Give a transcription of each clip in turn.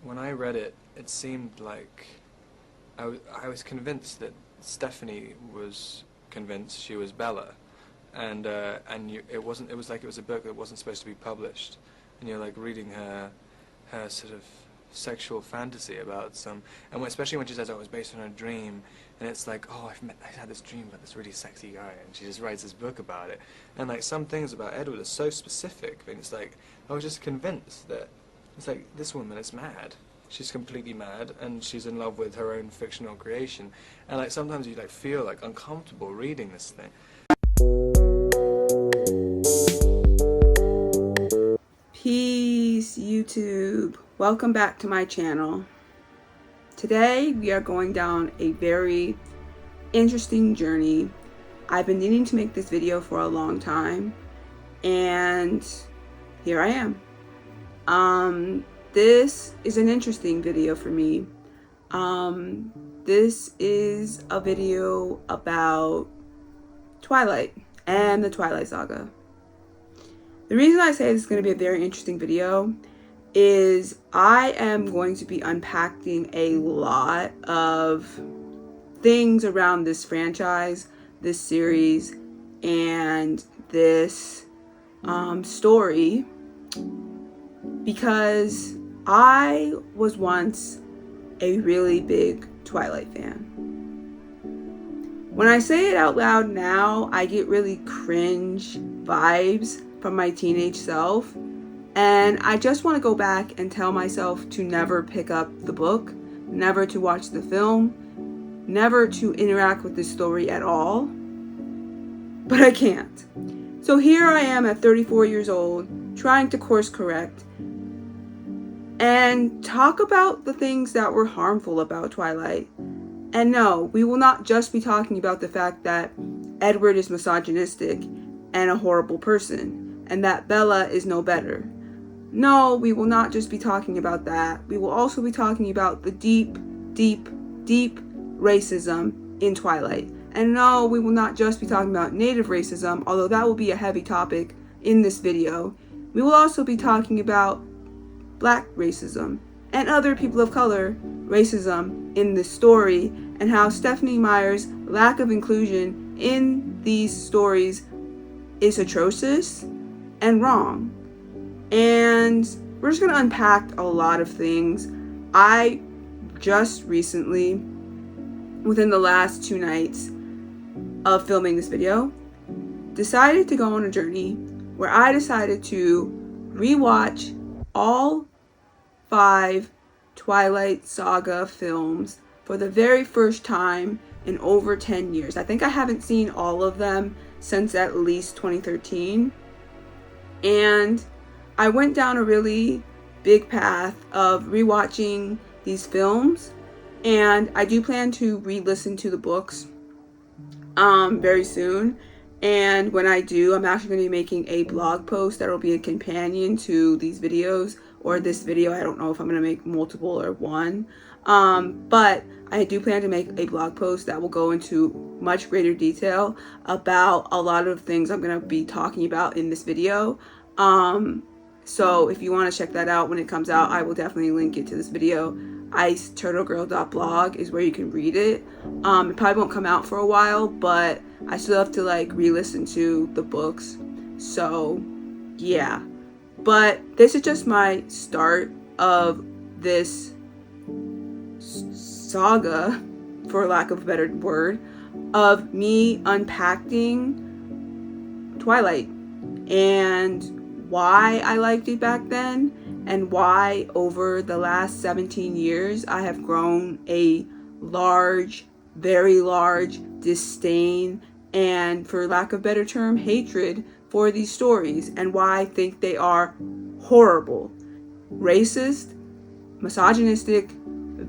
when I read it, it seemed like I was convinced that Stephanie was convinced she was Bella, it was like it was a book that wasn't supposed to be published, and you're like reading her sort of sexual fantasy about especially when she says, "Oh, it was based on a dream," and it's like, "Oh, I had this dream about this really sexy guy," and she just writes this book about it, and like some things about Edward are so specific, and it's like I was just convinced that it's like this woman is mad. She's completely mad, and she's in love with her own fictional creation, and like sometimes you like feel like uncomfortable reading this thing. Peace, YouTube. Welcome back to my channel. Today we are going down a very interesting journey. I've been needing to make this video for a long time, and here I am. This is an interesting video for me. This is a video about Twilight and the Twilight Saga. The reason I say this is going to be a very interesting video is I am going to be unpacking a lot of things around this franchise, this series, and this story, because I was once a really big Twilight fan. When I say it out loud now, I get really cringe vibes from my teenage self, and I just want to go back and tell myself to never pick up the book, never to watch the film, never to interact with this story at all, but I can't. So here I am at 34 years old, trying to course correct and talk about the things that were harmful about Twilight. And no, we will not just be talking about the fact that Edward is misogynistic and a horrible person, and that Bella is no better. No, we will not just be talking about that. We will also be talking about the deep, deep, deep racism in Twilight. And no, we will not just be talking about native racism, although that will be a heavy topic in this video. We will also be talking about Black racism and other people of color racism in this story, and how Stephenie Meyer's lack of inclusion in these stories is atrocious and wrong. And we're just going to unpack a lot of things. I just recently, within the last 2 nights of filming this video, decided to go on a journey where I decided to rewatch all 5 Twilight Saga films for the very first time in over 10 years. I think I haven't seen all of them since at least 2013. And I went down a really big path of rewatching these films, and I do plan to re-listen to the books very soon. And when I do, I'm actually going to be making a blog post that will be a companion to these videos, or this video. I don't know if I'm going to make multiple or one. But I do plan to make a blog post that will go into much greater detail about a lot of things I'm going to be talking about in this video. So if you want to check that out when it comes out, I will definitely link it to this video. iceturtlegirl.blog is where you can read it. It probably won't come out for a while, but I still have to like re-listen to the books. So yeah, but this is just my start of this saga, for lack of a better word, of me unpacking Twilight and why I liked it back then, and why over the last 17 years I have grown a large, very large disdain and, for lack of a better term, hatred for these stories, and why I think they are horrible, racist, misogynistic,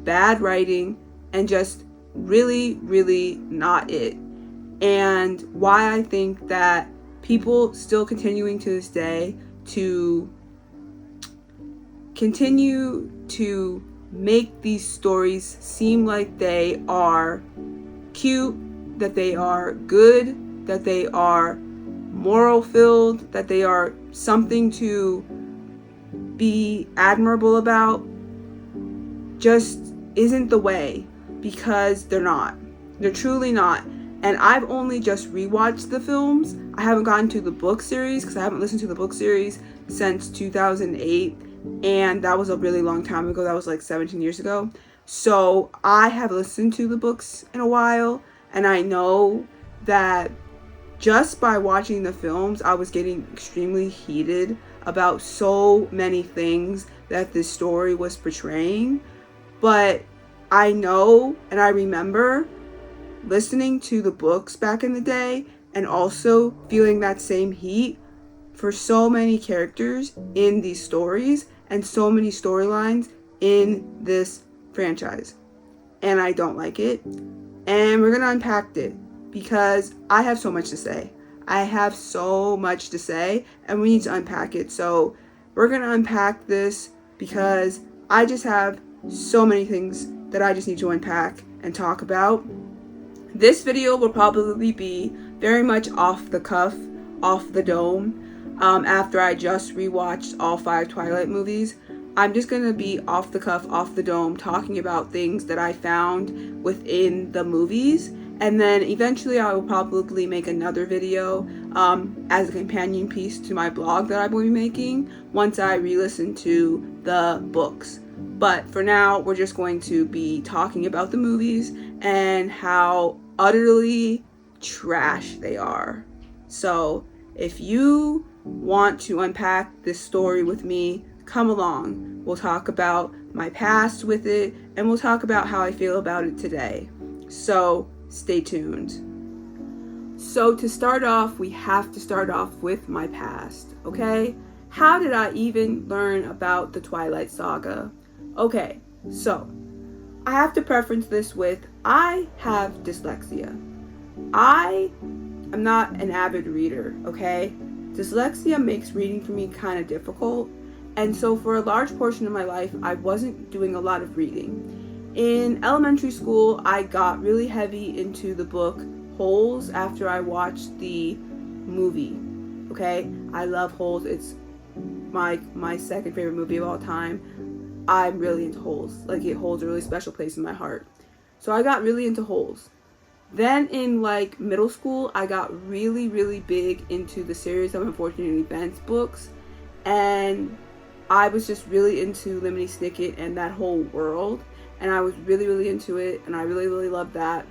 bad writing, and just really, really not it. And why I think that people still continuing to this day to continue to make these stories seem like they are cute, that they are good, that they are moral filled, that they are something to be admirable about, just isn't the way, because they're not. They're truly not. And I've only just rewatched the films. I haven't gotten to the book series because I haven't listened to the book series since 2008. And that was a really long time ago. That was like 17 years ago. So I have listened to the books in a while. And I know that just by watching the films, I was getting extremely heated about so many things that this story was portraying. But I know and I remember listening to the books back in the day and also feeling that same heat for so many characters in these stories and so many storylines in this franchise. And I don't like it. And we're going to unpack it because I have so much to say. I have so much to say and we need to unpack it. So we're going to unpack this because I just have so many things that I just need to unpack and talk about. This video will probably be very much off the cuff, off the dome. After I just rewatched all 5 Twilight movies, I'm just going to be off the cuff, off the dome, talking about things that I found within the movies. And then eventually I will probably make another video as a companion piece to my blog that I will be making once I re-listen to the books. But for now, we're just going to be talking about the movies and how utterly trash they are. So if you want to unpack this story with me, come along. We'll talk about my past with it and we'll talk about how I feel about it today. So stay tuned. So to start off, we have to start off with my past, okay? How did I even learn about the Twilight Saga? Okay, so I have to preference this with I have dyslexia. I am not an avid reader, okay? Dyslexia makes reading for me kind of difficult. And so for a large portion of my life, I wasn't doing a lot of reading. In elementary school, I got really heavy into the book Holes after I watched the movie, okay? I love Holes. It's my second favorite movie of all time. I'm really into Holes. Like, it holds a really special place in my heart. So I got really into Holes. Then in like middle school, I got really, really big into the series of Unfortunate Events books. And I was just really into Lemony Snicket and that whole world. And I was really, really into it. And I really, really loved that.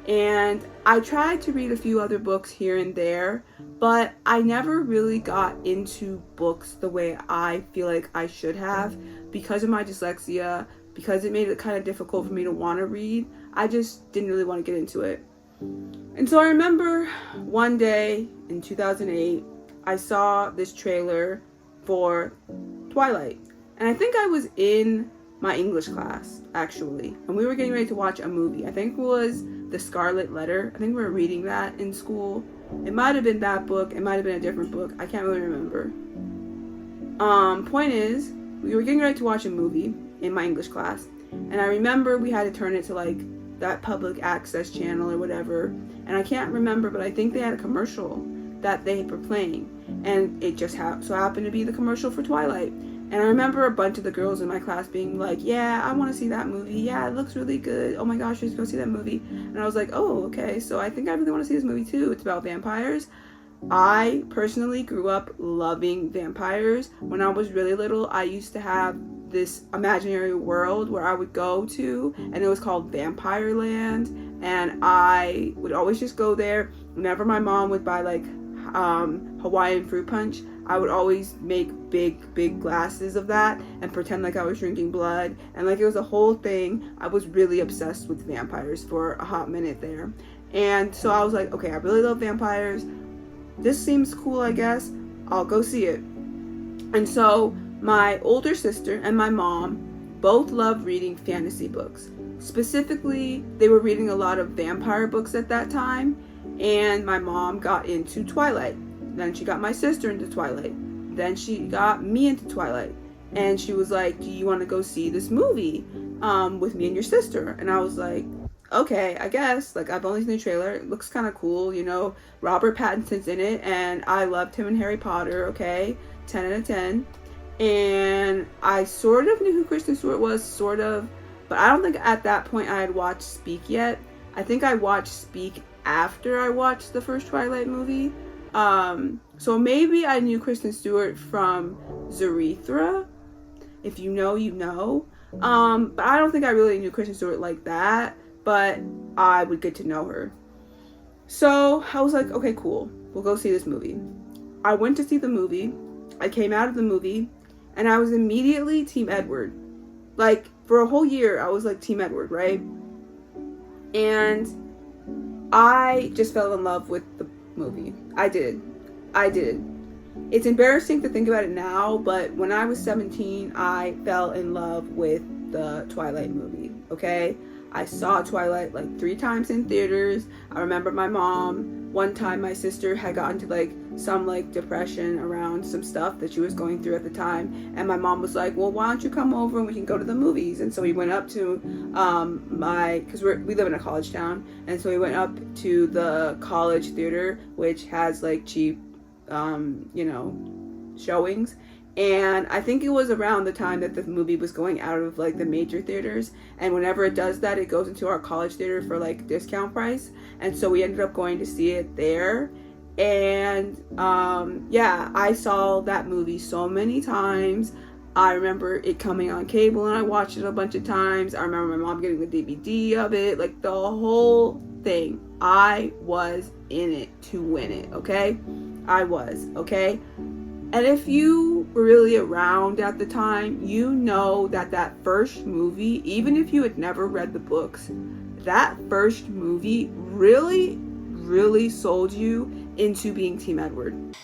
And I tried to read a few other books here and there, but I never really got into books the way I feel like I should have because of my dyslexia, because it made it kind of difficult for me to want to read. I just didn't really want to get into it. And so I remember one day in 2008, I saw this trailer for Twilight. And I think I was in my English class, actually. And we were getting ready to watch a movie. I think it was The Scarlet Letter. I think we were reading that in school. It might have been that book. It might have been a different book. I can't really remember. Point is, we were getting ready to watch a movie in my English class. And I remember we had to turn it to like that public access channel or whatever. And I can't remember, but I think they had a commercial that they were playing. And it just so happened to be the commercial for Twilight. And I remember a bunch of the girls in my class being like, yeah, I want to see that movie. Yeah, it looks really good. Oh my gosh, let's go see that movie. And I was like, oh, okay. So I think I really want to see this movie too. It's about vampires. I personally grew up loving vampires. When I was really little, I used to have this imaginary world where I would go to, and it was called Vampire Land. And I would always just go there. Whenever my mom would buy like Hawaiian fruit punch, I would always make big glasses of that and pretend like I was drinking blood. And like it was a whole thing. I was really obsessed with vampires for a hot minute there. And so I was like, okay, I really love vampires. This seems cool, I guess. I'll go see it. And so my older sister and my mom both love reading fantasy books. Specifically, they were reading a lot of vampire books at that time. And my mom got into Twilight. Then she got my sister into Twilight. Then she got me into Twilight. And she was like, do you want to go see this movie with me and your sister? And I was like, okay, I guess. Like, I've only seen the trailer. It looks kind of cool, you know. Robert Pattinson's in it. And I loved him in Harry Potter, okay? 10 out of 10. And I sort of knew who Kristen Stewart was, sort of. But I don't think at that point I had watched Speak yet. I think I watched Speak after I watched the first Twilight movie. So maybe I knew Kristen Stewart from Zarethra. If you know, you know. But I don't think I really knew Kristen Stewart like that. But I would get to know her. So I was like, okay, cool. We'll go see this movie. I went to see the movie. I came out of the movie. And I was immediately Team Edward. Like, for a whole year, I was like Team Edward, right? And I just fell in love with the movie. I did. It's embarrassing to think about it now, but when I was 17, I fell in love with the Twilight movie, okay? I saw Twilight like 3 times in theaters. I remember my mom, one time my sister had gotten to like some like depression around some stuff that she was going through at the time, and my mom was like, well, why don't you come over and we can go to the movies? And so we went up to because we live in a college town, and so we went up to the college theater, which has like cheap showings. And I think it was around the time that the movie was going out of like the major theaters, and whenever it does that, it goes into our college theater for like discount price. And so we ended up going to see it there. And I saw that movie so many times. I remember it coming on cable and I watched it a bunch of times. I remember my mom getting the DVD of it, like the whole thing. I was in it to win it, okay? I was, okay? And if you were really around at the time, you know that first movie, even if you had never read the books, that first movie really, really sold you into being Team Edward.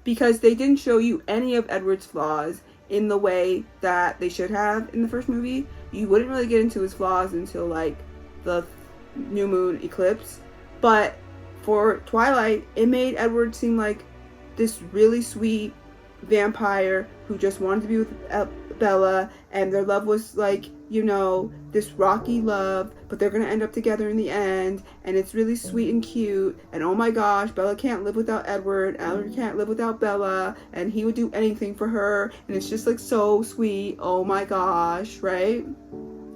Because they didn't show you any of Edward's flaws in the way that they should have in the first movie. You wouldn't really get into his flaws until like the new moon eclipse. But for Twilight, it made Edward seem like this really sweet vampire who just wanted to be with Bella, and their love was like, this rocky love, but they're gonna end up together in the end, and it's really sweet and cute, and oh my gosh, Bella can't live without Edward can't live without Bella, and he would do anything for her, and it's just like so sweet, oh my gosh, right?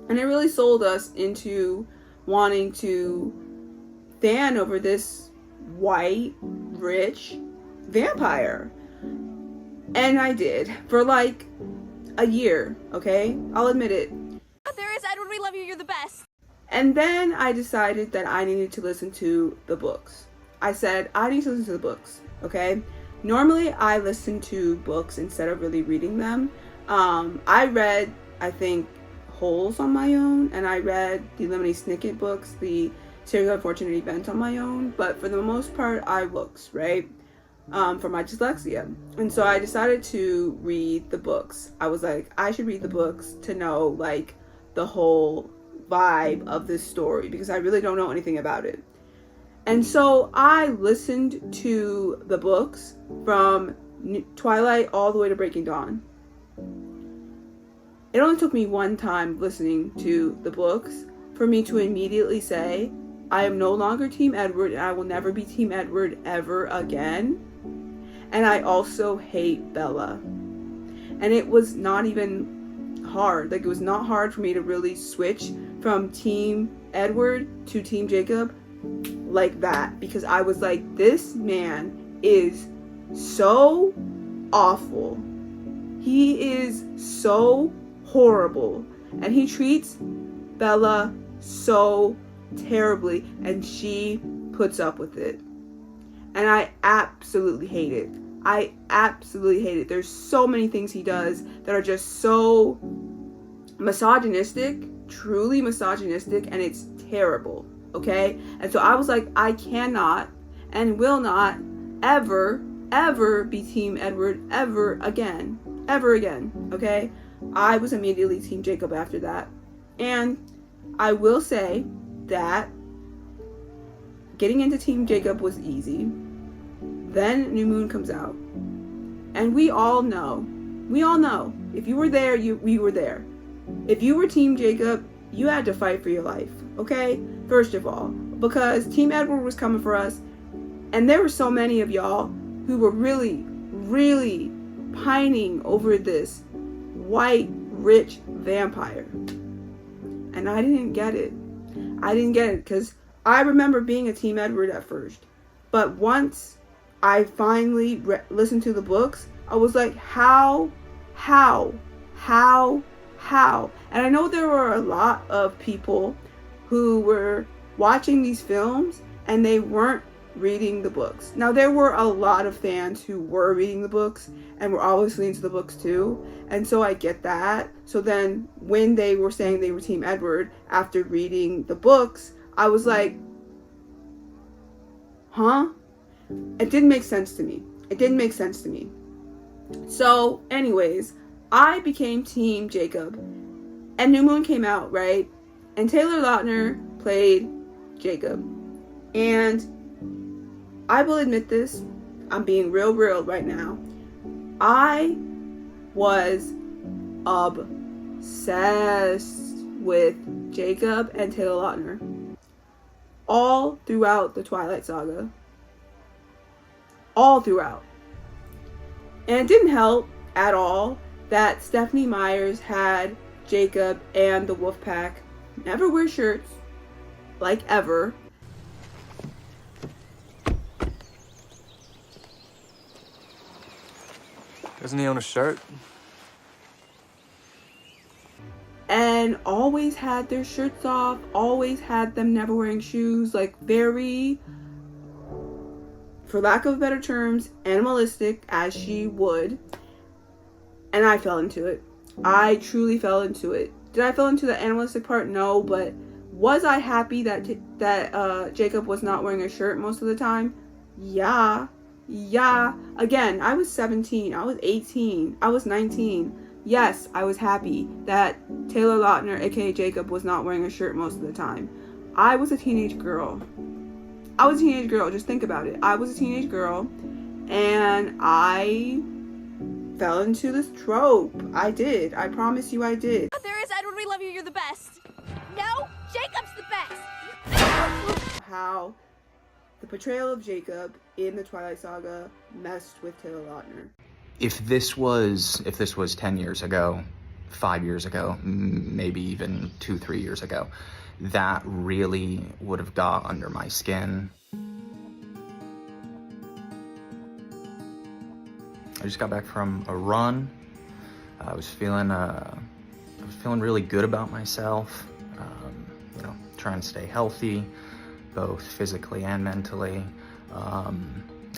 And it really sold us into wanting to fan over this white, rich vampire. And I did for like a year, okay? I'll admit it. There is Edward, we love you, you're the best. And then I decided that I needed to listen to the books. I said, I need to listen to the books, okay? Normally I listen to books instead of really reading them. I read, I think, Holes on my own, and I read the Lemony Snicket books, the Series of Unfortunate Events on my own, but for the most part, I books, right? For my dyslexia. And so I decided to read the books. I was like, I should read the books to know like the whole vibe of this story, because I really don't know anything about it. And so I listened to the books from Twilight all the way to Breaking Dawn. It only took me one time listening to the books for me to immediately say, I am no longer Team Edward, and I will never be Team Edward ever again. And I also hate Bella. And it was not even hard. Like, it was not hard for me to really switch from Team Edward to Team Jacob like that. Because I was like, this man is so awful. He is so horrible. And he treats Bella so terribly, and she puts up with it, and I absolutely hate it. There's so many things he does that are just so misogynistic, truly misogynistic, and it's terrible, okay? And so I was like, I cannot and will not ever be Team Edward ever again, okay? I was immediately Team Jacob after that. And I will say that getting into Team Jacob was easy. Then New Moon comes out. And we all know, if you were there, we were there. If you were Team Jacob, you had to fight for your life, okay? First of all, because Team Edward was coming for us, and there were so many of y'all who were really, really pining over this white, rich vampire. And I didn't get it. I didn't get it because I remember being a Team Edward at first. But once I finally listened to the books, I was like, how? And I know there were a lot of people who were watching these films and they weren't reading the books. Now, there were a lot of fans who were reading the books and were obviously into the books too, and so I get that. So then when they were saying they were Team Edward after reading the books, I was like, huh? It didn't make sense to me. So anyways, I became Team Jacob, and New Moon came out, right? And Taylor Lautner played Jacob. And I will admit this, I'm being real right now. I was obsessed with Jacob and Taylor Lautner all throughout the Twilight Saga. All throughout. And it didn't help at all that Stephenie Meyers had Jacob and the Wolfpack never wear shirts, like ever. Doesn't he own a shirt? And always had their shirts off, always had them never wearing shoes, like very, for lack of better terms, animalistic as she would. And I fell into it. I truly fell into it. Did I fall into the animalistic part? No, but was I happy that Jacob was not wearing a shirt most of the time? Yeah. Again, I was 17, I was 18, I was 19. Yes, I was happy that Taylor Lautner, aka Jacob, was not wearing a shirt most of the time. I was a teenage girl. Just think about it. I was a teenage girl, and I fell into this trope. I did. I promise you I did. There is Edward, we love you, you're the best. No, Jacob's the best. How the portrayal of Jacob in the Twilight Saga messed with Taylor Lautner. If this was 10 years ago, 5 years ago, maybe even 2-3 years ago, that really would have got under my skin. I just got back from a run. I was feeling really good about myself. Trying to stay healthy, both physically and mentally.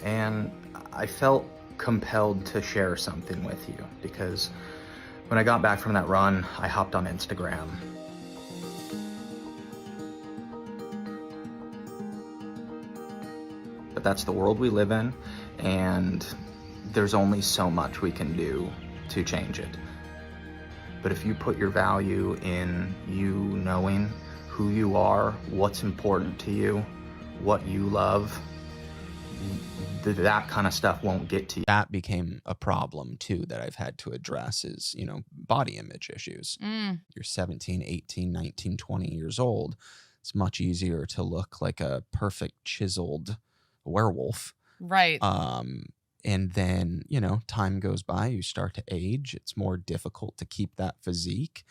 And I felt compelled to share something with you because when I got back from that run, I hopped on Instagram. But that's the world we live in, and there's only so much we can do to change it. But if you put your value in you knowing who you are, what's important to you, what you love, that kind of stuff won't get to you. That became a problem too that I've had to address is, body image issues. You're 17, 18, 19, 20 years old. It's much easier to look like a perfect chiseled werewolf. Right. And then, time goes by, you start to age. It's more difficult to keep that physique.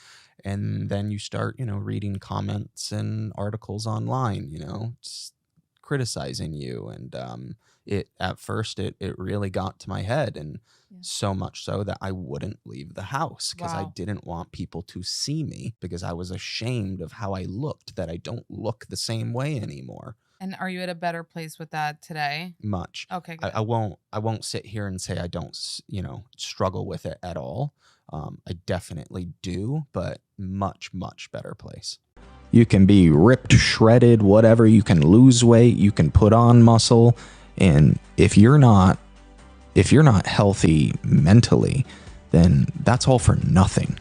And then you start, reading comments and articles online, just criticizing you. And at first it really got to my head, and so much so that I wouldn't leave the house because I didn't want people to see me because I was ashamed of how I looked, that I don't look the same way anymore. And are you at a better place with that today? Much. Okay, good. I won't sit here and say I don't, struggle with it at all. I definitely do, but much, much better place. You can be ripped, shredded, whatever. You can lose weight. You can put on muscle. And if you're not healthy mentally, then that's all for nothing,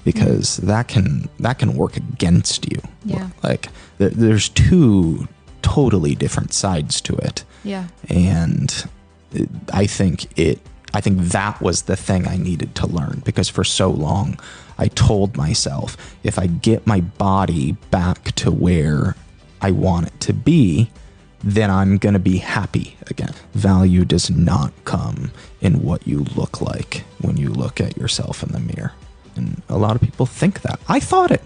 because that can work against you. Yeah. Like there's two totally different sides to it. Yeah. And I think that was the thing I needed to learn, because for so long I told myself, if I get my body back to where I want it to be, then I'm going to be happy again. Value does not come in what you look like when you look at yourself in the mirror. And a lot of people think that. I thought it.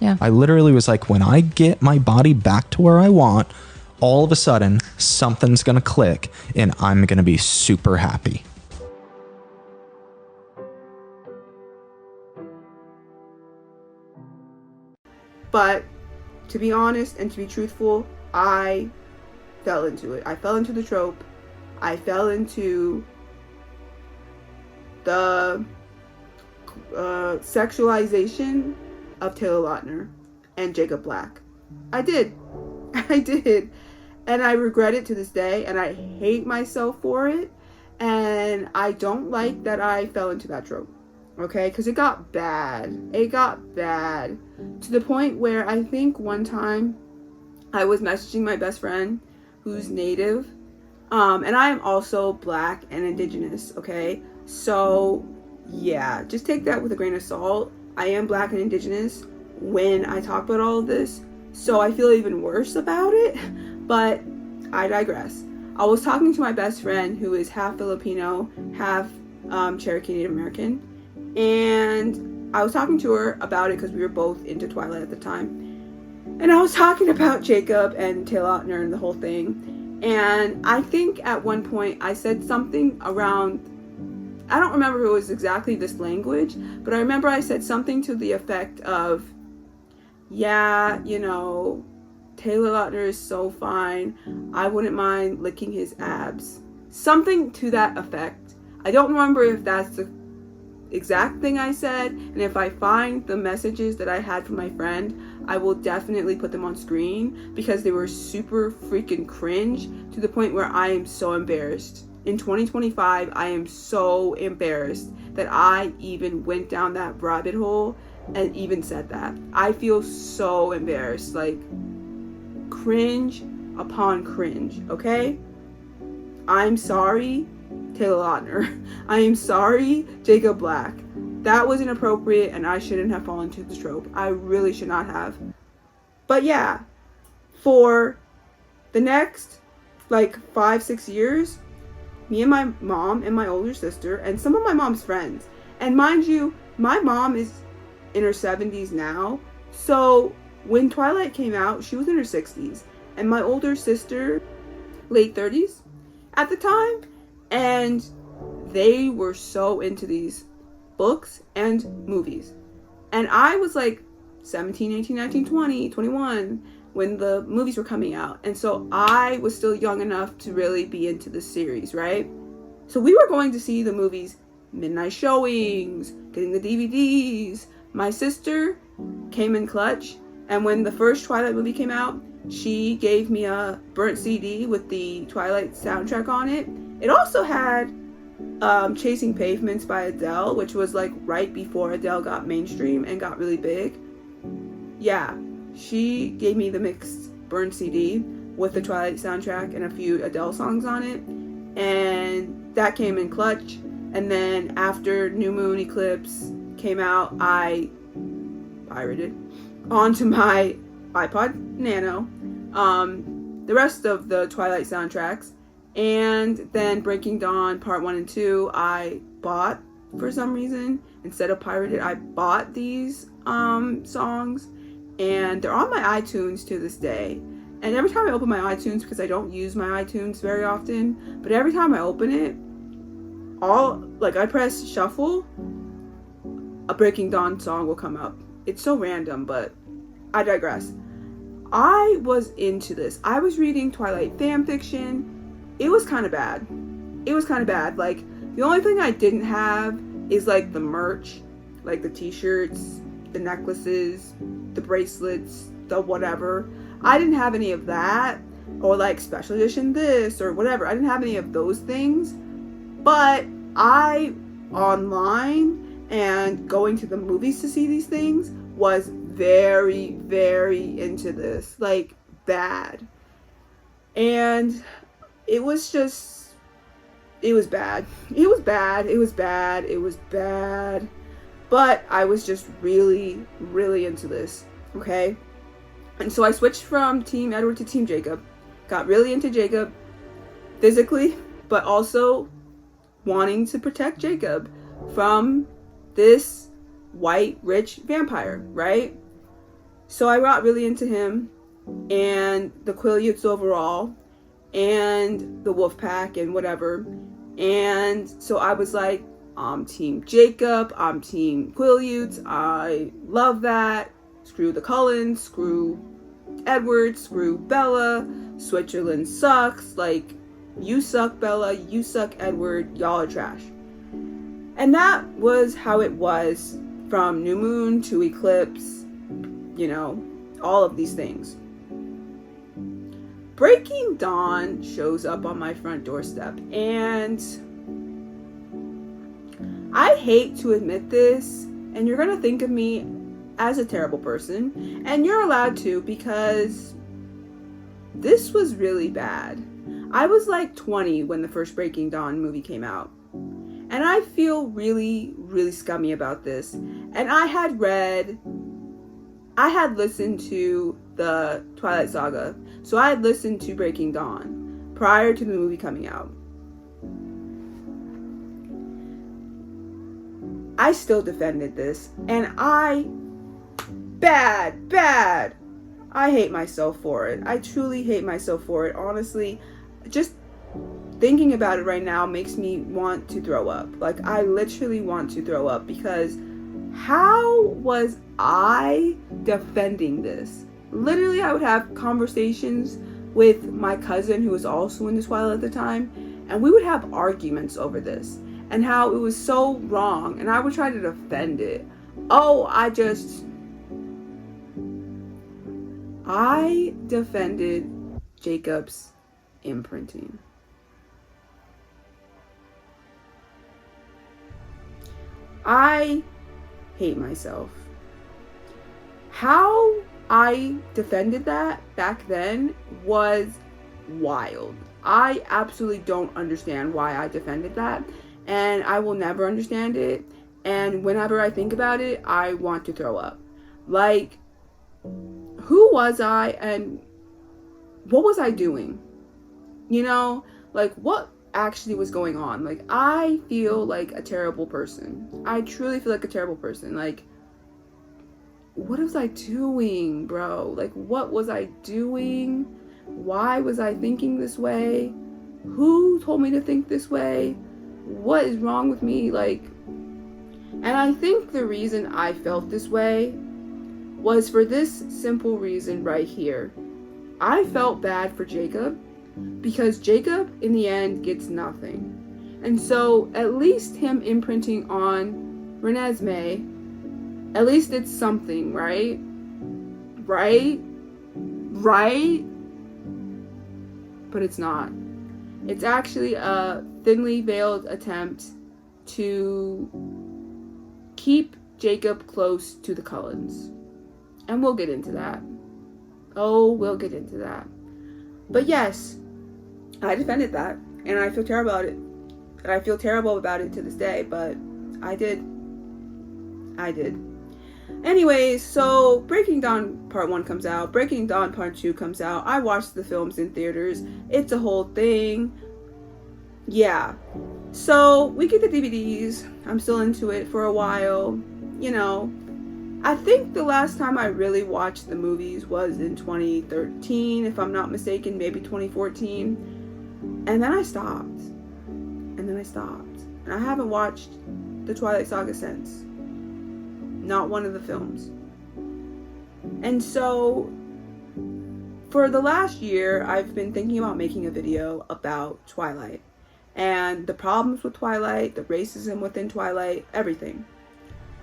Yeah. I literally was like, when I get my body back to where I want, all of a sudden something's going to click and I'm going to be super happy. But to be honest and to be truthful, I fell into it. I fell into the trope. I fell into the sexualization of Taylor Lautner and Jacob Black. I did. And I regret it to this day, and I hate myself for it. And I don't like that I fell into that trope. Okay? Because it got bad. It got bad. To the point where I think one time I was messaging my best friend who's Native. And I am also Black and Indigenous. Okay? So, yeah. Just take that with a grain of salt. I am Black and Indigenous when I talk about all of this. So I feel even worse about it. But I digress. I was talking to my best friend who is half Filipino, half Cherokee Native American. And I was talking to her about it because we were both into Twilight at the time. And I was talking about Jacob and Taylor Lautner and the whole thing. And I think at one point I said something around, I don't remember if it was exactly this language, but I remember I said something to the effect of, yeah, you know, Taylor Lautner is so fine. I wouldn't mind licking his abs. Something to that effect. I don't remember if that's the exact thing I said, and if I find the messages that I had from my friend, I will definitely put them on screen because they were super freaking cringe to the point where I am so embarrassed. In 2025, I am so embarrassed that I even went down that rabbit hole and even said that. I feel so embarrassed, like cringe upon cringe, okay? I'm sorry, Taylor Lautner. I am sorry, Jacob Black. That was inappropriate and I shouldn't have fallen into the trope. I really should not have. But yeah, for the next like 5-6 years, me and my mom and my older sister and some of my mom's friends, and mind you, my mom is in her 70s now, so when Twilight came out, she was in her 60s, and my older sister, late 30s at the time, and they were so into these books and movies. And I was like 17, 18, 19, 20, 21 when the movies were coming out, and so I was still young enough to really be into the series, right? So we were going to see the movies, midnight showings, getting the DVDs. My sister came in clutch, and when the first Twilight movie came out, she gave me a burnt CD with the Twilight soundtrack on it. It also had Chasing Pavements by Adele, which was like right before Adele got mainstream and got really big. Yeah, she gave me the mixed burnt CD with the Twilight soundtrack and a few Adele songs on it, and that came in clutch. And then after New Moon Eclipse came out, I pirated onto my iPod Nano the rest of the Twilight soundtracks, and then Breaking Dawn Part 1 and 2 I bought for some reason. Instead of pirated, I bought these songs, and they're on my iTunes to this day. And every time I open my iTunes, because I don't use my iTunes very often, but every time I open it, I press shuffle, a Breaking Dawn song will come up. It's so random, but I digress. I was into this. I was reading Twilight fan fiction. It was kind of bad. Like, the only thing I didn't have is like the merch, like the t-shirts, the necklaces, the bracelets, the whatever. I didn't have any of that, or like special edition this or whatever. I didn't have any of those things. But I, online and going to the movies to see these things, was very, very into this. Like, bad. And it was just, it was bad. It was bad. But I was just really, really into this. Okay? And so I switched from Team Edward to Team Jacob. Got really into Jacob physically, but also wanting to protect Jacob from this white, rich vampire, right? So I got really into him and the Quileutes overall and the wolf pack and whatever. And so I was like, I'm team Jacob, I'm team Quileute, I love that. Screw the Cullens, screw Edward, screw Bella, Switzerland sucks, like, you suck Bella, you suck Edward, y'all are trash. And that was how it was from New Moon to Eclipse, you know, all of these things. Breaking Dawn shows up on my front doorstep, and I hate to admit this, and you're gonna think of me as a terrible person, and you're allowed to, because this was really bad. I was like 20 when the first Breaking Dawn movie came out, and I feel really, really scummy about this. And I had listened to the Twilight Saga, so I had listened to Breaking Dawn prior to the movie coming out. I still defended this, and bad. I hate myself for it. I truly hate myself for it. Honestly, just thinking about it right now makes me want to throw up. Like, I literally want to throw up, because how was I defending this? Literally, I would have conversations with my cousin who was also into Twilight at the time, and we would have arguments over this and how it was so wrong, and I would try to defend it. I defended Jacob's imprinting. I hate myself. How I defended that back then was wild. I absolutely don't understand why I defended that, and I will never understand it. And whenever I think about it, I want to throw up. Like, who was I and what was I doing? You know, like, what actually was going on? Like, I feel like a terrible person. I truly feel like a terrible person. Like, what was I doing, bro? Like, what was I doing? Why was I thinking this way? Who told me to think this way? What is wrong with me? Like, and I think the reason I felt this way was for this simple reason right here. I felt bad for Jacob, because Jacob, in the end, gets nothing. And so, at least him imprinting on Renesmee, at least it's something, right? Right? But it's not. It's actually a thinly veiled attempt to keep Jacob close to the Cullens. And we'll get into that. We'll get into that. But yes, I defended that, and I feel terrible about it. And I feel terrible about it to this day, but I did. Anyways, so Breaking Dawn Part 1 comes out. Breaking Dawn Part 2 comes out. I watched the films in theaters. It's a whole thing. Yeah. So we get the DVDs. I'm still into it for a while. You know, I think the last time I really watched the movies was in 2013, if I'm not mistaken, maybe 2014. And then I stopped. And I haven't watched the Twilight Saga since. Not one of the films. And so, for the last year, I've been thinking about making a video about Twilight. And the problems with Twilight, the racism within Twilight, everything.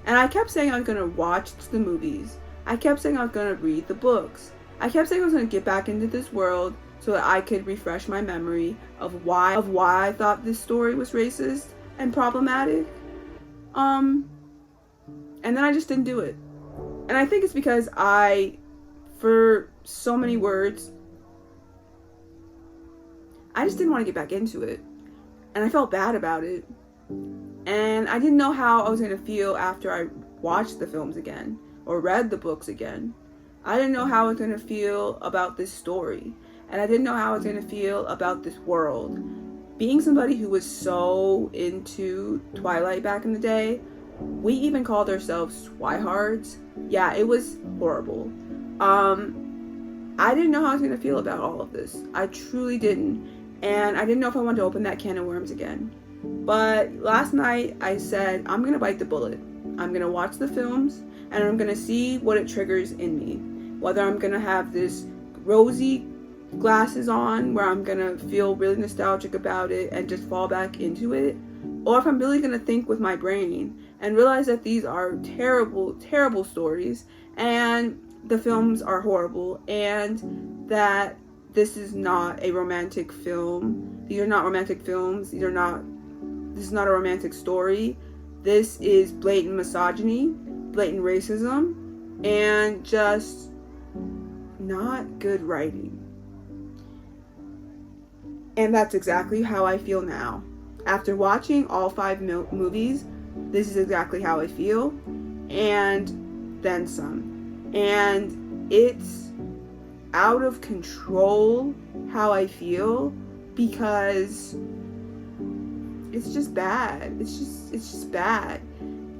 And I kept saying I was going to watch the movies. I kept saying I was going to read the books. I kept saying I was going to get back into this world so that I could refresh my memory of why I thought this story was racist and problematic. And then I just didn't do it. And I think it's because for so many words, I just didn't want to get back into it. And I felt bad about it. And I didn't know how I was going to feel after I watched the films again or read the books again. I didn't know how I was going to feel about this story. And I didn't know how I was going to feel about this world. Being somebody who was so into Twilight back in the day, We even called ourselves Twihards. Yeah, it was horrible. I didn't know how I was going to feel about all of this. I truly didn't. And I didn't know if I wanted to open that can of worms again. But last night I said, I'm going to bite the bullet. I'm going to watch the films and I'm going to see what it triggers in me. Whether I'm going to have this rosy glasses on where I'm going to feel really nostalgic about it and just fall back into it. Or if I'm really going to think with my brain and realize that these are terrible, terrible stories and the films are horrible and that this is not a romantic film. These are not romantic films. This is not a romantic story. This is blatant misogyny, blatant racism, and just not good writing. And that's exactly how I feel now. After watching all 5 movies, this is exactly how I feel, and then some. And it's out of control how I feel because it's just bad. It's just bad.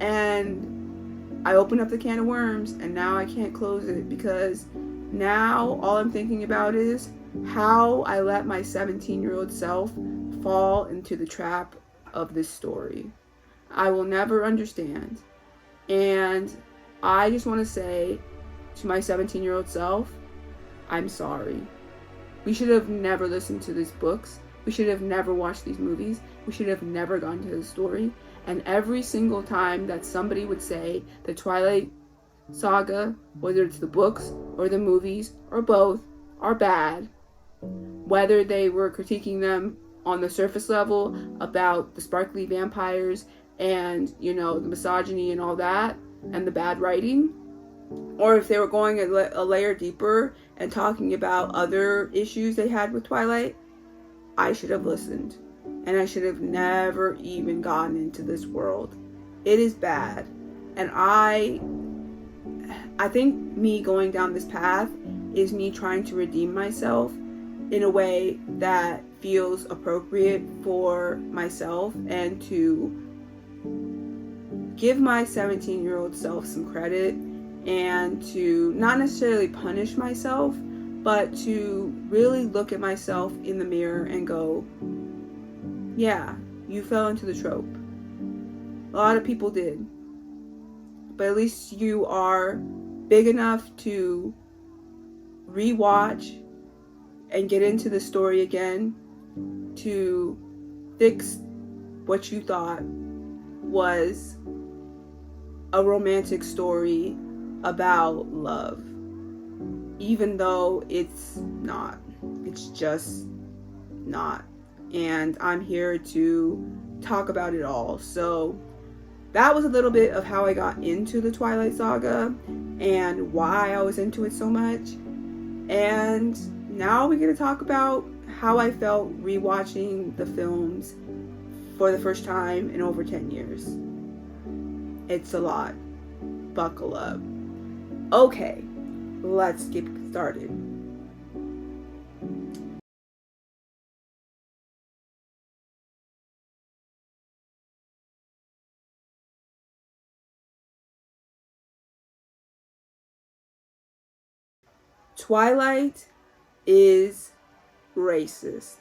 And I opened up the can of worms and now I can't close it because now all I'm thinking about is how I let my 17-year-old self fall into the trap of this story. I will never understand. And I just want to say to my 17-year-old self, I'm sorry. We should have never listened to these books. We should have never watched these movies. We should have never gone to the story. And every single time that somebody would say the Twilight Saga, whether it's the books or the movies or both, are bad, whether they were critiquing them on the surface level about the sparkly vampires and, the misogyny and all that, and the bad writing, or if they were going a layer deeper and talking about other issues they had with Twilight, I should have listened. And I should have never even gotten into this world. It is bad. And I think me going down this path is me trying to redeem myself in a way that feels appropriate for myself and to give my 17-year-old self some credit and to not necessarily punish myself, but to really look at myself in the mirror and go, yeah, you fell into the trope. A lot of people did. But at least you are big enough to rewatch and get into the story again to fix what you thought was a romantic story about love. Even though it's not. It's just not. And I'm here to talk about it all. So that was a little bit of how I got into the Twilight Saga and why I was into it so much. And now we're going to talk about how I felt rewatching the films for the first time in over 10 years. It's a lot. Buckle up. Okay, let's get started. Twilight is racist.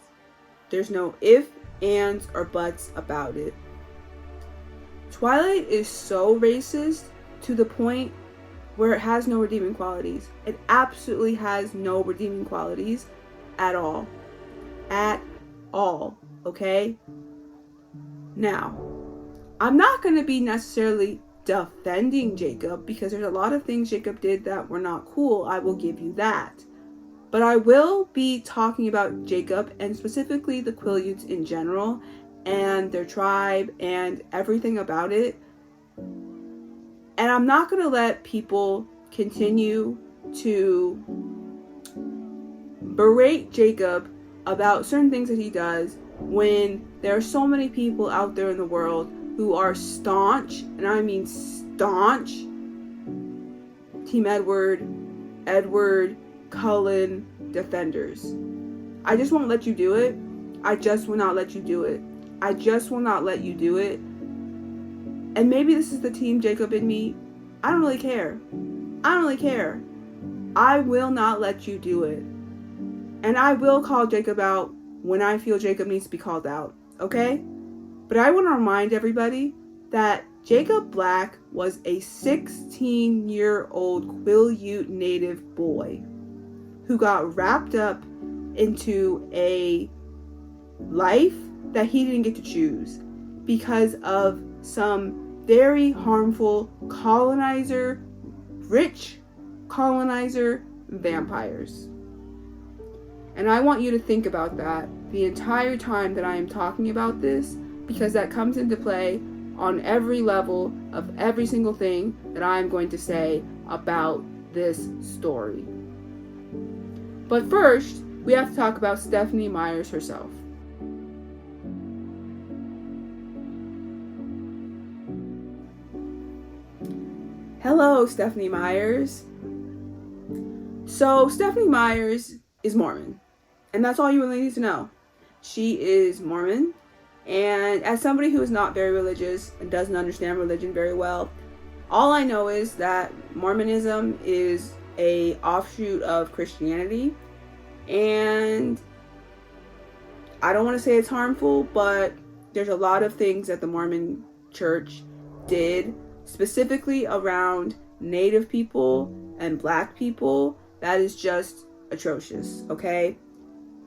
There's no ifs, ands, or buts about it. Twilight is so racist to the point where it has no redeeming qualities. It absolutely has no redeeming qualities at all. At all. Okay? Now, I'm not going to be necessarily defending Jacob because there's a lot of things Jacob did that were not cool. I will give you that. But I will be talking about Jacob and specifically the Quileutes in general and their tribe and everything about it. And I'm not going to let people continue to berate Jacob about certain things that he does when there are so many people out there in the world who are staunch, and I mean staunch, Team Edward, Cullen defenders. I just won't let you do it. I just will not let you do it. I just will not let you do it And maybe this is the team Jacob in me. I don't really care. I don't really care. I will not let you do it. And I will call Jacob out when I feel Jacob needs to be called out, okay? But I want to remind everybody that Jacob Black was a 16-year-old Quileute native boy who got wrapped up into a life that he didn't get to choose because of some very harmful rich colonizer vampires. And I want you to think about that the entire time that I am talking about this, because that comes into play on every level of every single thing that I'm going to say about this story. But first, we have to talk about Stephenie Meyers herself. Hello, Stephenie Meyers. So, Stephenie Meyers is Mormon, and that's all you really need to know. She is Mormon, and as somebody who is not very religious and doesn't understand religion very well, all I know is that Mormonism is a offshoot of Christianity, and I don't want to say it's harmful, but there's a lot of things that the Mormon church did specifically around Native people and Black people that is just atrocious, okay?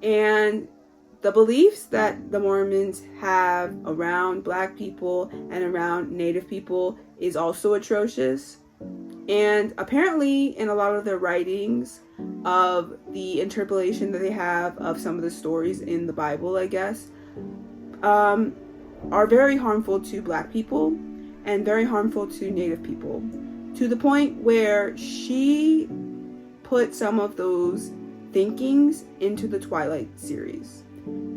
And the beliefs that the Mormons have around Black people and around Native people is also atrocious. And apparently in a lot of their writings of the interpolation that they have of some of the stories in the Bible, I guess, are very harmful to Black people and very harmful to Native people, to the point where she put some of those thinkings into the Twilight series.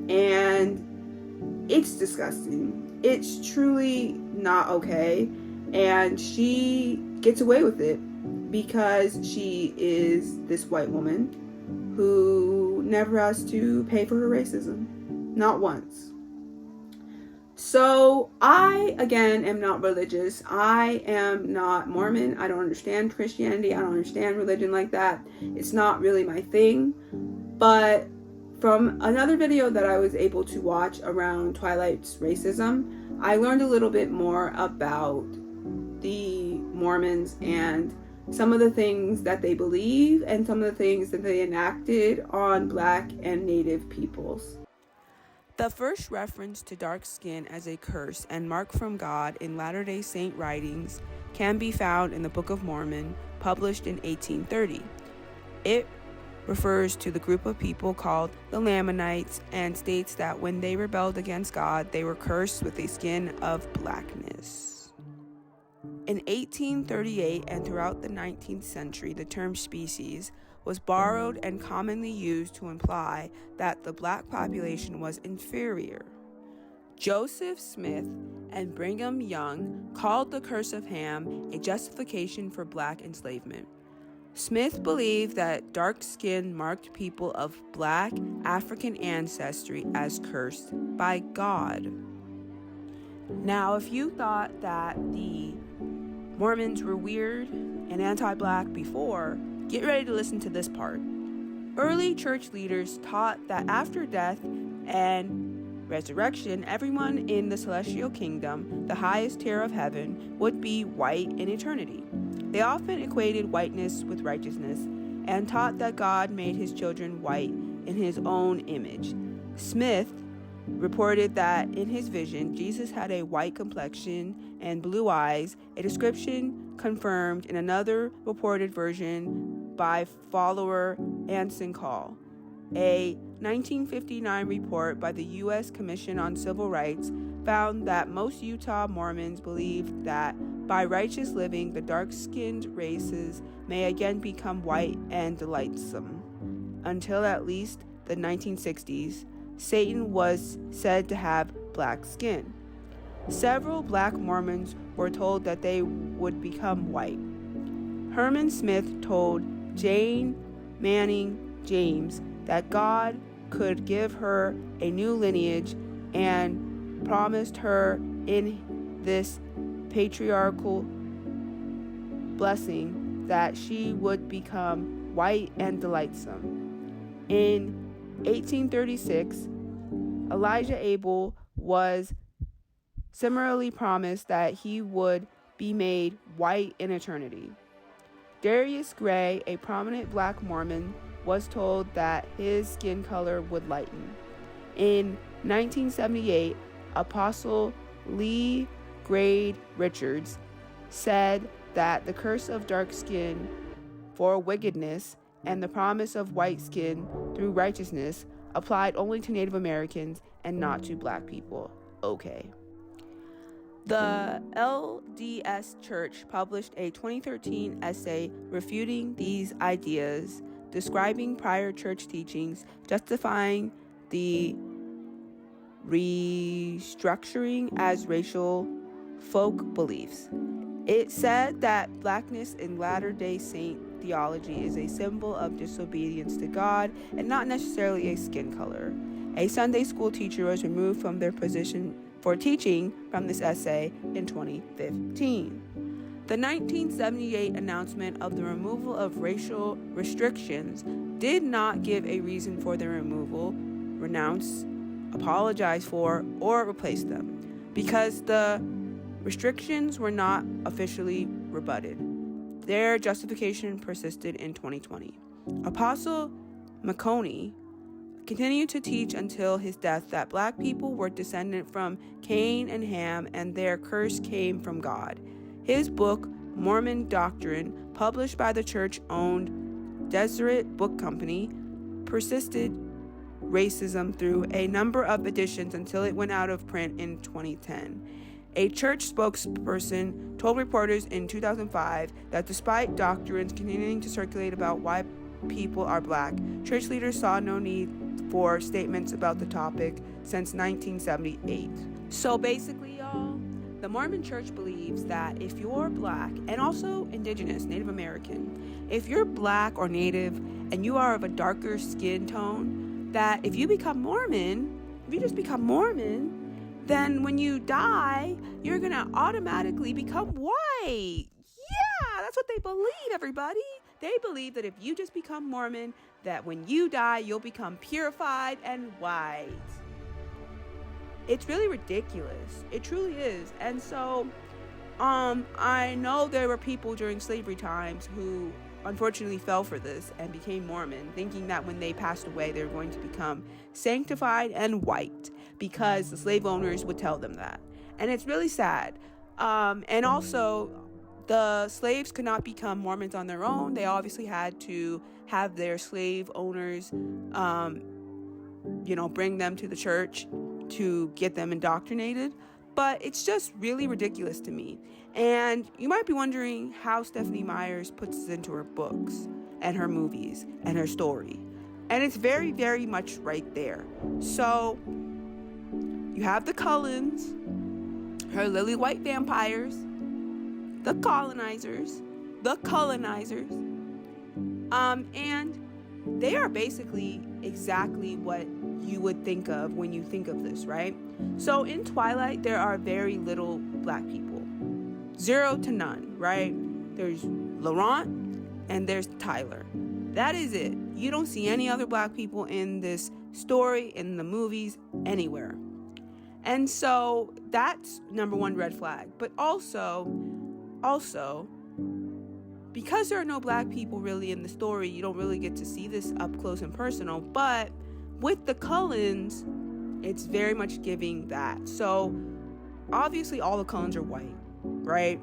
And it's disgusting. It's truly not okay. And she gets away with it because she is this white woman who never has to pay for her racism. Not once. So I, again, am not religious. I am not Mormon. I don't understand Christianity. I don't understand religion like that. It's not really my thing. But from another video that I was able to watch around Twilight's racism, I learned a little bit more about the Mormons and some of the things that they believe and some of the things that they enacted on Black and Native peoples. The first reference to dark skin as a curse and mark from God in Latter-day Saint writings can be found in the Book of Mormon, published in 1830. It refers to the group of people called the Lamanites and states that when they rebelled against God, they were cursed with a skin of blackness. In 1838 and throughout the 19th century, the term species was borrowed and commonly used to imply that the Black population was inferior. Joseph Smith and Brigham Young called the curse of Ham a justification for Black enslavement. Smith believed that dark skin marked people of Black African ancestry as cursed by God. Now, if you thought that the Mormons were weird and anti-Black before, get ready to listen to this part. Early church leaders taught that after death and resurrection, everyone in the celestial kingdom, the highest tier of heaven, would be white in eternity. They often equated whiteness with righteousness and taught that God made his children white in his own image. Smith reported that in his vision, Jesus had a white complexion and blue eyes, a description confirmed in another reported version by follower Anson Call. A 1959 report by the U.S. Commission on Civil Rights found that most Utah Mormons believed that by righteous living, the dark-skinned races may again become white and delightsome. Until at least the 1960s, Satan was said to have black skin. Several Black Mormons were told that they would become white. Herman Smith told Jane Manning James that God could give her a new lineage and promised her in this patriarchal blessing that she would become white and delightsome. In 1836, Elijah Abel was similarly promised that he would be made white in eternity. Darius Gray, a prominent black Mormon, was told that his skin color would lighten. In 1978, Apostle Lee Grade Richards said that the curse of dark skin for wickedness and the promise of white skin through righteousness applied only to Native Americans and not to black people. Okay. The LDS Church published a 2013 essay refuting these ideas, describing prior church teachings, justifying the restructuring as racial folk beliefs. It said that blackness in Latter-day Saint theology is a symbol of disobedience to God and not necessarily a skin color. A Sunday school teacher was removed from their position for teaching from this essay in 2015. The 1978 announcement of the removal of racial restrictions did not give a reason for their removal, renounce, apologize for, or replace them, because the restrictions were not officially rebutted. Their justification persisted in 2020. Apostle McConey continued to teach until his death that black people were descended from Cain and Ham and their curse came from God. His book, Mormon Doctrine, published by the church-owned Deseret Book Company, persisted racism through a number of editions until it went out of print in 2010. A church spokesperson told reporters in 2005 that despite doctrines continuing to circulate about why people are black, church leaders saw no need for statements about the topic since 1978. So basically, y'all, the Mormon Church believes that if you're black, and also indigenous, Native American, if you're black or Native and you are of a darker skin tone, that if you become Mormon, if you just become Mormon, then when you die, you're gonna automatically become white. Yeah, that's what they believe, everybody. They believe that if you just become Mormon, that when you die, you'll become purified and white. It's really ridiculous. It truly is. And so, I know there were people during slavery times who unfortunately fell for this and became Mormon, thinking that when they passed away, they were going to become sanctified and white because the slave owners would tell them that. And it's really sad. And also, the slaves could not become Mormons on their own. They obviously had to have their slave owners, bring them to the church to get them indoctrinated. But it's just really ridiculous to me. And you might be wondering how Stephanie Myers puts this into her books and her movies and her story. And it's very, very much right there. So you have the Cullens, her lily white vampires, the colonizers, and they are basically exactly what you would think of when you think of this, right? So in Twilight, there are very little black people. 0 to none, right? There's Laurent and there's Tyler. That is it. You don't see any other black people in this story, in the movies, anywhere. And so that's number one red flag. But also, because there are no black people really in the story, you don't really get to see this up close and personal. But with the Cullens, it's very much giving that. So obviously all the Cullens are white, right?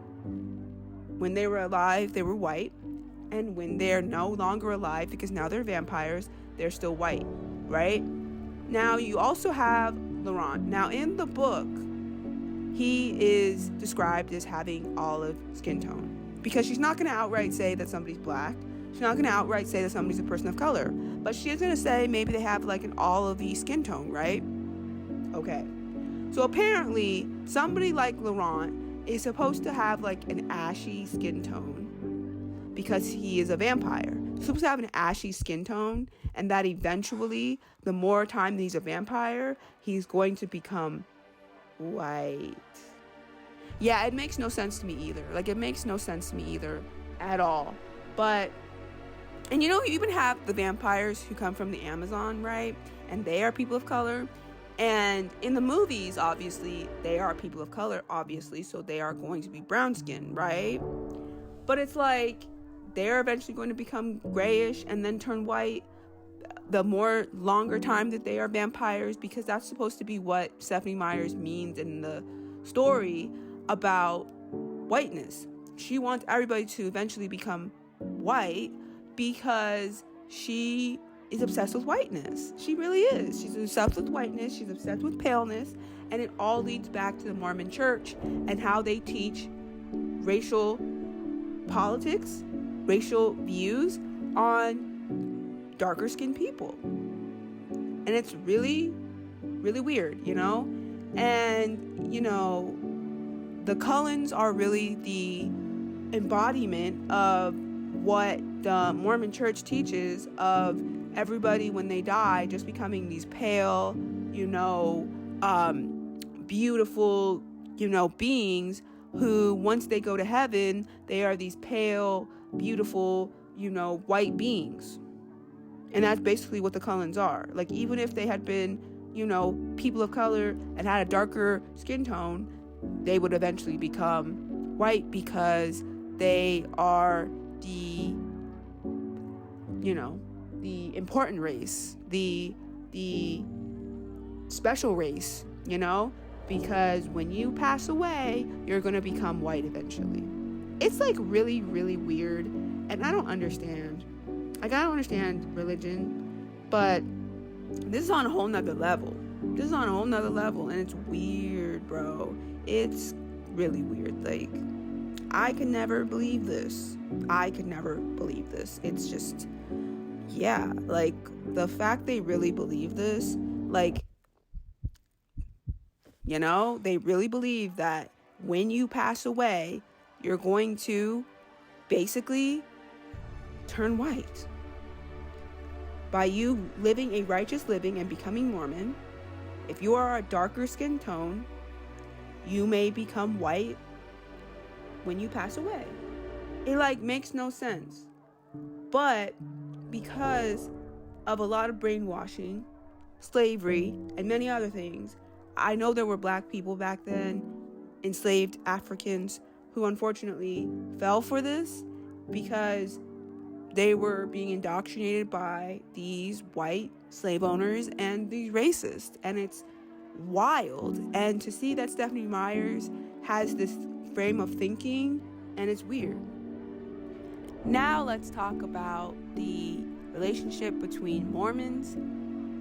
When they were alive, they were white. And when they're no longer alive, because now they're vampires, they're still white, right? Now you also have Laurent. Now in the book, he is described as having olive skin tone. Because she's not going to outright say that somebody's black. She's not going to outright say that somebody's a person of color. But she is going to say maybe they have like an olive-y skin tone, right? Okay. So apparently, somebody like Laurent is supposed to have like an ashy skin tone because he is a vampire. He's supposed to have an ashy skin tone, and that eventually, the more time that he's a vampire, he's going to become white. Yeah, it makes no sense to me either. Like, it makes no sense to me either at all. But, and you even have the vampires who come from the Amazon, right? And they are people of color. And in the movies, obviously, they are people of color, obviously, so they are going to be brown skinned, right? But it's like, they're eventually going to become grayish and then turn white the more longer time that they are vampires, because that's supposed to be what Stephenie Meyers means in the story about whiteness. She wants everybody to eventually become white because she is obsessed with whiteness. She really is. She's obsessed with whiteness. She's obsessed with paleness. And it all leads back to the Mormon church and how they teach racial politics, racial views on darker skinned people. And it's really, really weird, And, the Cullens are really the embodiment of what the Mormon church teaches of everybody when they die just becoming these pale, beautiful, beings who, once they go to heaven, they are these pale, beautiful, white beings. And that's basically what the Cullens are. Like, even if they had been, people of color and had a darker skin tone, they would eventually become white because they are the important race, the special race, because when you pass away, you're going to become white eventually. It's like really, really weird. And I don't understand. Like, I don't understand religion, but this is on a whole nother level. And it's weird, bro. It's really weird. Like, I could never believe this. It's just, yeah, like, the fact they really believe this, like, they really believe that when you pass away, you're going to basically turn white. By you living a righteous living and becoming Mormon, if you are a darker skin tone, you may become white when you pass away. It makes no sense. But because of a lot of brainwashing, slavery, and many other things, I know there were black people back then, enslaved Africans, who unfortunately fell for this because they were being indoctrinated by these white slave owners and these racists. And it's wild. And to see that Stephenie Meyers has this frame of thinking, and it's weird. Now let's talk about the relationship between Mormons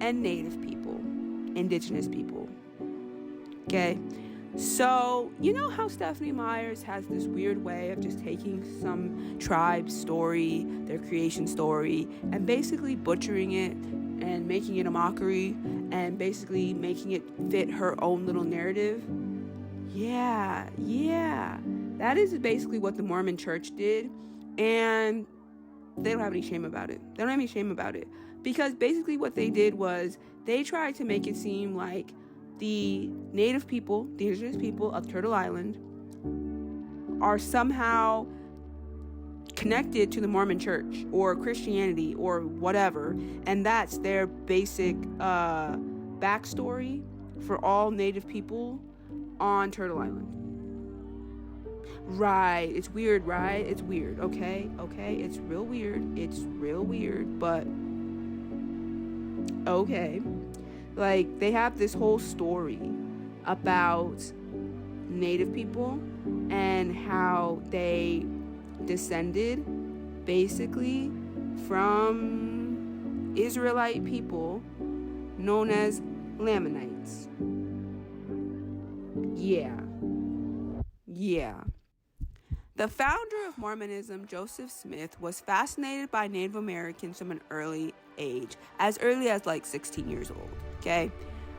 and Native people, indigenous people. Okay? So, how Stephenie Meyers has this weird way of just taking some tribe's story, their creation story, and basically butchering it and making it a mockery and basically making it fit her own little narrative? Yeah. That is basically what the Mormon church did, and they don't have any shame about it. Because basically what they did was they tried to make it seem like the native people, the indigenous people of Turtle Island, are somehow connected to the Mormon church or Christianity or whatever, and that's their basic backstory for all native people on Turtle Island. Right, it's weird, right? It's weird, okay? It's real weird, but okay. Like, they have this whole story about Native people and how they descended basically from Israelite people known as Lamanites. Yeah. The founder of Mormonism, Joseph Smith, was fascinated by Native Americans from an early age, as early as 16 years old, okay?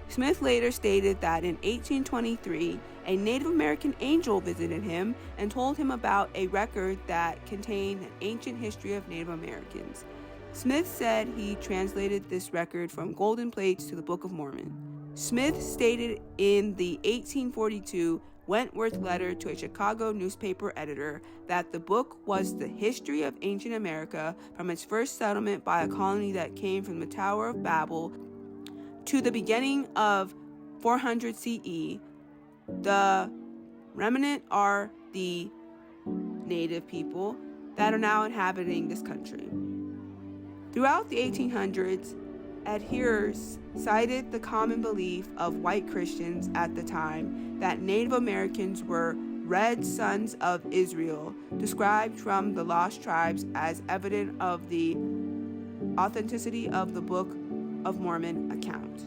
Smith later stated that in 1823, a Native American angel visited him and told him about a record that contained an ancient history of Native Americans. Smith said he translated this record from golden plates to the Book of Mormon. Smith stated in the 1842 Wentworth letter to a Chicago newspaper editor that the book was the history of ancient America from its first settlement by a colony that came from the Tower of Babel to the beginning of 400 CE. The remnant are the native people that are now inhabiting this country. Throughout the 1800s, adherers cited the common belief of white Christians at the time that Native Americans were red sons of Israel, described from the lost tribes as evident of the authenticity of the Book of Mormon account.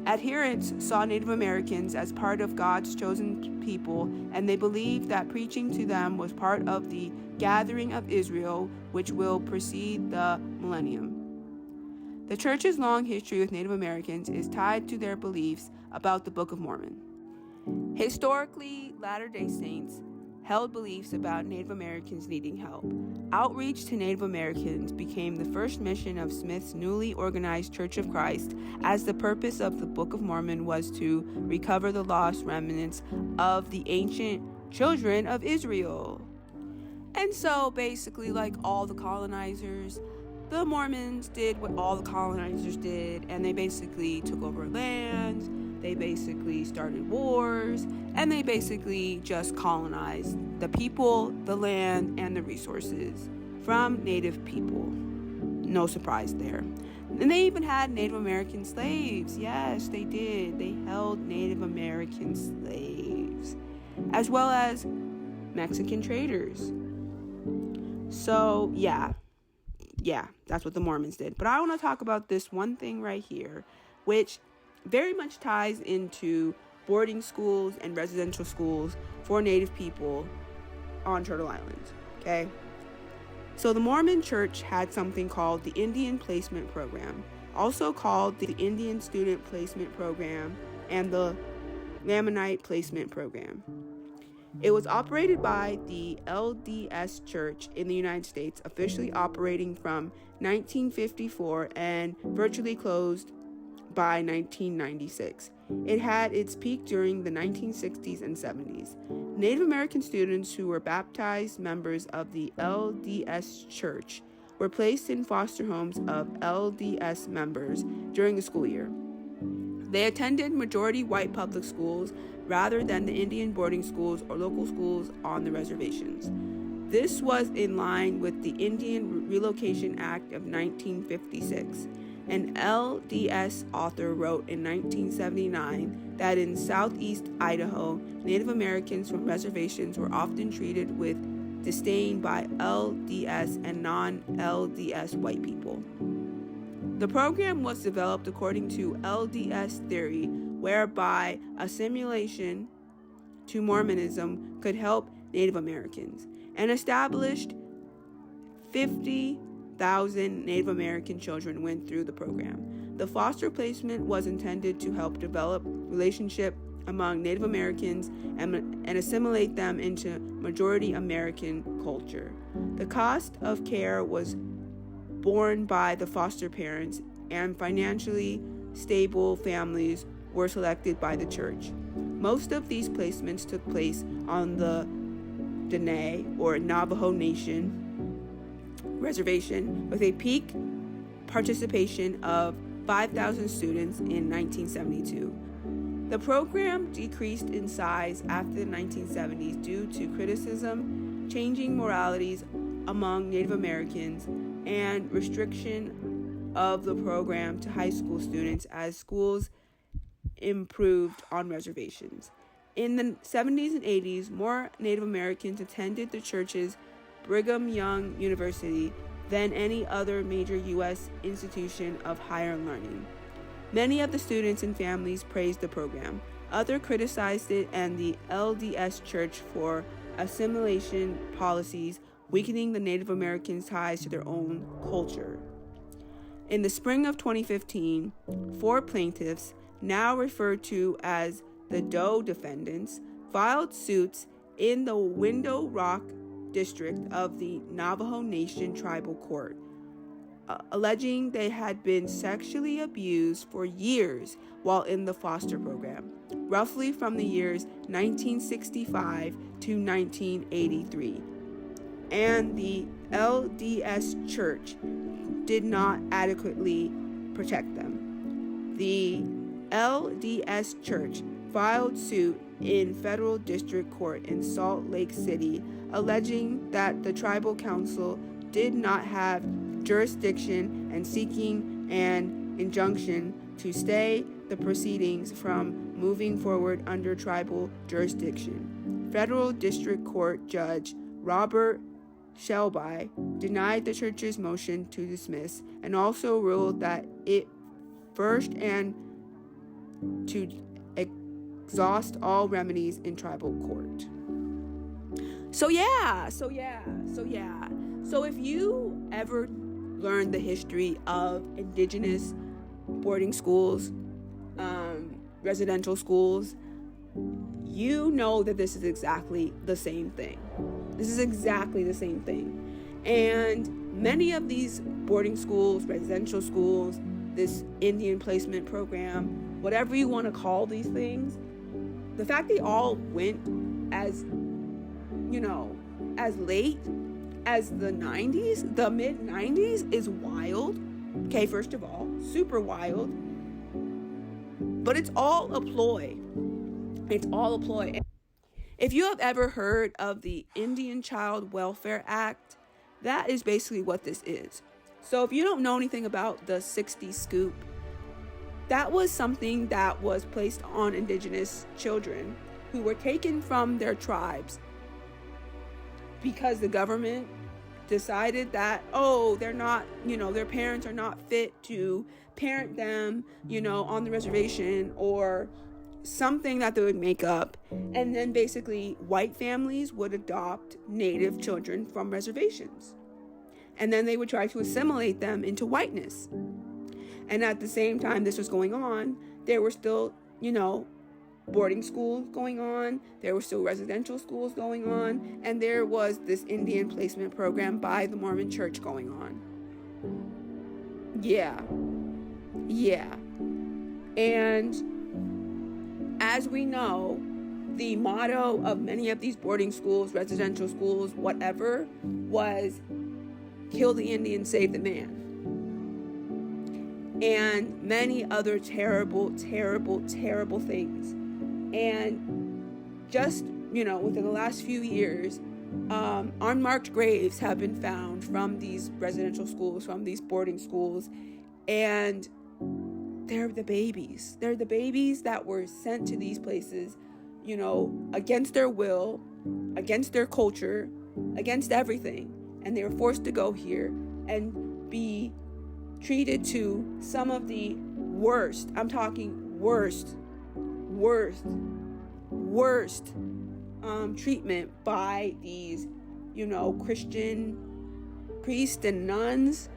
Adherents saw Native Americans as part of God's chosen people, and they believed that preaching to them was part of the gathering of Israel, which will precede the millennium. The church's long history with Native Americans is tied to their beliefs about the Book of Mormon. Historically, Latter-day Saints held beliefs about Native Americans needing help. Outreach to Native Americans became the first mission of Smith's newly organized Church of Christ, as the purpose of the Book of Mormon was to recover the lost remnants of the ancient children of Israel. And so basically, like all the colonizers, the Mormons did what all the colonizers did, and they basically took over lands, they basically started wars, and they basically just colonized the people, the land, and the resources from native people. No surprise there. And they even had Native American slaves. Yes, they did. They held Native American slaves, as well as Mexican traders. So, yeah, that's what the Mormons did. But I want to talk about this one thing right here, which very much ties into boarding schools and residential schools for Native people on Turtle Island, okay? So the Mormon Church had something called the Indian Placement Program, also called the Indian Student Placement Program and the Lamanite Placement Program. It was operated by the LDS Church in the United States, officially operating from 1954 and virtually closed by 1996. It had its peak during the 1960s and 70s. Native American students who were baptized members of the LDS Church were placed in foster homes of LDS members during the school year. They attended majority white public schools rather than the Indian boarding schools or local schools on the reservations. This was in line with the Indian Relocation Act of 1956. An LDS author wrote in 1979 that in southeast Idaho, Native Americans from reservations were often treated with disdain by LDS and non-LDS white people. The program was developed according to LDS theory, whereby assimilation to Mormonism could help Native Americans, and established 50,000 Native American children went through the program. The foster placement was intended to help develop relationship among Native Americans and assimilate them into majority American culture. The cost of care was borne by the foster parents, and financially stable families were selected by the church. Most of these placements took place on the Dene, or Navajo Nation, reservation, with a peak participation of 5,000 students in 1972. The program decreased in size after the 1970s due to criticism, changing moralities among Native Americans, and restriction of the program to high school students as schools improved on reservations. In the 70s and 80s, more Native Americans attended the church's Brigham Young University than any other major U.S. institution of higher learning. Many of the students and families praised the program. Others criticized it and the LDS Church for assimilation policies, weakening the Native Americans' ties to their own culture. In the spring of 2015, 4 plaintiffs, now referred to as the Doe defendants, filed suits in the Window Rock district of the Navajo Nation Tribal Court. alleging they had been sexually abused for years while in the foster program, roughly from the years 1965 to 1983. And the LDS Church did not adequately protect them. The LDS Church filed suit in federal district court in Salt Lake City, alleging that the tribal council did not have jurisdiction and seeking an injunction to stay the proceedings from moving forward under tribal jurisdiction. Federal District Court Judge Robert Shelby denied the church's motion to dismiss and also ruled that it first and to exhaust all remedies in tribal court. So if you ever learned the history of indigenous boarding schools, residential schools, you know that this is exactly the same thing. And many of these boarding schools, residential schools, this Indian placement program, whatever you want to call these things, the fact they all went as late as the 90s, the mid 90s, is wild. Okay, first of all, super wild. But it's all a ploy. If you have ever heard of the Indian Child Welfare Act, that is basically what this is. So if you don't know anything about the 60s scoop, that was something that was placed on indigenous children who were taken from their tribes because the government decided that, they're not, their parents are not fit to parent them, on the reservation, or something that they would make up. And then basically white families would adopt native children from reservations. And then they would try to assimilate them into whiteness. And at the same time this was going on, there were still, boarding schools going on, there were still residential schools going on, and there was this Indian placement program by the Mormon Church going on. Yeah. And as we know, the motto of many of these boarding schools, residential schools, whatever, was kill the Indian, save the man. And many other terrible, terrible, terrible things. And just, within the last few years, unmarked graves have been found from these residential schools, from these boarding schools, and they're the babies. They're the babies that were sent to these places, against their will, against their culture, against everything. And they were forced to go here and be treated to some of the worst, I'm talking worst treatment by these, Christian priests and nuns.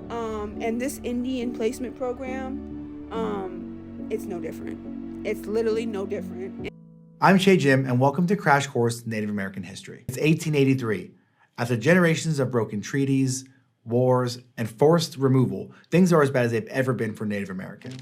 And this Indian placement program, it's no different. It's literally no different. I'm Shay Jim, and welcome to Crash Course Native American History. It's 1883. After generations of broken treaties, wars, and forced removal, things are as bad as they've ever been for Native Americans.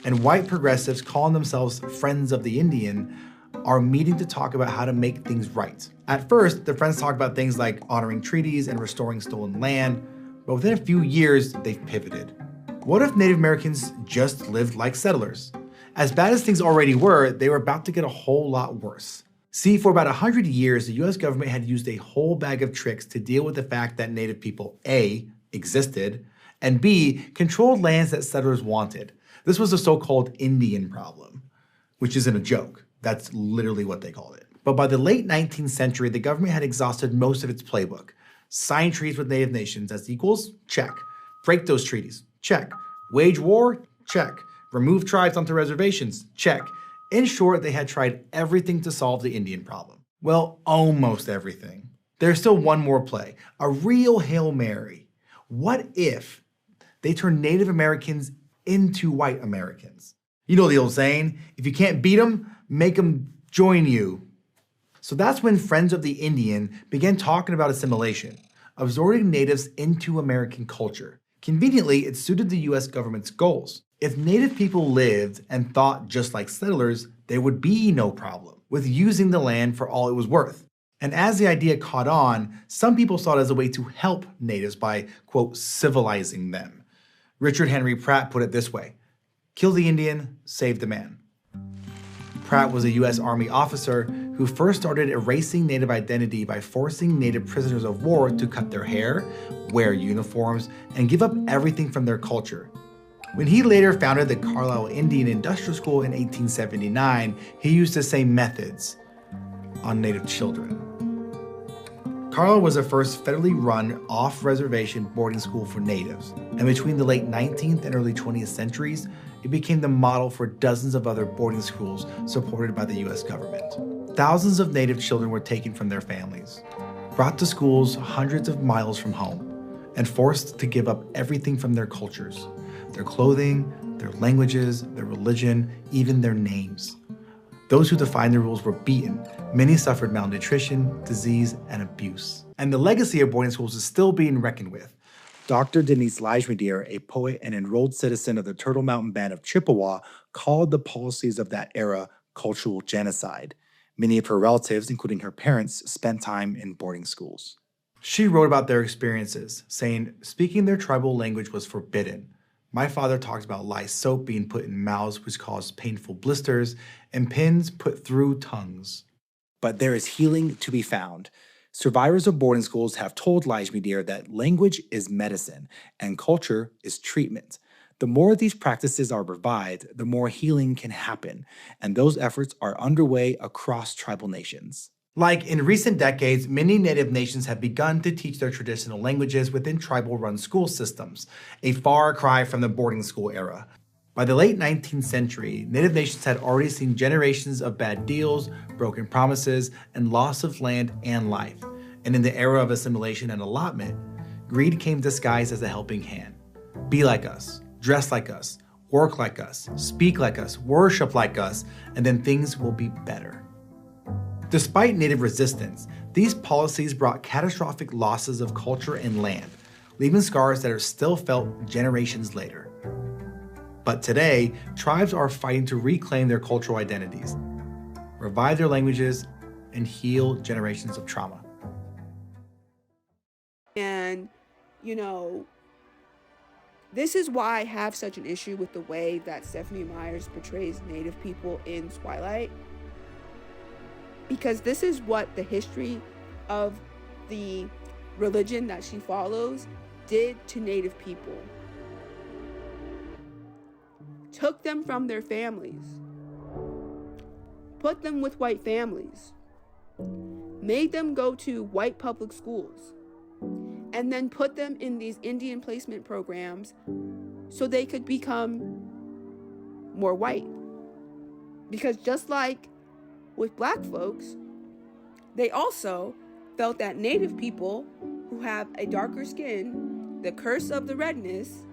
And white progressives calling themselves Friends of the Indian are meeting to talk about how to make things right. At first, the Friends talked about things like honoring treaties and restoring stolen land, but within a few years, they've pivoted. What if Native Americans just lived like settlers? As bad as things already were, they were about to get a whole lot worse. See, for about 100 years, the US government had used a whole bag of tricks to deal with the fact that Native people, A, existed, and B, controlled lands that settlers wanted. This was the so-called Indian problem, which isn't a joke. That's literally what they called it. But by the late 19th century, the government had exhausted most of its playbook. Sign treaties with Native nations as equals? Check. Break those treaties? Check. Wage war? Check. Remove tribes onto reservations? Check. In short, they had tried everything to solve the Indian problem. Well, almost everything. There's still one more play, a real Hail Mary. What if they turn Native Americans into white Americans? You know the old saying, if you can't beat them, make them join you. So that's when Friends of the Indian began talking about assimilation, absorbing natives into American culture, Conveniently, it suited the US government's goals. If Native people lived and thought just like settlers, there would be no problem with using the land for all it was worth. And as the idea caught on, some people saw it as a way to help natives by, quote, civilizing them. Richard Henry Pratt put it this way: kill the Indian, save the man. Pratt was a US Army officer who first started erasing Native identity by forcing Native prisoners of war to cut their hair, wear uniforms, and give up everything from their culture. When he later founded the Carlisle Indian Industrial School in 1879, he used the same methods on Native children. Carlisle was the first federally run off-reservation boarding school for natives, and between the late 19th and early 20th centuries, it became the model for dozens of other boarding schools supported by the US government. Thousands of Native children were taken from their families, brought to schools hundreds of miles from home, and forced to give up everything from their cultures: their clothing, their languages, their religion, even their names. Those who defined the rules were beaten. Many suffered malnutrition, disease, and abuse. And the legacy of boarding schools is still being reckoned with. Dr. Denise Leijmedier, a poet and enrolled citizen of the Turtle Mountain Band of Chippewa, called the policies of that era cultural genocide. Many of her relatives, including her parents, spent time in boarding schools. She wrote about their experiences, saying speaking their tribal language was forbidden. My father talked about lye soap being put in mouths which caused painful blisters and pins put through tongues. But there is healing to be found. Survivors of boarding schools have told Leijmedier that language is medicine and culture is treatment. The more these practices are revived, the more healing can happen, and those efforts are underway across tribal nations. Like in recent decades, many Native nations have begun to teach their traditional languages within tribal-run school systems, a far cry from the boarding school era. By the late 19th century, Native nations had already seen generations of bad deals, broken promises, and loss of land and life. And in the era of assimilation and allotment, greed came disguised as a helping hand. Be like us, dress like us, work like us, speak like us, worship like us, and then things will be better. Despite Native resistance, these policies brought catastrophic losses of culture and land, leaving scars that are still felt generations later. But today, tribes are fighting to reclaim their cultural identities, revive their languages, and heal generations of trauma. And, this is why I have such an issue with the way that Stephanie Myers portrays Native people in Twilight. Because this is what the history of the religion that she follows did to Native people. Took them from their families, put them with white families, made them go to white public schools, and then put them in these Indian placement programs so they could become more white. Because just like with black folks, they also felt that Native people who have a darker skin, the curse of the redness,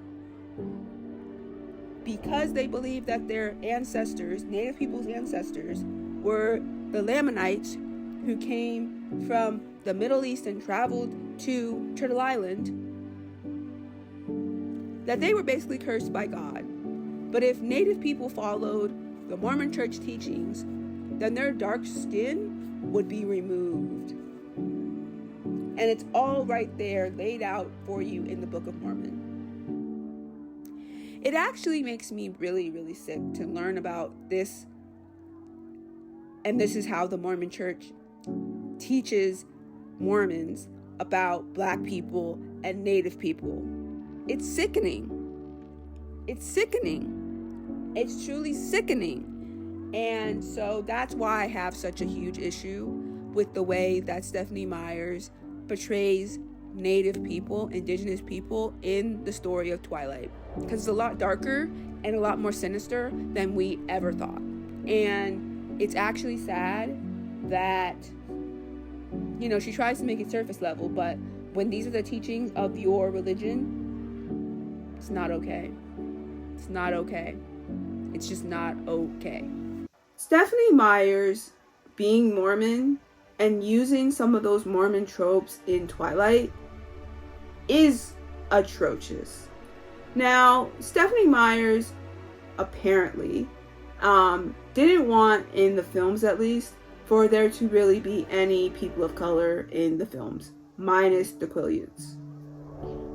because they believed that their ancestors, Native people's ancestors, were the Lamanites who came from the Middle East and traveled to Turtle Island, that they were basically cursed by God. But if Native people followed the Mormon church teachings, then their dark skin would be removed. And it's all right there laid out for you in the Book of Mormon. It actually makes me really, really sick to learn about this. And this is how the Mormon church teaches Mormons about black people and Native people. It's sickening. It's sickening. It's truly sickening. And so that's why I have such a huge issue with the way that Stephanie Myers portrays Native people, Indigenous people in the story of Twilight. Because it's a lot darker and a lot more sinister than we ever thought. And it's actually sad that, she tries to make it surface level, but when these are the teachings of your religion, it's not okay. It's not okay. It's just not okay. Stephanie Myers being Mormon and using some of those Mormon tropes in Twilight is atrocious. Now, Stephanie Myers apparently didn't want, in the films at least, for there to really be any people of color in the films, minus the Quileutes.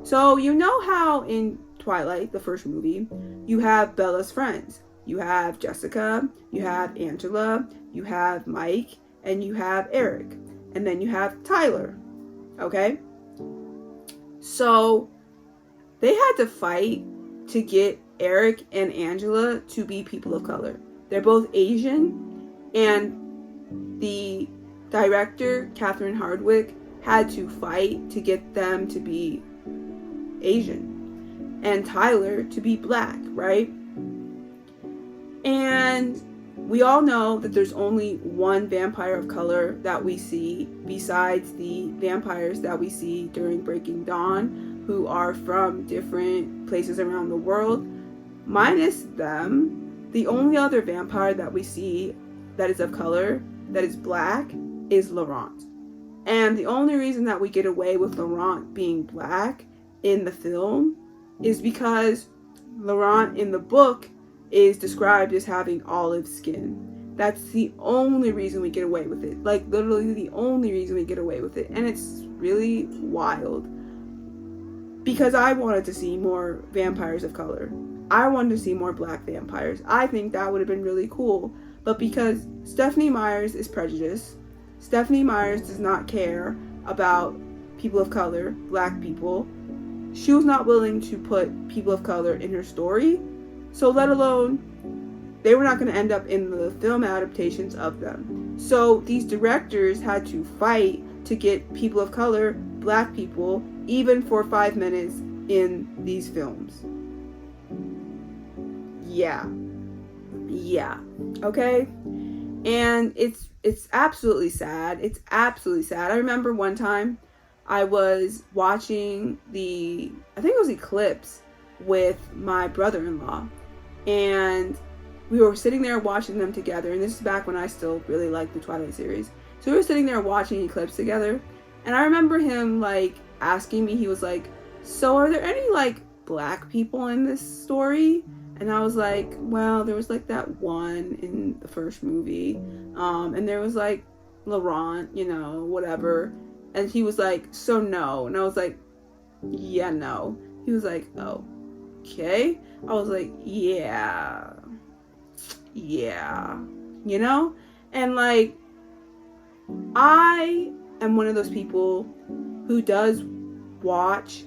So you know how in Twilight, the first movie, you have Bella's friends. You have Jessica, you have Angela, you have Mike, and you have Eric. And then you have Tyler. Okay? So they had to fight to get Eric and Angela to be people of color. They're both Asian, and the director, Catherine Hardwicke, had to fight to get them to be Asian and Tyler to be black, right? And we all know that there's only one vampire of color that we see besides the vampires that we see during Breaking Dawn, who are from different places around the world. Minus them, the only other vampire that we see that is of color, that is black, is Laurent. And the only reason that we get away with Laurent being black in the film is because Laurent in the book is described as having olive skin. That's the only reason we get away with it. Like, literally the only reason we get away with it. And it's really wild. Because I wanted to see more vampires of color. I wanted to see more black vampires. I think that would have been really cool. But because Stephanie Myers is prejudiced, Stephanie Myers does not care about people of color, black people. She was not willing to put people of color in her story. So let alone, they were not going to end up in the film adaptations of them. So these directors had to fight to get people of color, black people, even for 5 minutes in these films. Yeah. Okay? And it's absolutely sad. It's absolutely sad. I remember one time I was watching I think it was Eclipse with my brother-in-law. And we were sitting there watching them together. And this is back when I still really liked the Twilight series. So we were sitting there watching Eclipse together. And I remember him, like, asking me, he was like, so are there any, like, black people in this story? And I was like, well, there was, like, that one in the first movie. And there was, like, Laurent, you know, whatever. And he was like, so no. And I was like, yeah, no. He was like, oh, okay. I was like, yeah, you know? And, like, I am one of those people who does watch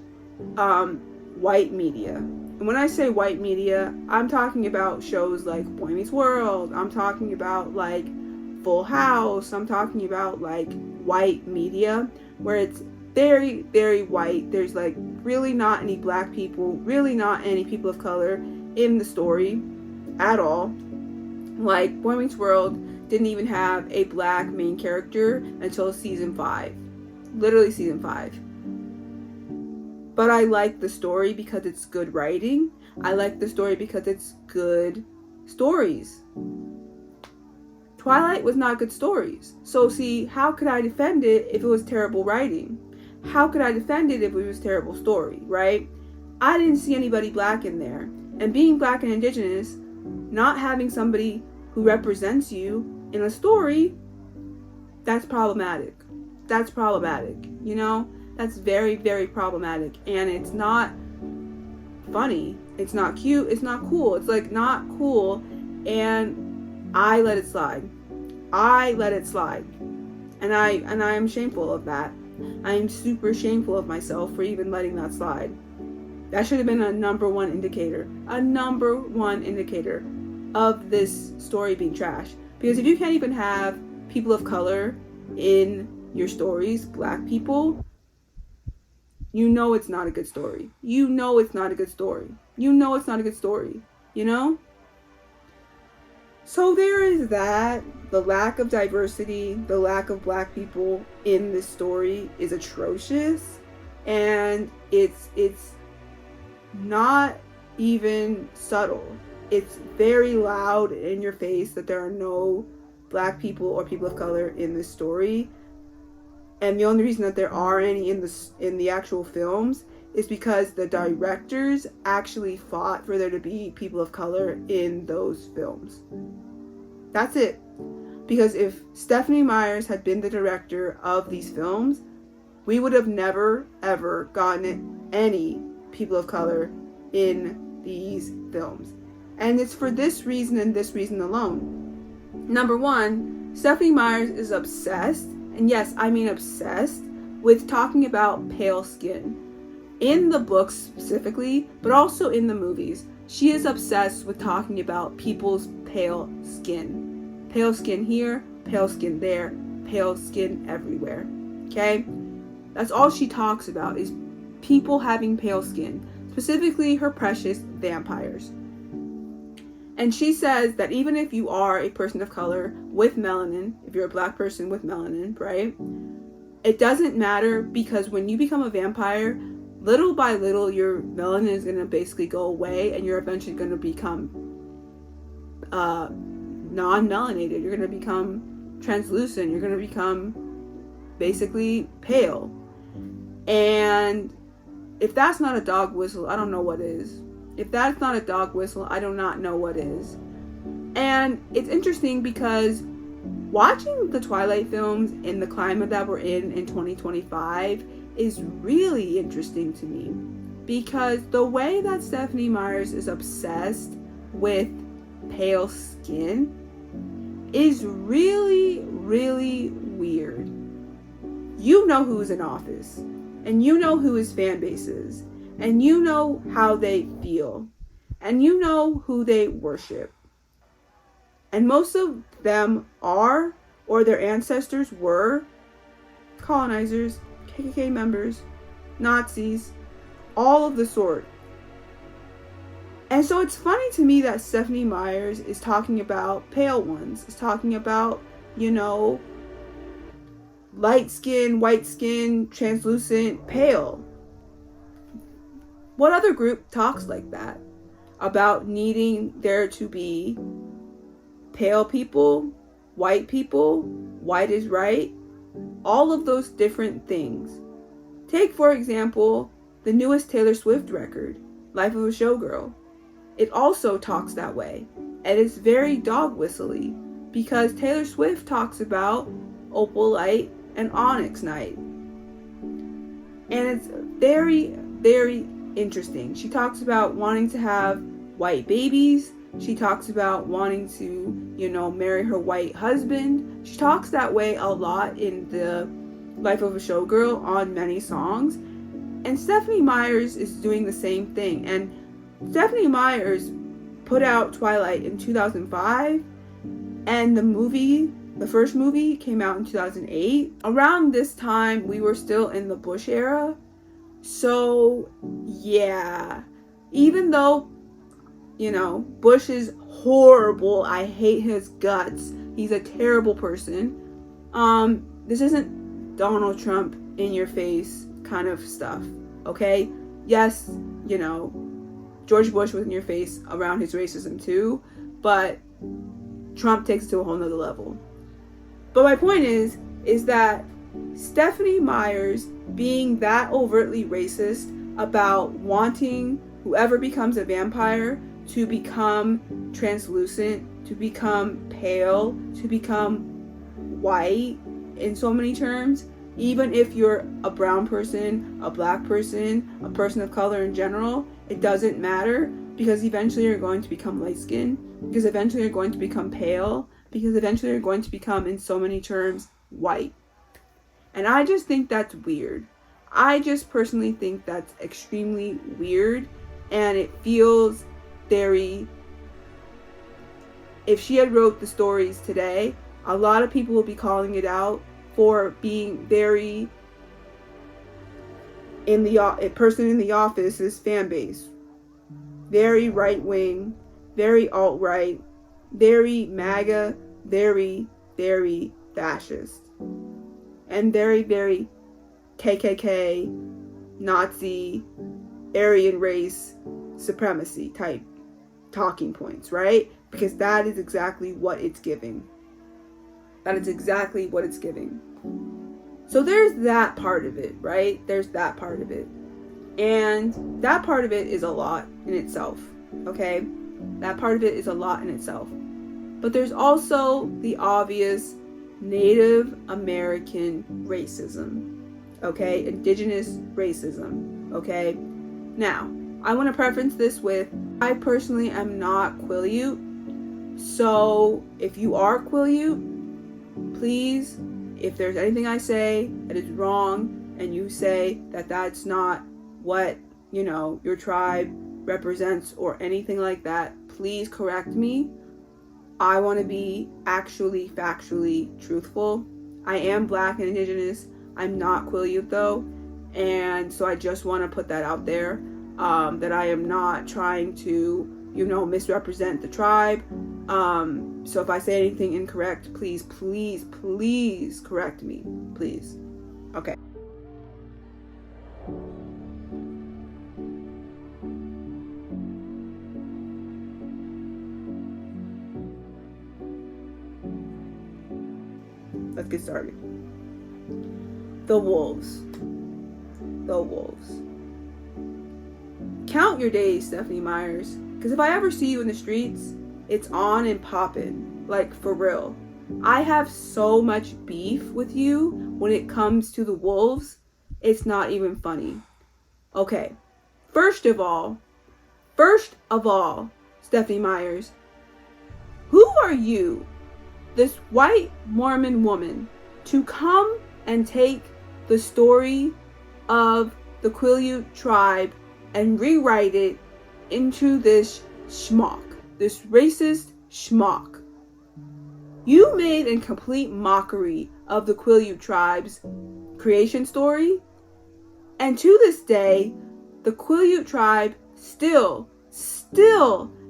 white media. And when I say white media, I'm talking about shows like Boy Meets World. I'm talking about, like, Full House. I'm talking about, like, white media where it's very, very white. There's, like, really not any black people, really not any people of color in the story at all. Like, Boy Meets World didn't even have a black main character until season 5. Literally season 5. But I like the story because it's good writing. I like the story because it's good stories. Twilight was not good stories. So see, how could I defend it if it was terrible writing? How could I defend it if it was terrible story, right? I didn't see anybody black in there. And being black and indigenous, not having somebody who represents you in a story, that's problematic. That's problematic, you know? That's very, very problematic. And it's not funny. It's not cute. It's not cool. It's, like, not cool. And I let it slide. And I am shameful of that. I am super shameful of myself for even letting that slide. That should have been a number one indicator of this story being trash. Because if you can't even have people of color in your stories, black people, you know it's not a good story. You know, you know? So there is that. The lack of diversity, the lack of black people in this story is atrocious. And it's not even subtle. It's very loud in your face that there are no black people or people of color in this story. And the only reason that there are any in the actual films is because the directors actually fought for there to be people of color in those films. That's it. Because if Stephenie Meyers had been the director of these films, we would have never, ever gotten any people of color in these films. And it's for this reason and this reason alone. Number one, Stephenie Meyers is obsessed, and yes, I mean obsessed, with talking about pale skin. In the books specifically, but also in the movies, she is obsessed with talking about people's pale skin. Pale skin here, pale skin there, pale skin everywhere. Okay? That's all she talks about, is people having pale skin, specifically her precious vampires. And she says that even if you are a person of color with melanin, if you're a black person with melanin, right? It doesn't matter, because when you become a vampire, little by little, your melanin is going to basically go away, and you're eventually going to become non-melanated. You're going to become translucent. You're going to become basically pale. And if that's not a dog whistle, I don't know what is. If that's not a dog whistle, I do not know what is. And it's interesting because watching the Twilight films in the climate that we're in 2025 is really interesting to me, because the way that Stephenie Meyers is obsessed with pale skin is really, really weird. You know who's in office, and you know who his fan base is, and you know how they feel, and you know who they worship. And most of them are, or their ancestors were, colonizers, KKK members, Nazis, all of the sort. And so it's funny to me that Stephenie Meyers is talking about pale ones, is talking about, you know, light skin, white skin, translucent, pale. What other group talks like that? About needing there to be pale people, white people, white is right, all of those different things. Take, for example, the newest Taylor Swift record, Life of a Showgirl. It also talks that way, and it's very dog whistly, because Taylor Swift talks about opal light and onyx night. And it's very, very interesting. She talks about wanting to have white babies. She talks about wanting to, you know, marry her white husband. She talks that way a lot in the Life of a Showgirl on many songs. And Stephenie Meyers is doing the same thing. And Stephenie Meyers put out Twilight in 2005, and the first movie came out in 2008. Around this time, we were still in the Bush era. So, yeah, even though, you know, Bush is horrible, I hate his guts, he's a terrible person, this isn't Donald Trump in your face kind of stuff, okay? Yes, you know, George Bush was in your face around his racism too, but Trump takes it to a whole nother level. But my point is that Stephenie Meyers being that overtly racist about wanting whoever becomes a vampire to become translucent, to become pale, to become white in so many terms, even if you're a brown person, a black person, a person of color in general, it doesn't matter, because eventually you're going to become light skinned, because eventually you're going to become pale, because eventually you're going to become, in so many terms, white. And I just think that's weird. I just personally think that's extremely weird, and it feels very... If she had wrote the stories today, a lot of people will be calling it out for being very a person in the office's fan base. Very right-wing, very alt-right, very MAGA, very, very fascist. And very, very KKK, Nazi, Aryan race, supremacy type talking points, right? Because that is exactly what it's giving. That is exactly what it's giving. So there's that part of it, right? There's that part of it. And that part of it is a lot in itself, okay? That part of it is a lot in itself. But there's also the obvious Native American racism, okay? Indigenous racism, okay? Now, I want to preference this with, I personally am not Quileute. So if you are Quileute, please, if there's anything I say that is wrong and you say that that's not what, you know, your tribe represents or anything like that, please correct me. I want to be actually factually truthful. I am Black and Indigenous. I'm not Quileute though. And so I just want to put that out there, that I am not trying to, you know, misrepresent the tribe. So if I say anything incorrect, please, please, please correct me, please. Okay. Let's get started. The wolves. The wolves. Count your days, Stephanie Myers, because if I ever see you in the streets, it's on and poppin', like for real. I have so much beef with you when it comes to the wolves, it's not even funny. Okay, first of all, Stephanie Myers, who are you, this white Mormon woman, to come and take the story of the Quileute tribe and rewrite it into this schmuck, this racist schmuck? You made a complete mockery of the Quileute tribe's creation story, and to this day, the Quileute tribe still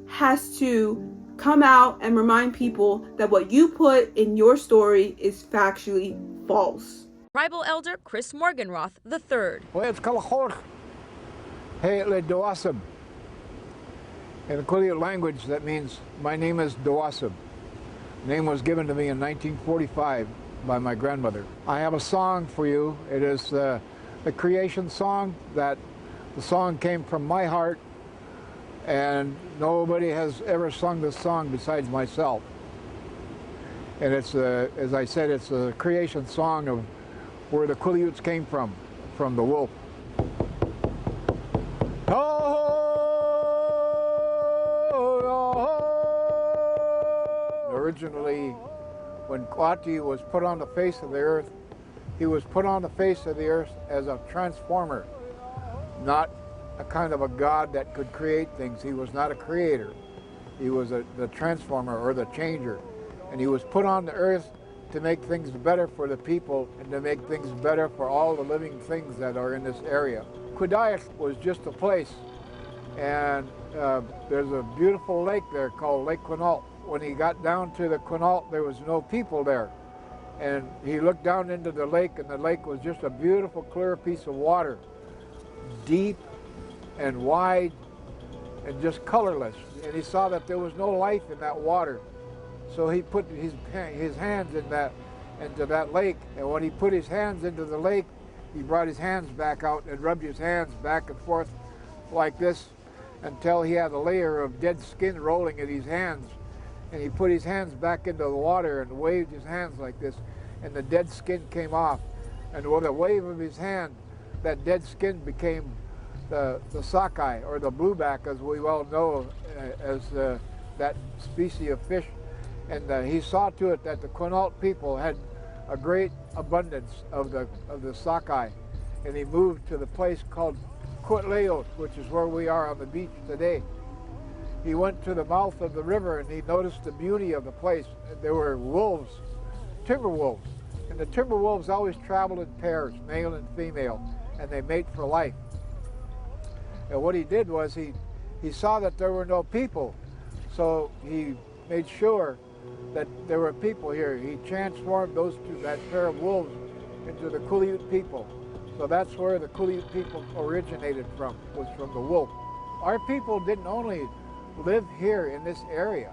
has to come out and remind people that what you put in your story is factually false. Tribal Elder Chris Morganroth III. In the Quileute language, that means my name is Doasib. The name was given to me in 1945 by my grandmother. I have a song for you. It is the creation song. That the song came from my heart, and nobody has ever sung this song besides myself. And it's, as I said, it's the creation song of where the Quileutes came from the wolf. Originally, when Quileute was put on the face of the earth, he was put on the face of the earth as a transformer, not a kind of a god that could create things. He was not a creator. He was the transformer or the changer. And he was put on the earth to make things better for the people and to make things better for all the living things that are in this area. Quileute was just a place, and there's a beautiful lake there called Lake Quileute. When he got down to the Quileute, there was no people there. And he looked down into the lake, and the lake was just a beautiful, clear piece of water, deep and wide and just colorless. And he saw that there was no life in that water. So he put his hands into that lake, and when he put his hands into the lake, he brought his hands back out and rubbed his hands back and forth like this until he had a layer of dead skin rolling in his hands. And he put his hands back into the water and waved his hands like this, and the dead skin came off. And with a wave of his hand, that dead skin became the sockeye, or the blueback, as we well know as that species of fish. And he saw to it that the Quileute people had a great abundance of the sockeye. And he moved to the place called Quileute, which is where we are on the beach today. He went to the mouth of the river and he noticed the beauty of the place. There were wolves, timber wolves. And the timber wolves always traveled in pairs, male and female, and they mate for life. And what he did was he saw that there were no people, so he made sure that there were people here. He transformed that pair of wolves into the Quileute people. So that's where the Quileute people originated from, was from the wolf. Our people didn't only live here in this area.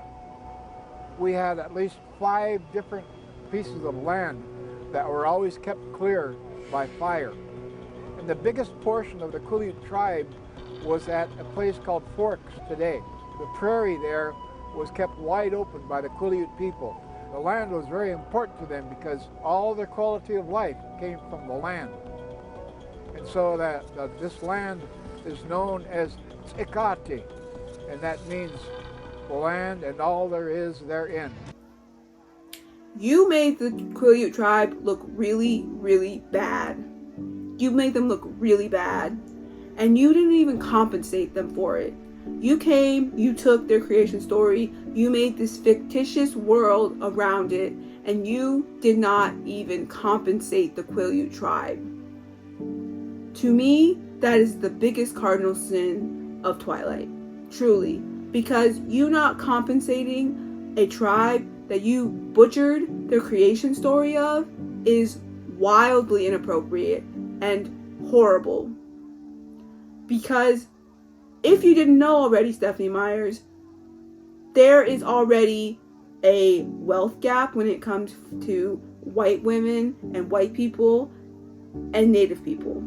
We had at least 5 different pieces of land that were always kept clear by fire. And And the biggest portion of the Quileute tribe was at a place called Forks today. The prairie there was kept wide open by the Quileute people. The land was very important to them because all their quality of life came from the land. And so this land is known as Quileute, and that means the land and all there is therein. You made the Quileute tribe look really, really bad. You made them look really bad. And you didn't even compensate them for it. You came, you took their creation story, you made this fictitious world around it, and you did not even compensate the Quileute tribe. To me, that is the biggest cardinal sin of Twilight. Truly. Because you not compensating a tribe that you butchered their creation story of is wildly inappropriate and horrible. Because if you didn't know already, Stephanie Myers, there is already a wealth gap when it comes to white women and white people and Native people.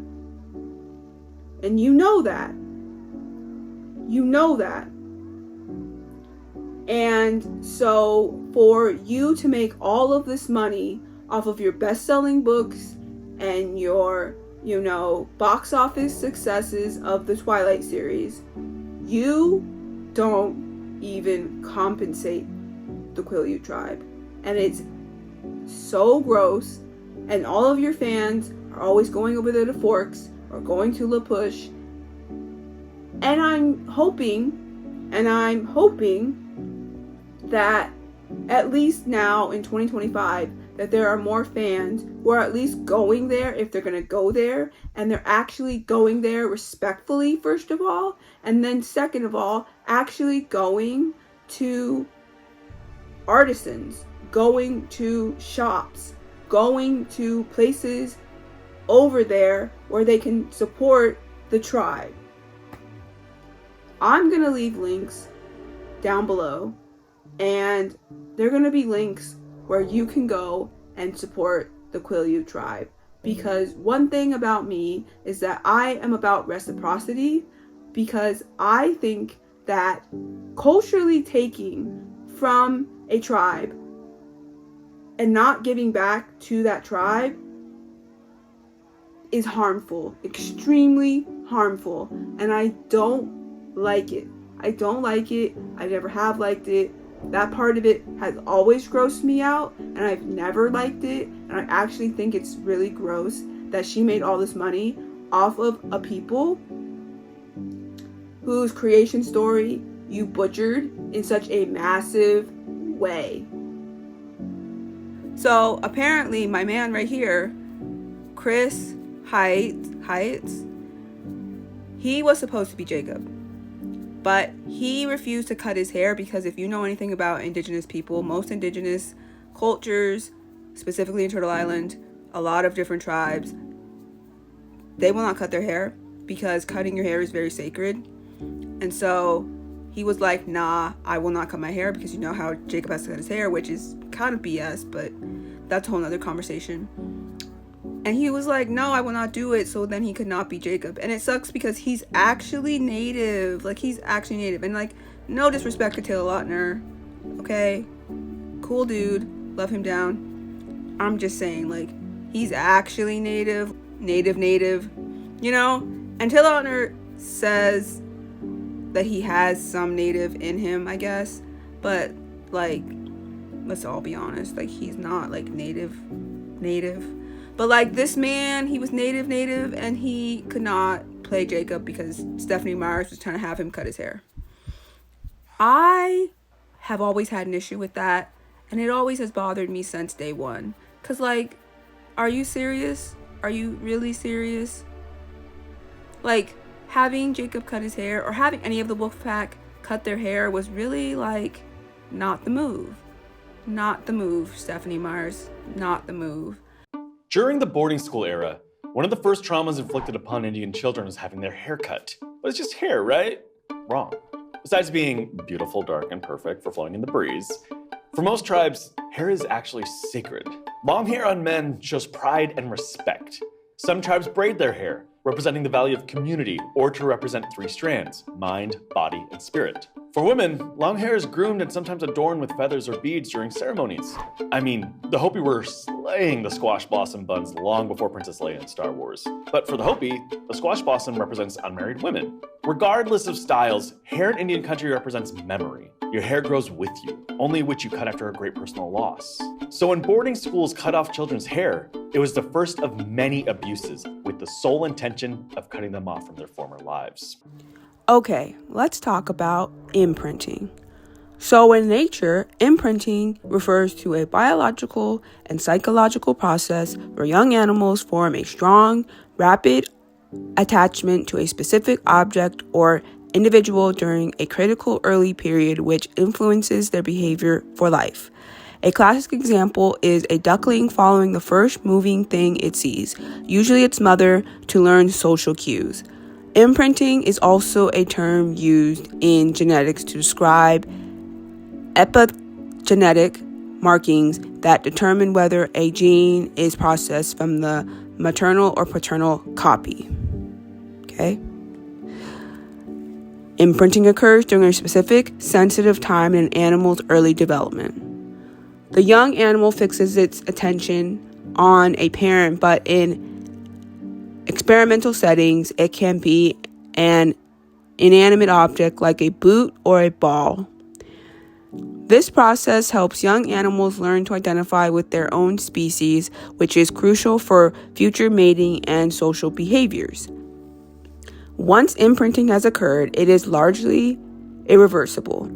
And you know that. You know that. And so for you to make all of this money off of your best-selling books and your, box office successes of the Twilight series, you don't even compensate the Quileute tribe. And it's so gross. And all of your fans are always going over there to Forks or going to La Push. And I'm hoping that at least now in 2025 that there are more fans who are at least going there if they're going to go there, and they're actually going there respectfully, first of all, and then second of all, actually going to artisans, going to shops, going to places over there where they can support the tribe. I'm going to leave links down below, and they're going to be links where you can go and support the Quileute tribe. Because one thing about me is that I am about reciprocity, because I think that culturally taking from a tribe and not giving back to that tribe is harmful, extremely harmful, and I don't like it. I don't like it. I never have liked it. That part of it has always grossed me out, and I've never liked it, and I actually think it's really gross that she made all this money off of a people whose creation story you butchered in such a massive way. So apparently my man right here, Chris Heights, he was supposed to be Jacob. But he refused to cut his hair because if you know anything about indigenous people, most indigenous cultures, specifically in Turtle Island, a lot of different tribes, they will not cut their hair because cutting your hair is very sacred. And so he was like, nah, I will not cut my hair, because you know how Jacob has to cut his hair, which is kind of BS, but that's a whole nother conversation. And he was like, no, I will not do it. So then he could not be Jacob. And it sucks because he's actually native. And no disrespect to Taylor Lautner. Okay? Cool dude. Love him down. I'm just saying, he's actually native. And Taylor Lautner says that he has some native in him, I guess. But, let's all be honest. He's not, native. But this man, he was native, and he could not play Jacob because Stephanie Myers was trying to have him cut his hair. I have always had an issue with that, and it always has bothered me since day one. Because, are you serious? Are you really serious? Having Jacob cut his hair, or having any of the Wolfpack cut their hair, was really, not the move. Not the move, Stephanie Myers. Not the move. During the boarding school era, one of the first traumas inflicted upon Indian children was having their hair cut. But it's just hair, right? Wrong. Besides being beautiful, dark, and perfect for flowing in the breeze, for most tribes, hair is actually sacred. Long hair on men shows pride and respect. Some tribes braid their hair, representing the value of community, or to represent 3 strands: mind, body, and spirit. For women, long hair is groomed and sometimes adorned with feathers or beads during ceremonies. I mean, the Hopi were slaying the squash blossom buns long before Princess Leia in Star Wars. But for the Hopi, the squash blossom represents unmarried women. Regardless of styles, hair in Indian country represents memory. Your hair grows with you, only which you cut after a great personal loss. So when boarding schools cut off children's hair, it was the first of many abuses, with the sole intention of cutting them off from their former lives. Okay, let's talk about imprinting. So in nature, imprinting refers to a biological and psychological process where young animals form a strong, rapid attachment to a specific object or individual during a critical early period which influences their behavior for life. A classic example is a duckling following the first moving thing it sees, usually its mother, to learn social cues. Imprinting is also a term used in genetics to describe epigenetic markings that determine whether a gene is processed from the maternal or paternal copy. Okay? Imprinting occurs during a specific, sensitive time in an animal's early development. The young animal fixes its attention on a parent, but in experimental settings, it can be an inanimate object like a boot or a ball. This process helps young animals learn to identify with their own species, which is crucial for future mating and social behaviors. Once imprinting has occurred, it is largely irreversible.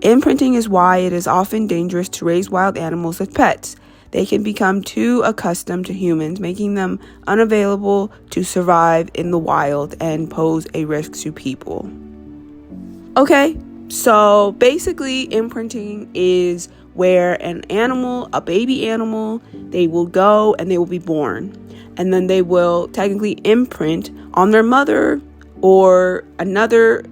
Imprinting is why it is often dangerous to raise wild animals as pets. They can become too accustomed to humans, making them unavailable to survive in the wild and pose a risk to people. Okay, so basically imprinting is where an animal, a baby animal, they will go and they will be born. And then they will technically imprint on their mother or another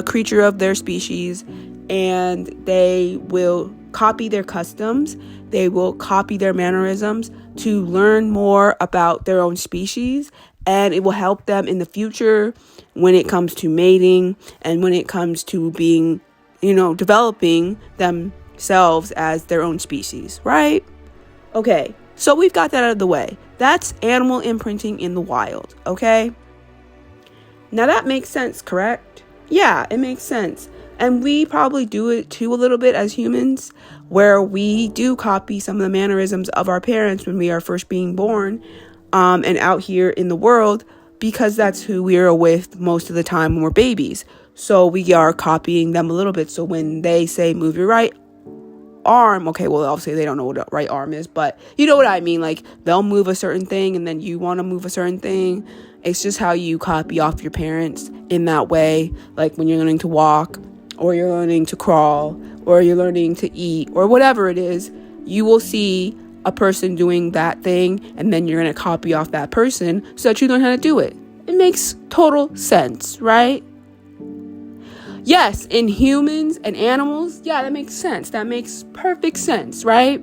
creature of their species, and they will copy their customs, they will copy their mannerisms to learn more about their own species, and it will help them in the future when it comes to mating and when it comes to being, developing themselves as their own species, right? Okay, so we've got that out of the way. That's animal imprinting in the wild, okay? Now that makes sense, correct? Yeah, it makes sense. And we probably do it too a little bit as humans, where we do copy some of the mannerisms of our parents when we are first being born and out here in the world, because that's who we are with most of the time when we're babies. So we are copying them a little bit. So when they say move your right arm, okay, well, obviously they don't know what a right arm is, but you know what I mean? Like they'll move a certain thing and then you want to move a certain thing. It's just how you copy off your parents in that way. Like when you're learning to walk, or you're learning to crawl, or you're learning to eat, or whatever it is, you will see a person doing that thing, and then you're going to copy off that person so that you learn how to do it. It makes total sense, right? Yes, in humans and animals, yeah, that makes sense. That makes perfect sense, right?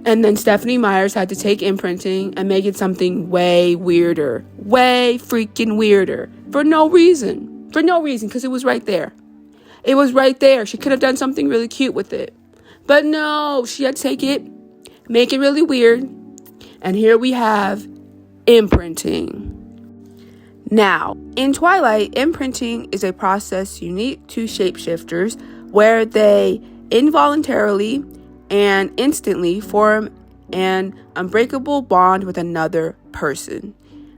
And then Stephanie Myers had to take imprinting and make it something way weirder. Way freaking weirder. For no reason, because it was right there. It was right there. She could have done something really cute with it. But no, she had to take it, make it really weird. And here we have imprinting. Now, in Twilight, imprinting is a process unique to shapeshifters where they involuntarily and instantly form an unbreakable bond with another person.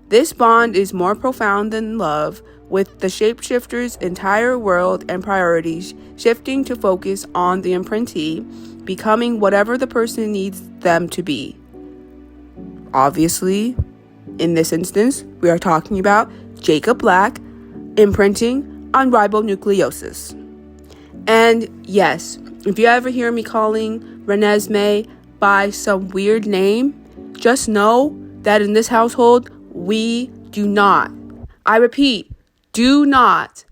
This bond is more profound than love, with the shapeshifter's entire world and priorities shifting to focus on the imprintee becoming whatever the person needs them to be. Obviously, in this instance, we are talking about Jacob Black imprinting on ribonucleosis. And yes, if you ever hear me calling Renesmee by some weird name, just know that in this household, we do not, I repeat, do not,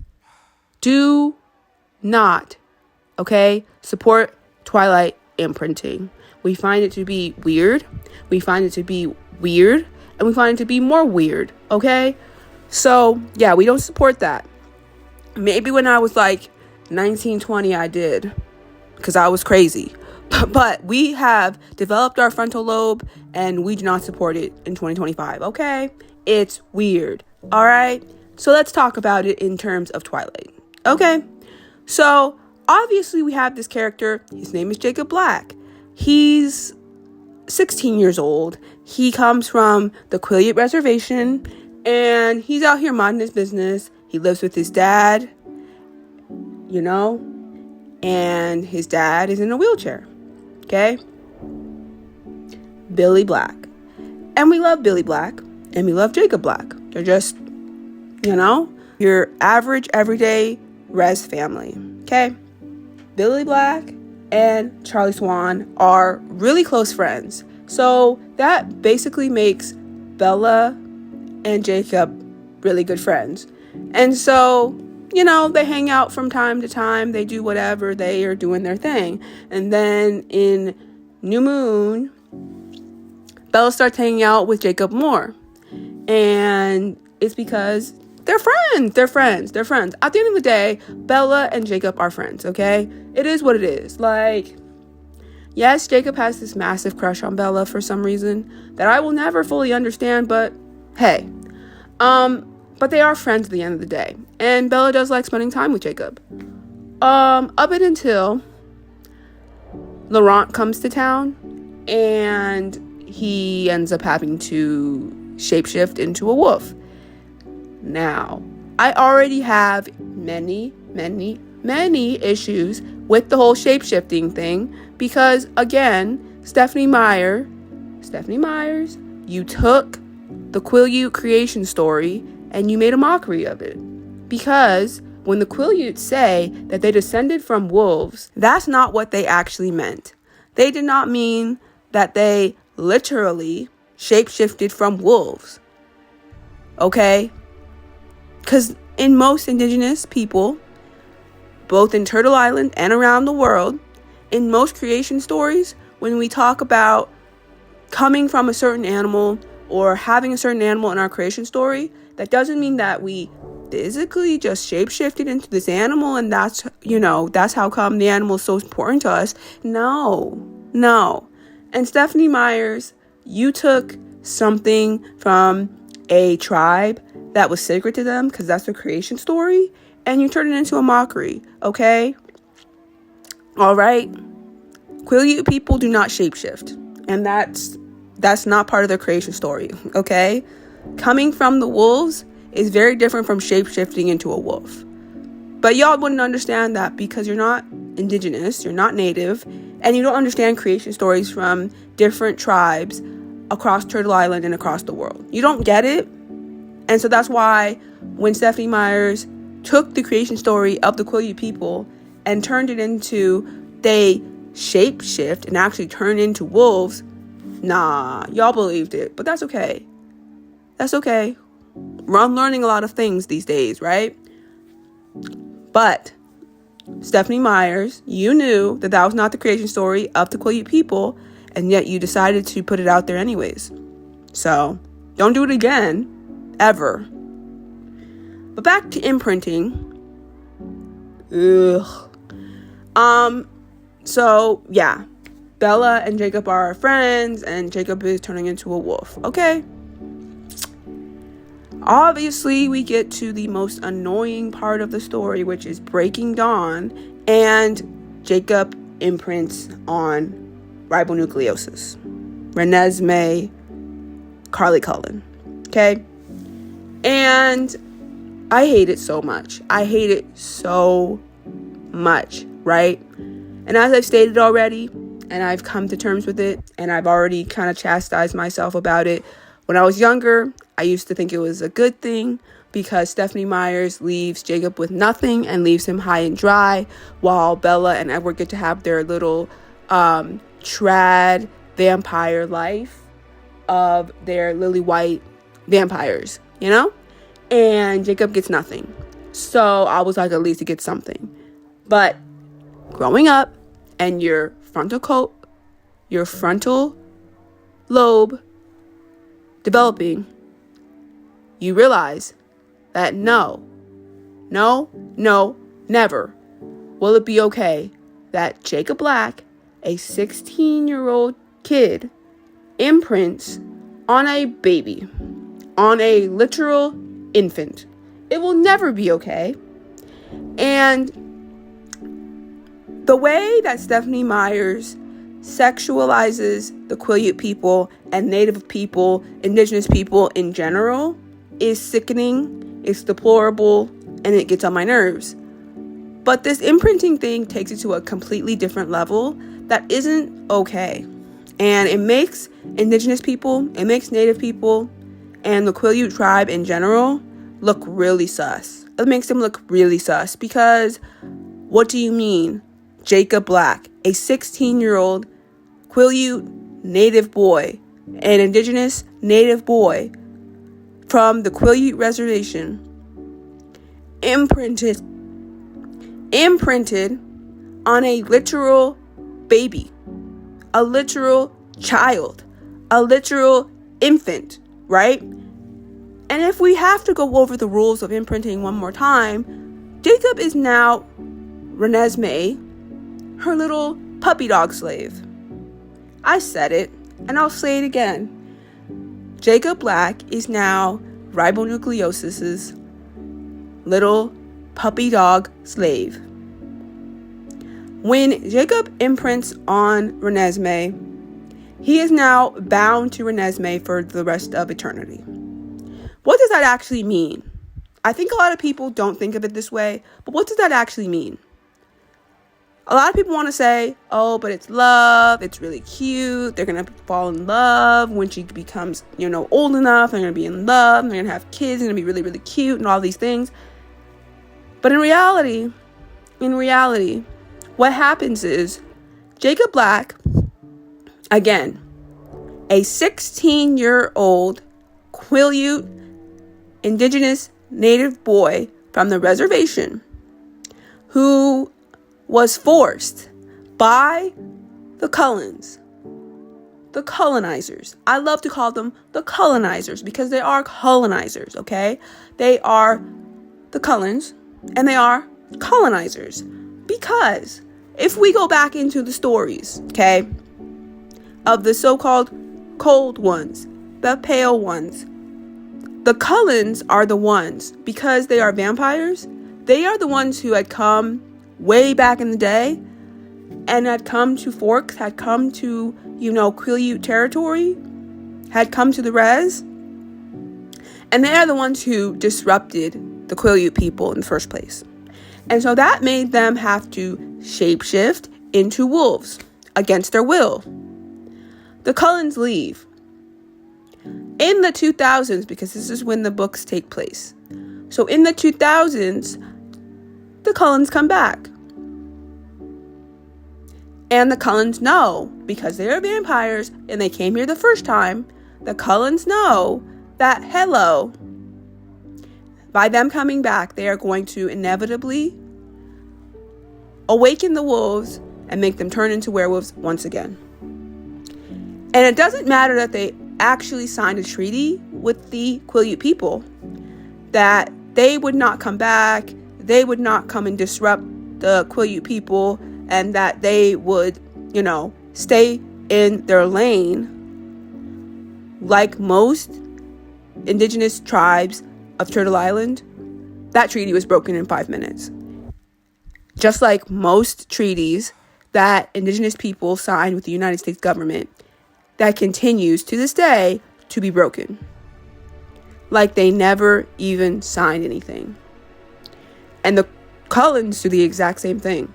okay, support Twilight imprinting. We find it to be weird. We find it to be weird and we find it to be more weird, okay? So, yeah, we don't support that. Maybe when I was like 19, 20, I did, because I was crazy. But we have developed our frontal lobe, and we do not support it in 2025, okay? It's weird, all right? So let's talk about it in terms of Twilight, okay? So, obviously, we have this character. His name is Jacob Black. He's 16 years old. He comes from the Quileute Reservation, and he's out here minding his business. He lives with his dad, you know, and his dad is in a wheelchair, okay? Billy Black. And we love Billy Black, and we love Jacob Black. They're just, you know, your average, everyday res family, okay? Billy Black and Charlie Swan are really close friends. So that basically makes Bella and Jacob really good friends. And so, you know, they hang out from time to time. They do whatever. They are doing their thing. And then in New Moon, Bella starts hanging out with Jacob more. And it's because they're friends. They're friends. They're friends. At the end of the day, Bella and Jacob are friends, okay? It is what it is. Like, yes, Jacob has this massive crush on Bella for some reason that I will never fully understand, but hey. But they are friends at the end of the day. And Bella does like spending time with Jacob. Up and until Laurent comes to town and he ends up having to shapeshift into a wolf. Now, I already have many issues with the whole shapeshifting thing because, again, Stephanie Myers, you took the Quileute creation story and you made a mockery of it. Because when the Quileutes say that they descended from wolves, that's not what they actually meant. They did not mean that they literally shapeshifted from wolves. Okay? Because in most indigenous people, both in Turtle Island and around the world, in most creation stories, when we talk about coming from a certain animal or having a certain animal in our creation story, that doesn't mean that we physically just shapeshifted into this animal and that's, you know, that's how come the animal is so important to us. No. And Stephanie Myers, you took something from a tribe that was sacred to them, because that's their creation story, and you turned it into a mockery, okay? All right? Quileute people do not shapeshift, and that's not part of their creation story, okay? Coming from the wolves is very different from shapeshifting into a wolf. But y'all wouldn't understand that because you're not indigenous, you're not native, and you don't understand creation stories from different tribes across Turtle Island and across the world. You don't get it. And so that's why when Stephanie Myers took the creation story of the Quileute people and turned it into they shapeshift and actually turn into wolves, nah, y'all believed it. But that's okay. That's okay. I'm learning a lot of things these days, right? But Stephanie Myers, you knew that that was not the creation story of the Quileute people, and yet you decided to put it out there anyways. So don't do it again. Ever. But back to imprinting. So yeah, Bella and Jacob are friends, and Jacob is turning into a wolf. Okay. Obviously, we get to the most annoying part of the story, which is Breaking Dawn, and Jacob imprints on ribonucleosis. Renesmee Carly Cullen. Okay. And I hate it so much. I hate it so much, right? And as I've stated already, and I've come to terms with it, and I've already kind of chastised myself about it. When I was younger, I used to think it was a good thing because Stephanie Myers leaves Jacob with nothing and leaves him high and dry, while Bella and Edward get to have their little trad vampire life of their lily white vampires, you know? And Jacob gets nothing. So I was like, at least he gets something. But growing up and your frontal lobe developing, you realize that no, never will it be okay that Jacob Black, a 16-year-old kid, imprints on a baby, on a literal infant. It will never be okay. And the way that Stephenie Meyers sexualizes the Quileute people and Native people, Indigenous people in general, is sickening, it's deplorable, and it gets on my nerves. But this imprinting thing takes it to a completely different level that isn't okay. And it makes Indigenous people, it makes Native people, and the Quileute tribe in general look really sus. It makes them look really sus because what do you mean? Jacob Black, a 16-year-old Quileute Native boy, an Indigenous Native boy from the Quileute reservation, imprinted on a literal baby, a literal child, a literal infant, right? And if we have to go over the rules of imprinting one more time, Jacob is now Renesmee, her little puppy dog slave. I said it, and I'll say it again. Jacob Black is now ribonucleosis's little puppy dog slave. When Jacob imprints on Renesmee, he is now bound to Renesmee for the rest of eternity. What does that actually mean? I think a lot of people don't think of it this way, but what does that actually mean? A lot of people want to say, oh, but it's love, it's really cute, they're going to fall in love when she becomes, old enough, they're going to be in love, they're going to have kids, they're going to be really, really cute and all these things. But in reality, what happens is Jacob Black, again, a 16-year-old Quileute Indigenous Native boy from the reservation who was forced by the Cullens, the colonizers. I love to call them the colonizers because they are colonizers, okay? They are the Cullens and they are colonizers. Because if we go back into the stories, okay, of the so-called cold ones, the pale ones, the Cullens are the ones, because they are vampires, they are the ones who had come way back in the day and had come to Forks, had come to, Quileute territory, had come to the res. And they are the ones who disrupted the Quileute people in the first place. And so that made them have to shapeshift into wolves against their will. The Cullens leave in the 2000s because this is when the books take place. So in the 2000s, the Cullens come back. And the Cullens know, because they are vampires and they came here the first time, the Cullens know that, hello, by them coming back, they are going to inevitably awaken the wolves and make them turn into werewolves once again. And it doesn't matter that they actually signed a treaty with the Quileute people that they would not come back, they would not come and disrupt the Quileute people, and that they would, stay in their lane like most indigenous tribes of Turtle Island. That treaty was broken in 5 minutes. Just like most treaties that indigenous people sign with the United States government, that continues to this day to be broken. Like they never even signed anything. And the Cullens do the exact same thing.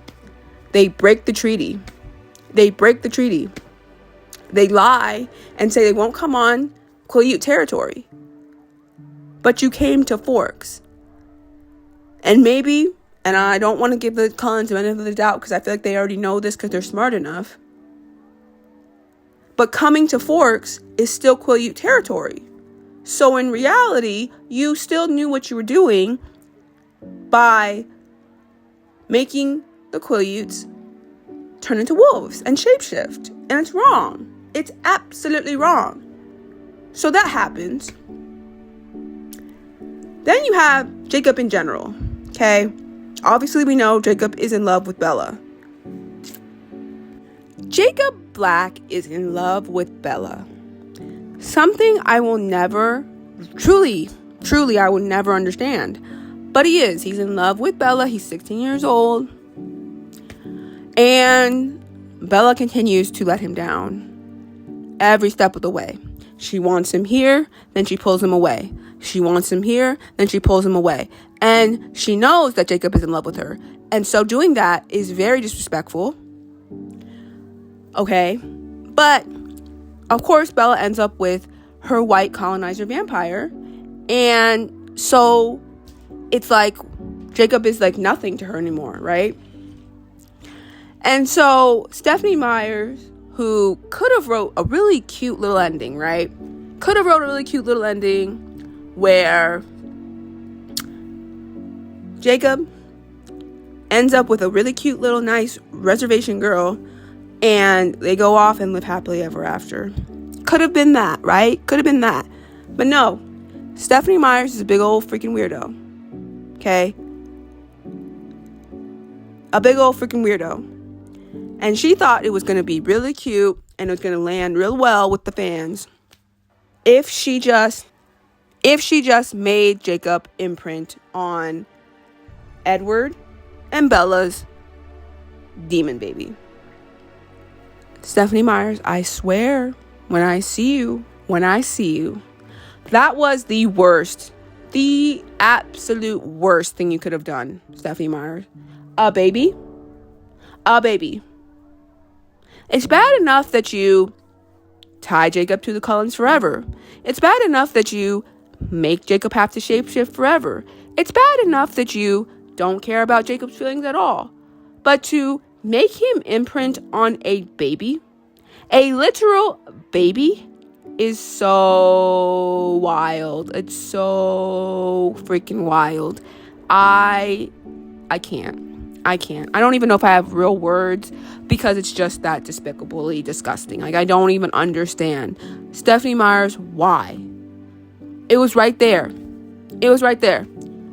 They break the treaty. They lie and say they won't come on Quileute territory. But you came to Forks. And maybe, and I don't want to give the Cullens the benefit of the doubt because I feel like they already know this because they're smart enough. But coming to Forks is still Quileute territory. So in reality, you still knew what you were doing by making the Quileutes turn into wolves and shapeshift. And it's wrong. It's absolutely wrong. So that happens. Then you have Jacob in general, okay? Obviously, we know Jacob is in love with Bella. Jacob Black is in love with Bella. Something I will never, truly, I will never understand. But he is. He's in love with Bella. He's 16 years old. And Bella continues to let him down every step of the way. She wants him here, then she pulls him away. She wants him here, then she pulls him away. And she knows that Jacob is in love with her. And so doing that is very disrespectful. Okay? But, of course, Bella ends up with her white colonizer vampire. And so it's like Jacob is like nothing to her anymore, right? And so Stephenie Meyers, who could have wrote a really cute little ending, right? Could have wrote a really cute little ending where Jacob ends up with a really cute little nice reservation girl and they go off and live happily ever after. Could have been that, right? Could have been that. But no, Stephenie Meyers is a big old freaking weirdo. Okay? A big old freaking weirdo. And she thought it was going to be really cute and it was going to land real well with the fans if she just made Jacob imprint on Edward and Bella's demon baby. Stephenie Meyers, I swear, when I see you, that was the worst, the absolute worst thing you could have done, Stephenie Meyers. A baby. It's bad enough that you tie Jacob to the Cullens forever. It's bad enough that you make Jacob have to shapeshift forever. It's bad enough that you don't care about Jacob's feelings at all. But to make him imprint on a baby, a literal baby, is so wild. It's so freaking wild. I can't. I don't even know if I have real words because it's just that despicably disgusting. Like, I don't even understand. Stephenie Meyers, why? It was right there.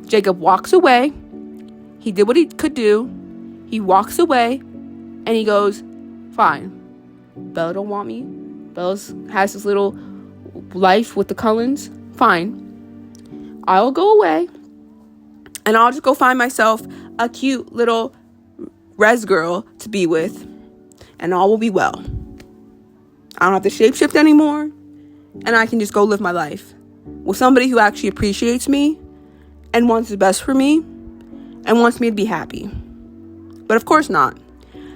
Jacob walks away. He did what he could do. He walks away and he goes, fine. Bella don't want me. Bella has this little life with the Cullens. Fine. I'll go away and I'll just go find myself a cute little res girl to be with, and all will be well. I don't have to shapeshift anymore, and I can just go live my life with somebody who actually appreciates me and wants the best for me and wants me to be happy. But of course not,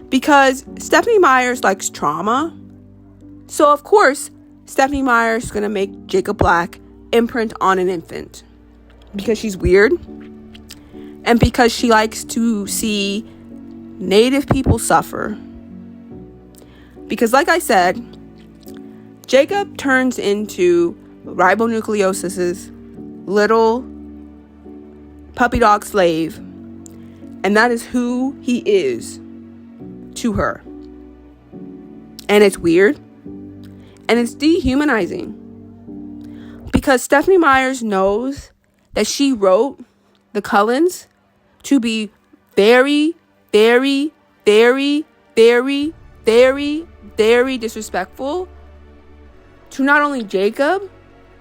because Stephenie Meyers likes trauma. So of course Stephenie Meyers is going to make Jacob Black imprint on an infant because she's weird. And because she likes to see Native people suffer. Because like I said, Jacob turns into ribonucleosis's little puppy dog slave. And that is who he is to her. And it's weird. And it's dehumanizing. Because Stephenie Meyers knows that she wrote the Cullens to be very, very, very, very, very, very disrespectful to not only Jacob,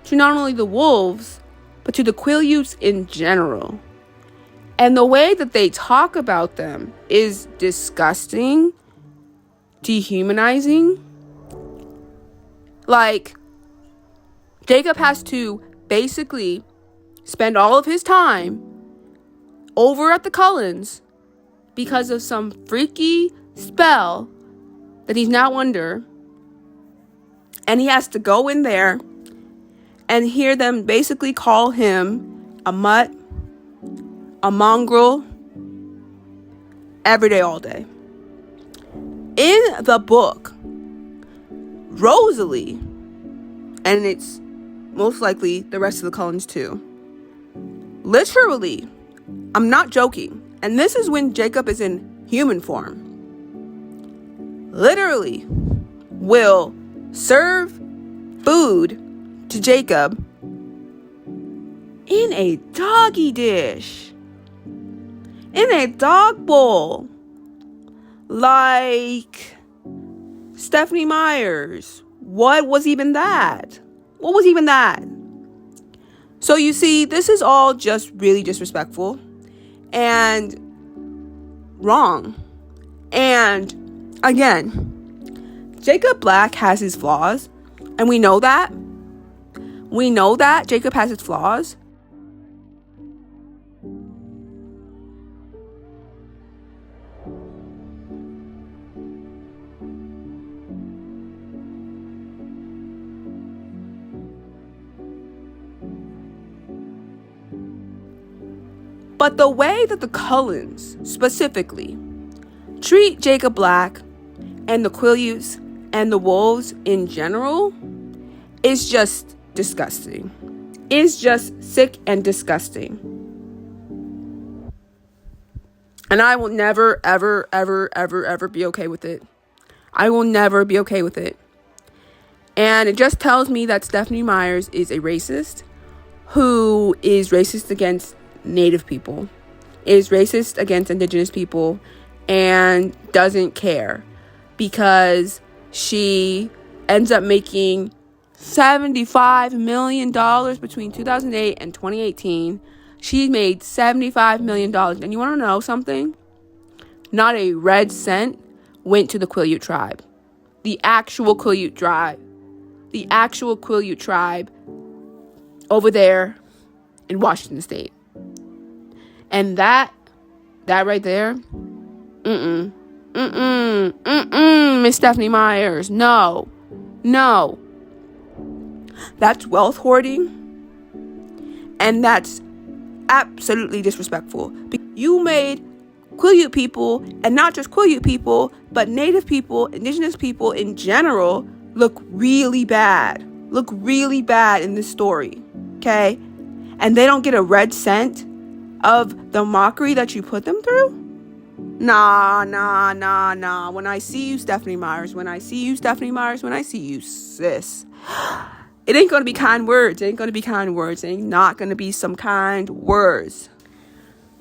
to not only the wolves, but to the Quileutes in general. And the way that they talk about them is disgusting, dehumanizing. Like, Jacob has to basically spend all of his time over at the Cullens because of some freaky spell that he's now under. And he has to go in there and hear them basically call him a mutt, a mongrel, every day, all day. In the book, Rosalie, and it's most likely the rest of the Cullens too, literally, I'm not joking, and this is when Jacob is in human form, literally will serve food to Jacob in a doggy dish, in a dog bowl, like Stephanie Myers. What was even that? What was even that? So you see, this is all just really disrespectful and wrong. And again, Jacob Black has his flaws, and we know that. We know that Jacob has his flaws. But the way that the Cullens specifically treat Jacob Black and the Quileutes and the wolves in general is just disgusting. It's just sick and disgusting. And I will never, ever, ever, ever, ever be okay with it. I will never be okay with it. And it just tells me that Stephanie Myers is a racist who is racist against Native people, is racist against Indigenous people, and doesn't care because she ends up making $75 million between 2008 and 2018. She made $75 million. And you want to know something? Not a red cent went to the Quileute tribe. The actual Quileute tribe. The actual Quileute tribe over there in Washington State. And that right there, Miss Stephanie Myers, no. That's wealth hoarding, and that's absolutely disrespectful. You made Quileute people, and not just Quileute people, but Native people, Indigenous people in general, look really bad in this story, okay? And they don't get a red cent of the mockery that you put them through? Nah. When I see you, Stephanie Myers, when I see you, sis, it ain't gonna be kind words. It ain't not gonna be some kind words.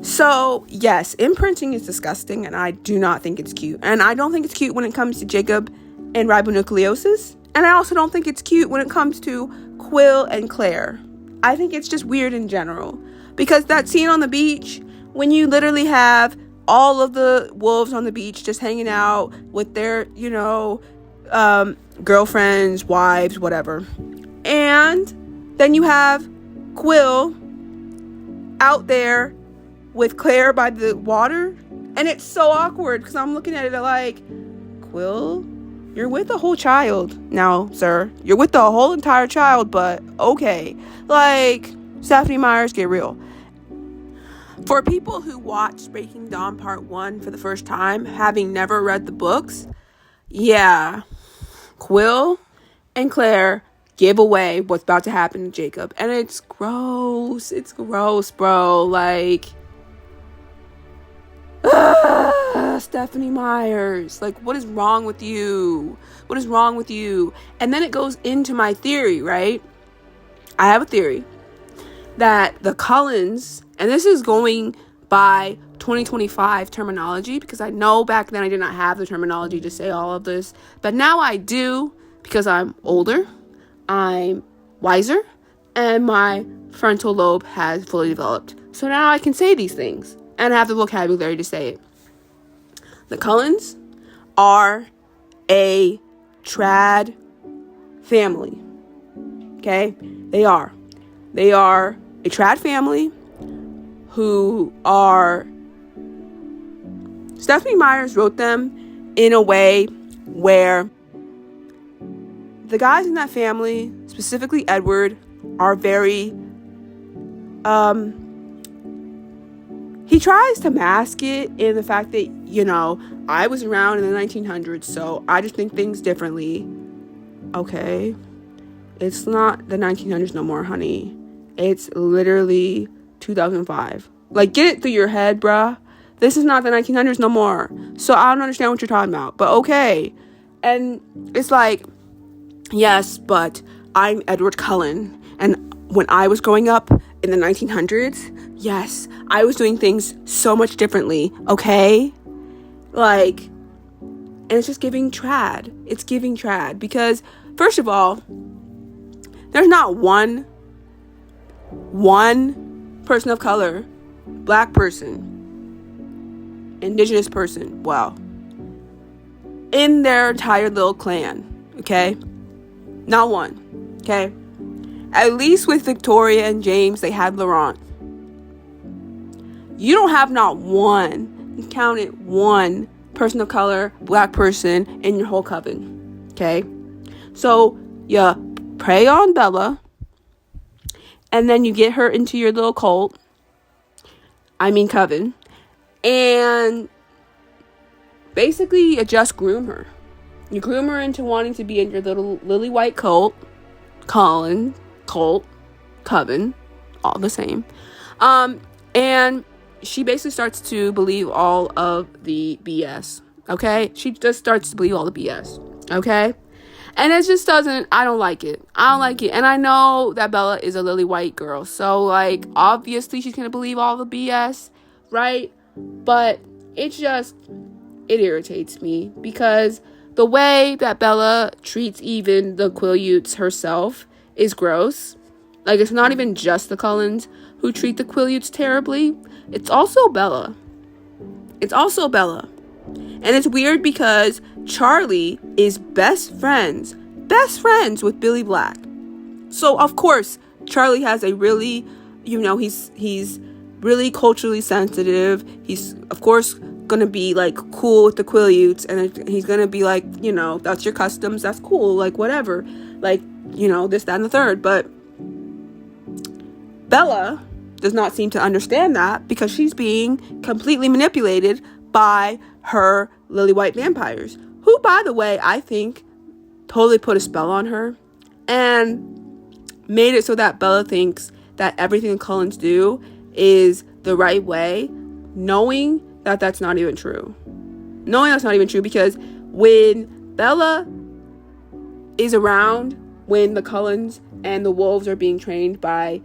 So, yes, imprinting is disgusting, and I do not think it's cute. And I don't think it's cute when it comes to Jacob and ribonucleosis. And I also don't think it's cute when it comes to Quill and Claire. I think it's just weird in general. Because that scene on the beach, when you literally have all of the wolves on the beach just hanging out with their, girlfriends, wives, whatever. And then you have Quill out there with Claire by the water. And it's so awkward because I'm looking at it like, Quill, you're with a whole child now, sir. You're with the whole entire child, but okay. Like, Stephanie Myers, get real. For people who watched Breaking Dawn Part 1 for the first time, having never read the books, yeah, Quill and Claire give away what's about to happen to Jacob. And it's gross. It's gross, bro. Like, Stephanie Myers. Like, what is wrong with you? What is wrong with you? And then it goes into my theory, right? I have a theory that the Cullens, and this is going by 2025 terminology, because I know back then I did not have the terminology to say all of this, but now I do, because I'm older, I'm wiser, and my frontal lobe has fully developed. So now I can say these things, and I have the vocabulary to say it. The Cullens are a trad family. Okay? They are a trad family who are... Stephanie Myers wrote them in a way where the guys in that family, specifically Edward, are very... he tries to mask it in the fact that, I was around in the 1900s, so I just think things differently. Okay. It's not the 1900s no more, honey. It's literally 2005. Like, get it through your head, bruh. This is not the 1900s no more. So I don't understand what you're talking about. But okay. And it's like, yes, but I'm Edward Cullen, and when I was growing up in the 1900s, yes, I was doing things so much differently, okay? Like, and it's just giving trad. It's giving trad because, first of all, there's not one person of color, black person, indigenous person, well, in their entire little clan, okay? Not one, okay? At least with Victoria and James, they had Laurent. You don't have not one, count it, one person of color, black person in your whole coven, okay? So you prey on Bella, and then you get her into your little cult, coven, and basically you just groom her. You groom her into wanting to be in your little lily white cult, coven, all the same. And she basically starts to believe all of the BS, okay? She just starts to believe all the BS, okay? And it just doesn't, I don't like it. And I know that Bella is a lily white girl, so, like, obviously she's gonna believe all the BS, right? But it irritates me because the way that Bella treats even the Quileutes herself is gross. Like, it's not even just the Cullens who treat the Quileutes terribly. It's also Bella. And it's weird because Charlie is best friends with Billy Black. So, of course, Charlie has a really, he's really culturally sensitive. He's, of course, gonna be, like, cool with the Quileutes, and he's gonna be like, that's your customs, that's cool, like, whatever. Like, this, that, and the third. But Bella does not seem to understand that because she's being completely manipulated by her lily white vampires, who, by the way, I think totally put a spell on her and made it so that Bella thinks that everything the Cullens do is the right way, knowing that that's not even true. Because when Bella is around, when the Cullens and the wolves are being trained by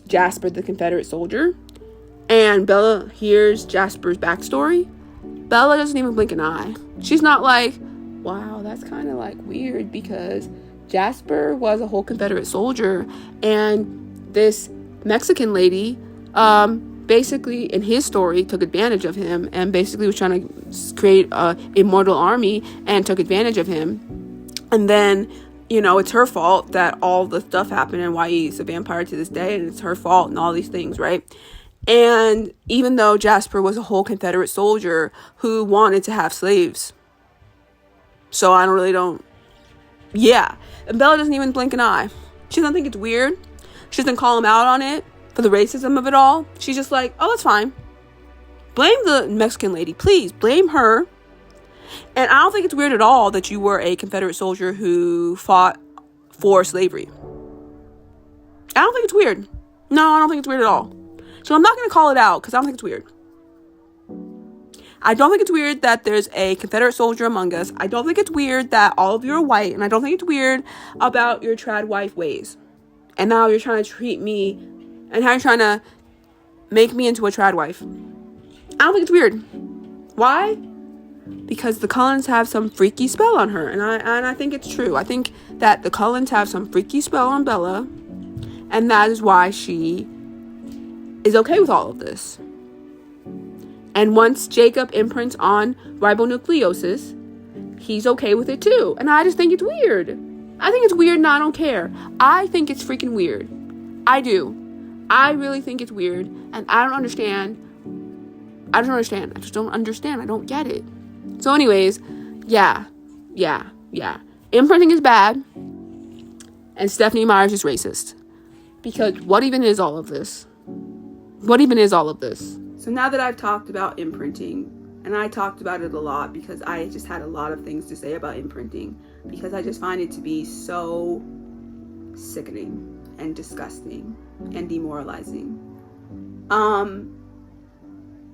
Jasper, the Confederate soldier, and Bella hears Jasper's backstory, Bella doesn't even blink an eye. She's not like, wow, that's kind of like weird because Jasper was a whole Confederate soldier, and this Mexican lady basically in his story took advantage of him and basically was trying to create a immortal army and took advantage of him. And then, it's her fault that all the stuff happened and why he's a vampire to this day, and it's her fault and all these things, right? And even though Jasper was a whole Confederate soldier who wanted to have slaves. So yeah. And Bella doesn't even blink an eye. She doesn't think it's weird. She doesn't call him out on it for the racism of it all. She's just like, oh, it's fine. Blame the Mexican lady. Please, blame her. And I don't think it's weird at all that you were a Confederate soldier who fought for slavery. I don't think it's weird. No, I don't think it's weird at all. So I'm not going to call it out because I don't think it's weird. I don't think it's weird that there's a Confederate soldier among us. I don't think it's weird that all of you are white. And I don't think it's weird about your trad wife ways. And now you're trying to treat me and how you're trying to make me into a trad wife. I don't think it's weird. Why? Because the Cullens have some freaky spell on her. And I think it's true. I think that the Cullens have some freaky spell on Bella. And that is why she is okay with all of this. And once Jacob imprints on ribonucleosis, he's okay with it too. And I just think it's weird. I think it's weird and I don't care. I think it's freaking weird. I do. I really think it's weird. And I don't understand. I just don't understand. I don't get it. So anyways, yeah. Imprinting is bad. And Stephenie Meyers is racist. Because what even is all of this? So now that I've talked about imprinting, and I talked about it a lot because I just had a lot of things to say about imprinting, because I just find it to be so sickening and disgusting and demoralizing.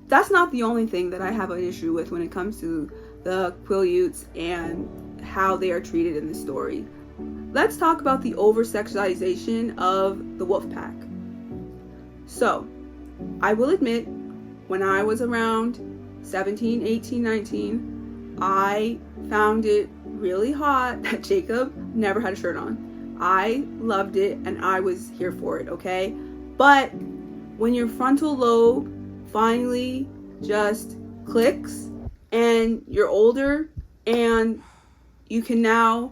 That's not the only thing that I have an issue with when it comes to the Quileutes and how they are treated in the story. let's talk about the over-sexualization of the wolf pack. So, I will admit, when I was around 17, 18, 19, I found it really hot that Jacob never had a shirt on. I loved it and I was here for it, okay? But when your frontal lobe finally just clicks and you're older and you can now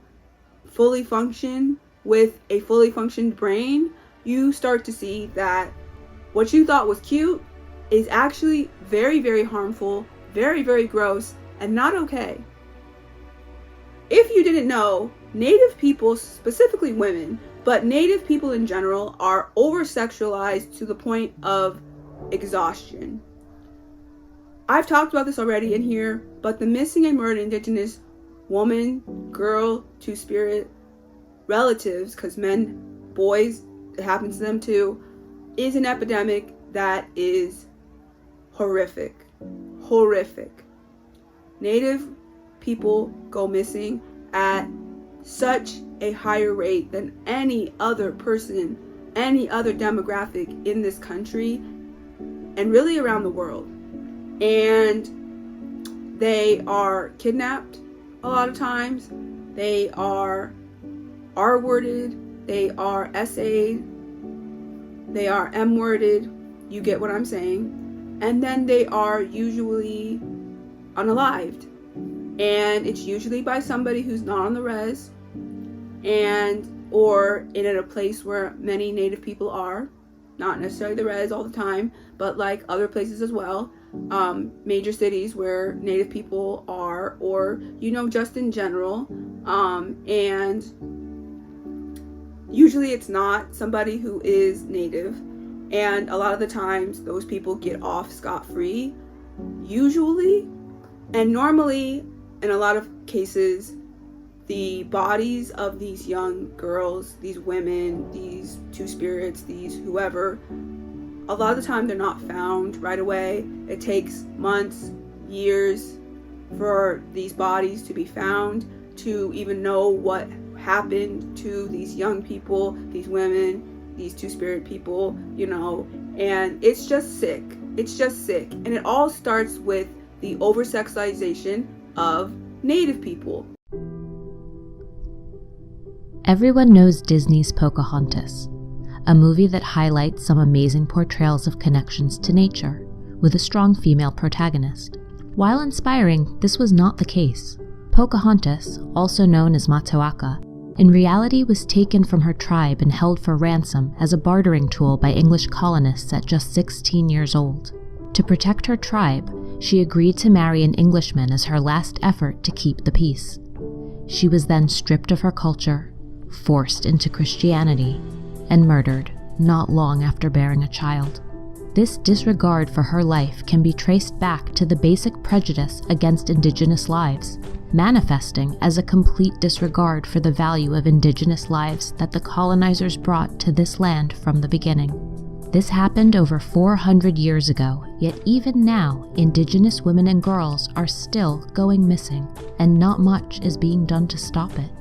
fully function with a fully functioned brain, you start to see that what you thought was cute is actually very, very harmful, very, very gross, and not okay. If you didn't know, Native people, specifically women, but Native people in general, are over-sexualized to the point of exhaustion. I've talked about this already in here, but the missing and murdered Indigenous woman, girl, two-spirit relatives, because men, boys, it happens to them too, is an epidemic that is horrific. Horrific. Native people go missing at such a higher rate than any other person, any other demographic in this country, and really around the world. And they are kidnapped a lot of times. They are R-worded. They are S-a'd. They are M-worded. You get what I'm saying. And then they are usually unalived. And it's usually by somebody who's not on the res, and or in a place where many Native people are, not necessarily the res all the time, but like other places as well, major cities where Native people are, or just in general, and usually it's not somebody who is Native, and a lot of the times those people get off scot-free, usually, and normally. In a lot of cases, the bodies of these young girls, these women, these two spirits, these whoever, a lot of the time they're not found right away. It takes months, years for these bodies to be found, to even know what happened to these young people, these women, these two spirit people, and it's just sick. It's just sick. And it all starts with the over-sexualization of Native people. Everyone knows Disney's Pocahontas, a movie that highlights some amazing portrayals of connections to nature, with a strong female protagonist. While inspiring, this was not the case. Pocahontas, also known as Matoaka, in reality was taken from her tribe and held for ransom as a bartering tool by English colonists at just 16 years old. To protect her tribe, she agreed to marry an Englishman as her last effort to keep the peace. She was then stripped of her culture, forced into Christianity, and murdered not long after bearing a child. This disregard for her life can be traced back to the basic prejudice against Indigenous lives, manifesting as a complete disregard for the value of Indigenous lives that the colonizers brought to this land from the beginning. This happened over 400 years ago, yet even now, Indigenous women and girls are still going missing, and not much is being done to stop it.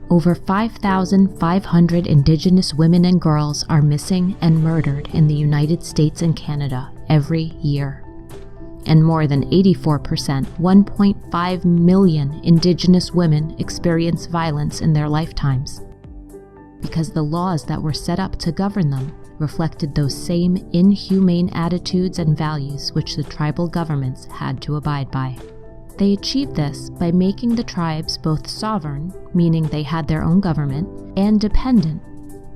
Over 5,500 Indigenous women and girls are missing and murdered in the United States and Canada every year. And more than 84%, 1.5 million Indigenous women experience violence in their lifetimes, because the laws that were set up to govern them reflected those same inhumane attitudes and values which the tribal governments had to abide by. They achieved this by making the tribes both sovereign, meaning they had their own government, and dependent,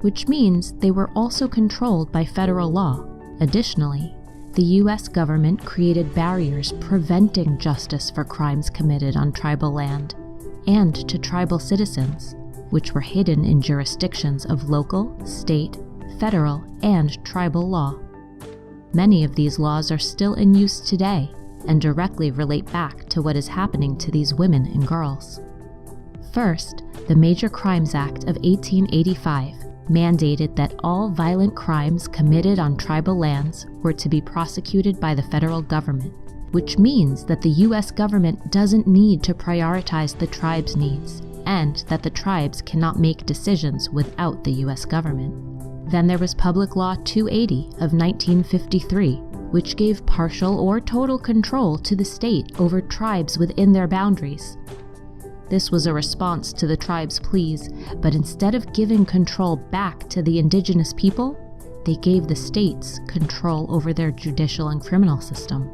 which means they were also controlled by federal law. Additionally, the U.S. government created barriers preventing justice for crimes committed on tribal land and to tribal citizens, which were hidden in jurisdictions of local, state, federal, and tribal law. Many of these laws are still in use today and directly relate back to what is happening to these women and girls. First, the Major Crimes Act of 1885 mandated that all violent crimes committed on tribal lands were to be prosecuted by the federal government, which means that the U.S. government doesn't need to prioritize the tribe's needs. and that the tribes cannot make decisions without the US government. Then there was Public Law 280 of 1953, which gave partial or total control to the state over tribes within their boundaries. This was a response to the tribes' pleas, but instead of giving control back to the indigenous people, they gave the states control over their judicial and criminal system.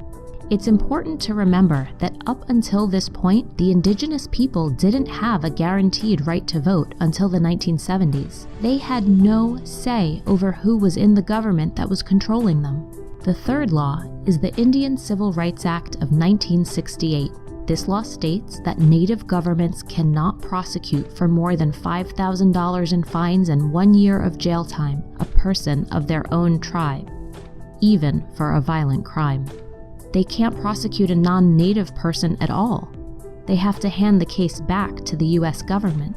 It's important to remember that up until this point, the indigenous people didn't have a guaranteed right to vote until the 1970s. They had no say over who was in the government that was controlling them. The third law is the Indian Civil Rights Act of 1968. This law states that Native governments cannot prosecute for more than $5,000 in fines and 1 year of jail time a person of their own tribe, even for a violent crime. They can't prosecute a non-Native person at all. They have to hand the case back to the US government.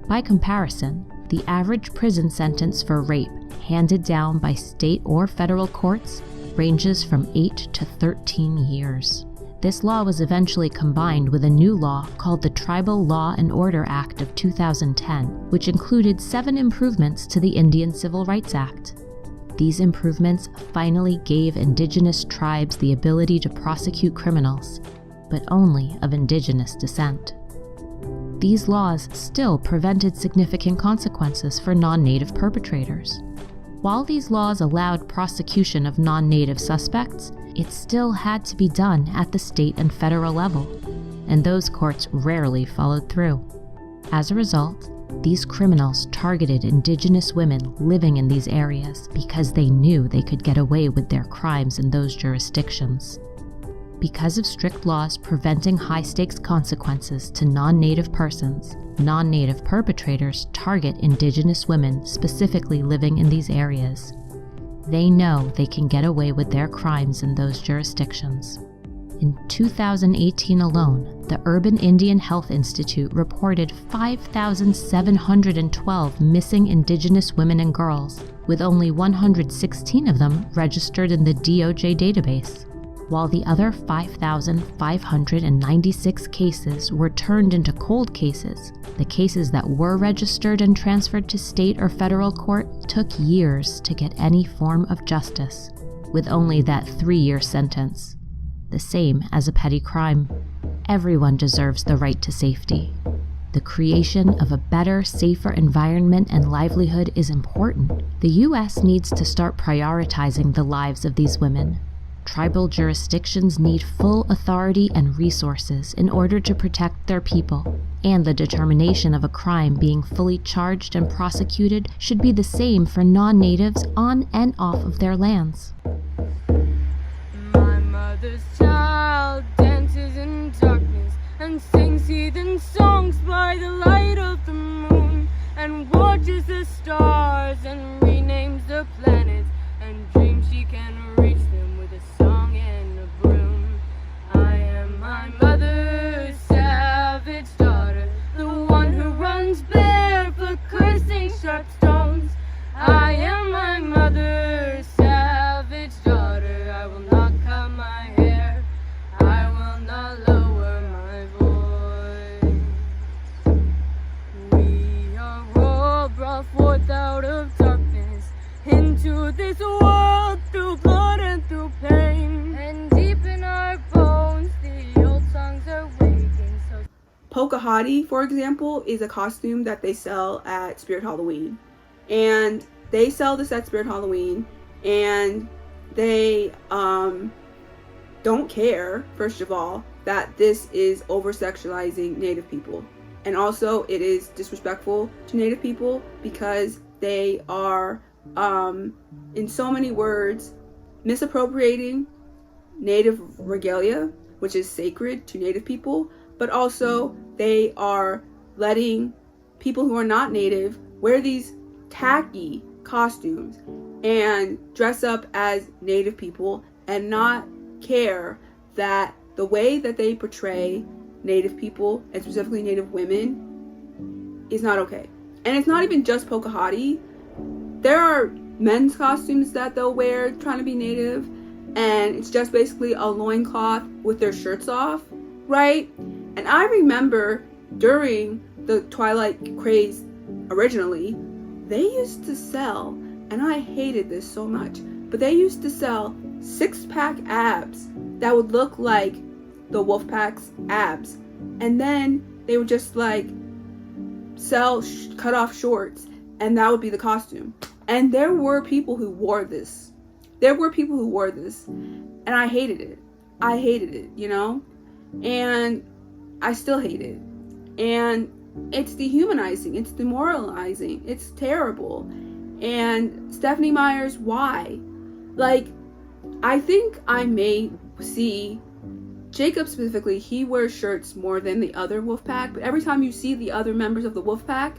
By comparison, the average prison sentence for rape handed down by state or federal courts ranges from 8 to 13 years. This law was eventually combined with a new law called the Tribal Law and Order Act of 2010, which included 7 improvements to the Indian Civil Rights Act. These improvements finally gave indigenous tribes the ability to prosecute criminals, but only of indigenous descent. These laws still prevented significant consequences for non-Native perpetrators. While these laws allowed prosecution of non-Native suspects, it still had to be done at the state and federal level, and those courts rarely followed through. As a result, these criminals targeted indigenous women living in these areas because they knew they could get away with their crimes in those jurisdictions. Because of strict laws preventing high-stakes consequences to non-Native persons, non-Native perpetrators target indigenous women specifically living in these areas. They know they can get away with their crimes in those jurisdictions. In 2018 alone, the Urban Indian Health Institute reported 5,712 missing indigenous women and girls, with only 116 of them registered in the DOJ database, while the other 5,596 cases were turned into cold cases. The cases that were registered and transferred to state or federal court took years to get any form of justice, with only that 3-year sentence, the same as a petty crime. Everyone deserves the right to safety. The creation of a better, safer environment and livelihood is important. The U.S. needs to start prioritizing the lives of these women. Tribal jurisdictions need full authority and resources in order to protect their people, and the determination of a crime being fully charged and prosecuted should be the same for non-natives on and off of their lands. My mother's child dances in darkness and sings heathen songs by the light of the moon, and watches the stars and renames the planets, and dreams she can reach them with a song and a broom. I am my mother's savage daughter, the one who runs barefoot, cursing sharp stones. I am my mother's savage daughter. I will not cut my hair, I will not lower my voice. We are all brought forth out of darkness into this world through blood and through pain, and deep in our bones the old songs are waking. So Pocahontas, for example, is a costume that they sell at Spirit Halloween. And they sell this at Spirit Halloween, and they don't care, first of all, that this is over-sexualizing Native people. And also, it is disrespectful to Native people because they are, in so many words, misappropriating Native regalia, which is sacred to Native people, but also they are letting people who are not Native wear these tacky costumes and dress up as Native people and not care that the way that they portray Native people, and specifically Native women, is not okay. And it's not even just Pocahontas. There are men's costumes that they'll wear trying to be Native, and it's just basically a loincloth with their shirts off, right? And I remember during the Twilight craze originally, they used to sell, and I hated this so much, but they used to sell 6-pack abs that would look like the Wolfpack's abs. And then they would just like sell cut off shorts, and that would be the costume. And there were people who wore this. And I hated it. You know? And I still hate it. And it's dehumanizing. It's demoralizing. It's terrible. And Stephenie Meyers, why? Like, I think I may see Jacob specifically, he wears shirts more than the other Wolfpack, but every time you see the other members of the Wolfpack,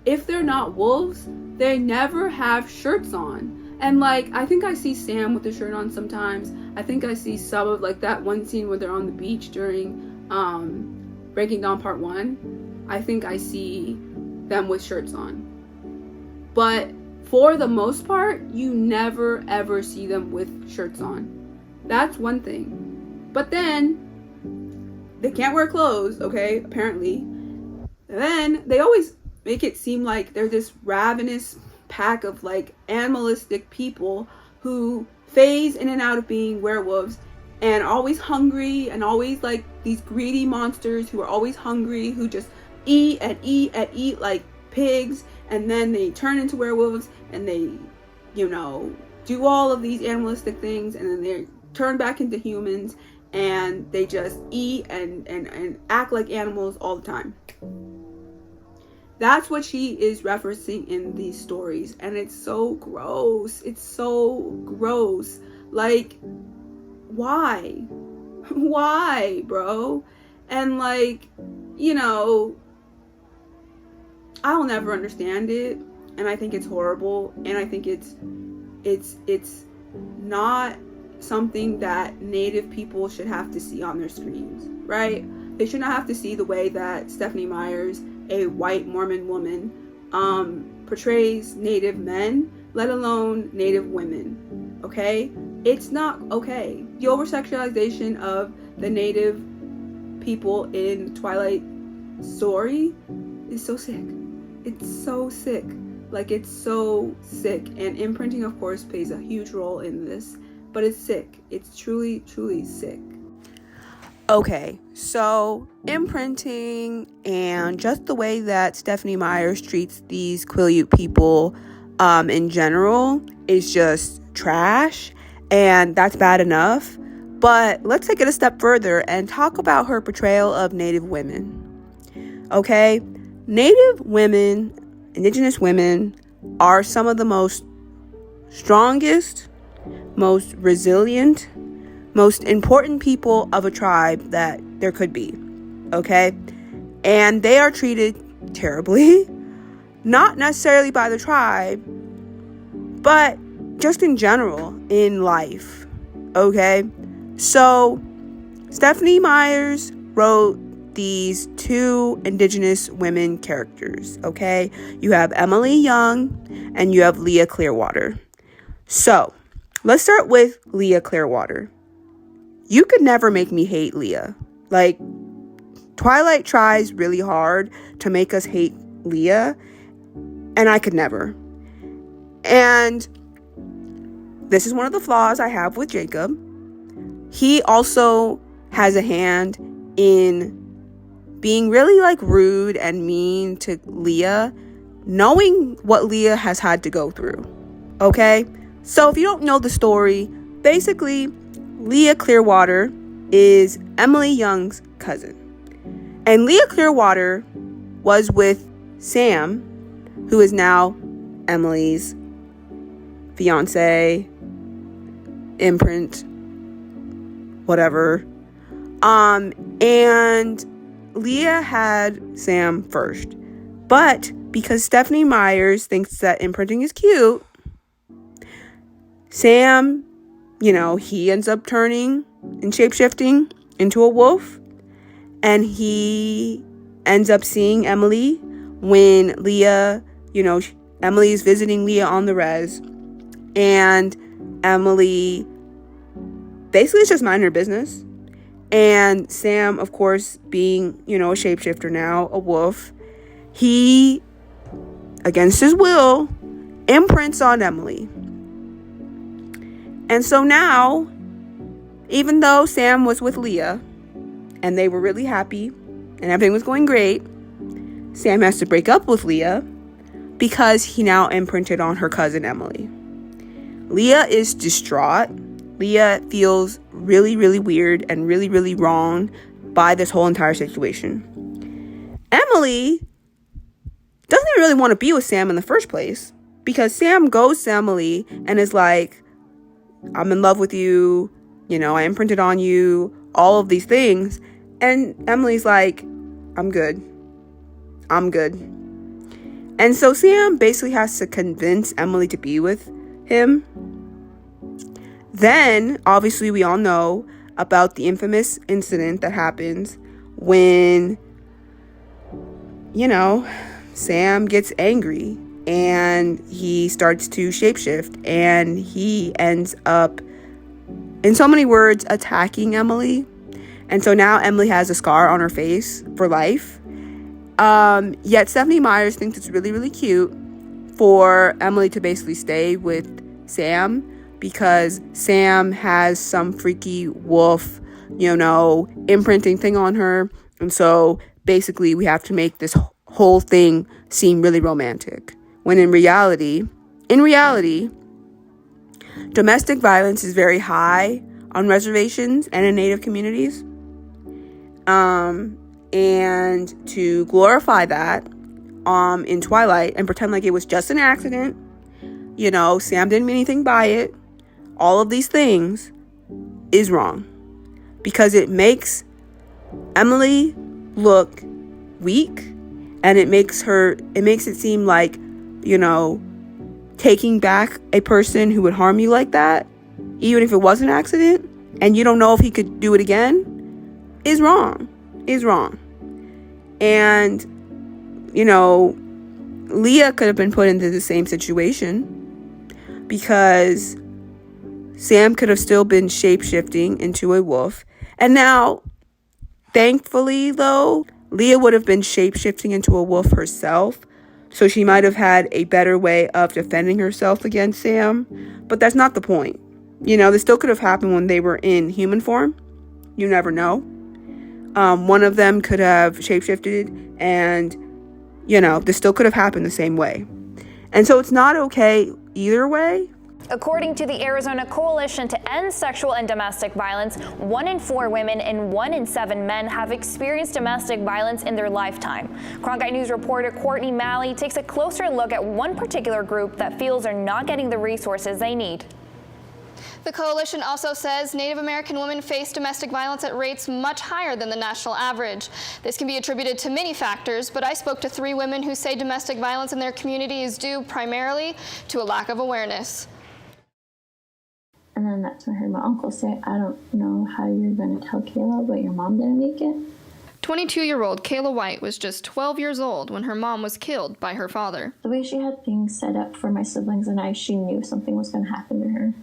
if they're not wolves, they never have shirts on. And like, I think I see Sam with the shirt on sometimes. I think I see some of like that one scene where they're on the beach during Breaking Dawn Part 1. I think I see them with shirts on. But for the most part, you never ever see them with shirts on. That's one thing. But then, they can't wear clothes, okay, apparently. And then, they always make it seem like they're this ravenous pack of, like, animalistic people who phase in and out of being werewolves and always hungry and always, like, these greedy monsters who are always hungry, who just eat and eat and eat like pigs, and then they turn into werewolves and they, you know, do all of these animalistic things, and then they turn back into humans. And they just eat and act like animals all the time. That's what she is referencing in these stories. And it's so gross. It's so gross. Like, why? Why, bro? And like, you know, I'll never understand it. And I think it's horrible. And I think it's not something that Native people should have to see on their screens, right? They should not have to see the way that Stephenie Meyers, a white Mormon woman, portrays Native men, let alone Native women, okay? It's not okay. The over-sexualization of the Native people in Twilight story is so sick. It's so sick. Like, it's so sick. And imprinting, of course, plays a huge role in this. But it's sick. It's truly, truly sick. Okay, so imprinting and just the way that Stephenie Meyers treats these Quileute people in general is just trash. And that's bad enough. But let's take it a step further and talk about her portrayal of Native women. Okay? Native women, Indigenous women, are some of the most strongest, most resilient, most important people of a tribe that there could be, okay? And they are treated terribly, not necessarily by the tribe, but just in general in life, okay? So Stephenie Meyers wrote these two Indigenous women characters, okay? You have Emily Young and you have Leah Clearwater. So let's start with Leah Clearwater. You could never make me hate Leah. Like, Twilight tries really hard to make us hate Leah, and I could never. And this is one of the flaws I have with Jacob. He also has a hand in being really, like, rude and mean to Leah, knowing what Leah has had to go through, okay? So if you don't know the story, basically, Leah Clearwater is Emily Young's cousin. And Leah Clearwater was with Sam, who is now Emily's fiance, imprint, whatever. And Leah had Sam first. But because Stephenie Meyers thinks that imprinting is cute, Sam, you know, he ends up turning and shapeshifting into a wolf. And he ends up seeing Emily when Leah, you know, Emily is visiting Leah on the res. And Emily basically is just minding her business. And Sam, of course, being, you know, a shapeshifter now, a wolf, he, against his will, imprints on Emily. And so now, even though Sam was with Leah and they were really happy and everything was going great, Sam has to break up with Leah because he now imprinted on her cousin Emily. Leah is distraught. Leah feels really, really weird and really, really wrong by this whole entire situation. Emily doesn't even really want to be with Sam in the first place because Sam goes to Emily and is like, I'm in love with you, you know, I imprinted on you, all of these things. And Emily's like, I'm good. And so Sam basically has to convince Emily to be with him. Then, obviously, we all know about the infamous incident that happens when, you know, Sam gets angry and he starts to shapeshift and he ends up, in so many words, attacking Emily. And so now Emily has a scar on her face for life. Yet Stephanie Myers thinks it's really, really cute for Emily to basically stay with Sam because Sam has some freaky wolf, you know, imprinting thing on her. And so basically we have to make this whole thing seem really romantic. When in reality, domestic violence is very high on reservations and in Native communities. And to glorify that in Twilight and pretend like it was just an accident, you know, Sam didn't mean anything by it, all of these things is wrong because it makes Emily look weak and it makes it seem like, you know, taking back a person who would harm you like that, even if it was an accident and you don't know if he could do it again, is wrong. And, you know, Leah could have been put into the same situation because Sam could have still been shape-shifting into a wolf. And now, thankfully, though, Leah would have been shape-shifting into a wolf herself. So she might have had a better way of defending herself against Sam. But that's not the point. You know, this still could have happened when they were in human form. You never know. One of them could have shapeshifted and, you know, this still could have happened the same way. And so it's not okay either way. According to the Arizona Coalition to End Sexual and Domestic Violence, 1 in 4 women and 1 in 7 men have experienced domestic violence in their lifetime. Cronkite News reporter Courtney Malley takes a closer look at one particular group that feels they're not getting the resources they need. The coalition also says Native American women face domestic violence at rates much higher than the national average. This can be attributed to many factors, but I spoke to 3 women who say domestic violence in their community is due primarily to a lack of awareness. And then that's when I heard my uncle say, I don't know how you're going to tell Kayla, but your mom didn't make it. 22-year-old Kayla White was just 12 years old when her mom was killed by her father. The way she had things set up for my siblings and I, she knew something was going to happen to her.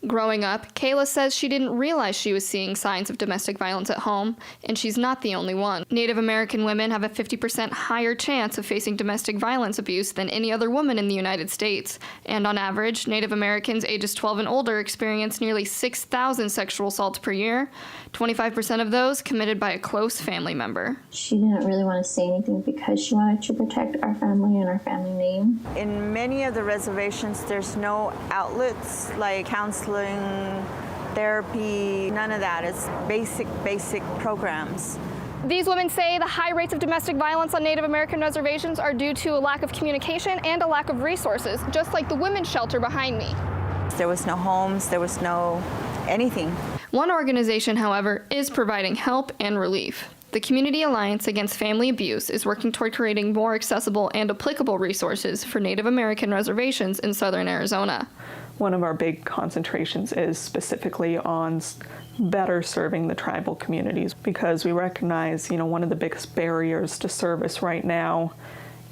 Growing up, Kayla says she didn't realize she was seeing signs of domestic violence at home, and she's not the only one. Native American women have a 50% higher chance of facing domestic violence abuse than any other woman in the United States. And on average, Native Americans ages 12 and older experience nearly 6,000 sexual assaults per year, 25% of those committed by a close family member. She didn't really want to say anything because she wanted to protect our family and our family name. In many of the reservations, there's no outlets like counseling, therapy, none of that. It's basic programs. These women say the high rates of domestic violence on Native American reservations are due to a lack of communication and a lack of resources, just like the women's shelter behind me. There was no homes, there was no anything. One organization, however, is providing help and relief. The Community Alliance Against Family Abuse is working toward creating more accessible and applicable resources for Native American reservations in southern Arizona. One of our big concentrations is specifically on better serving the tribal communities because we recognize, one of the biggest barriers to service right now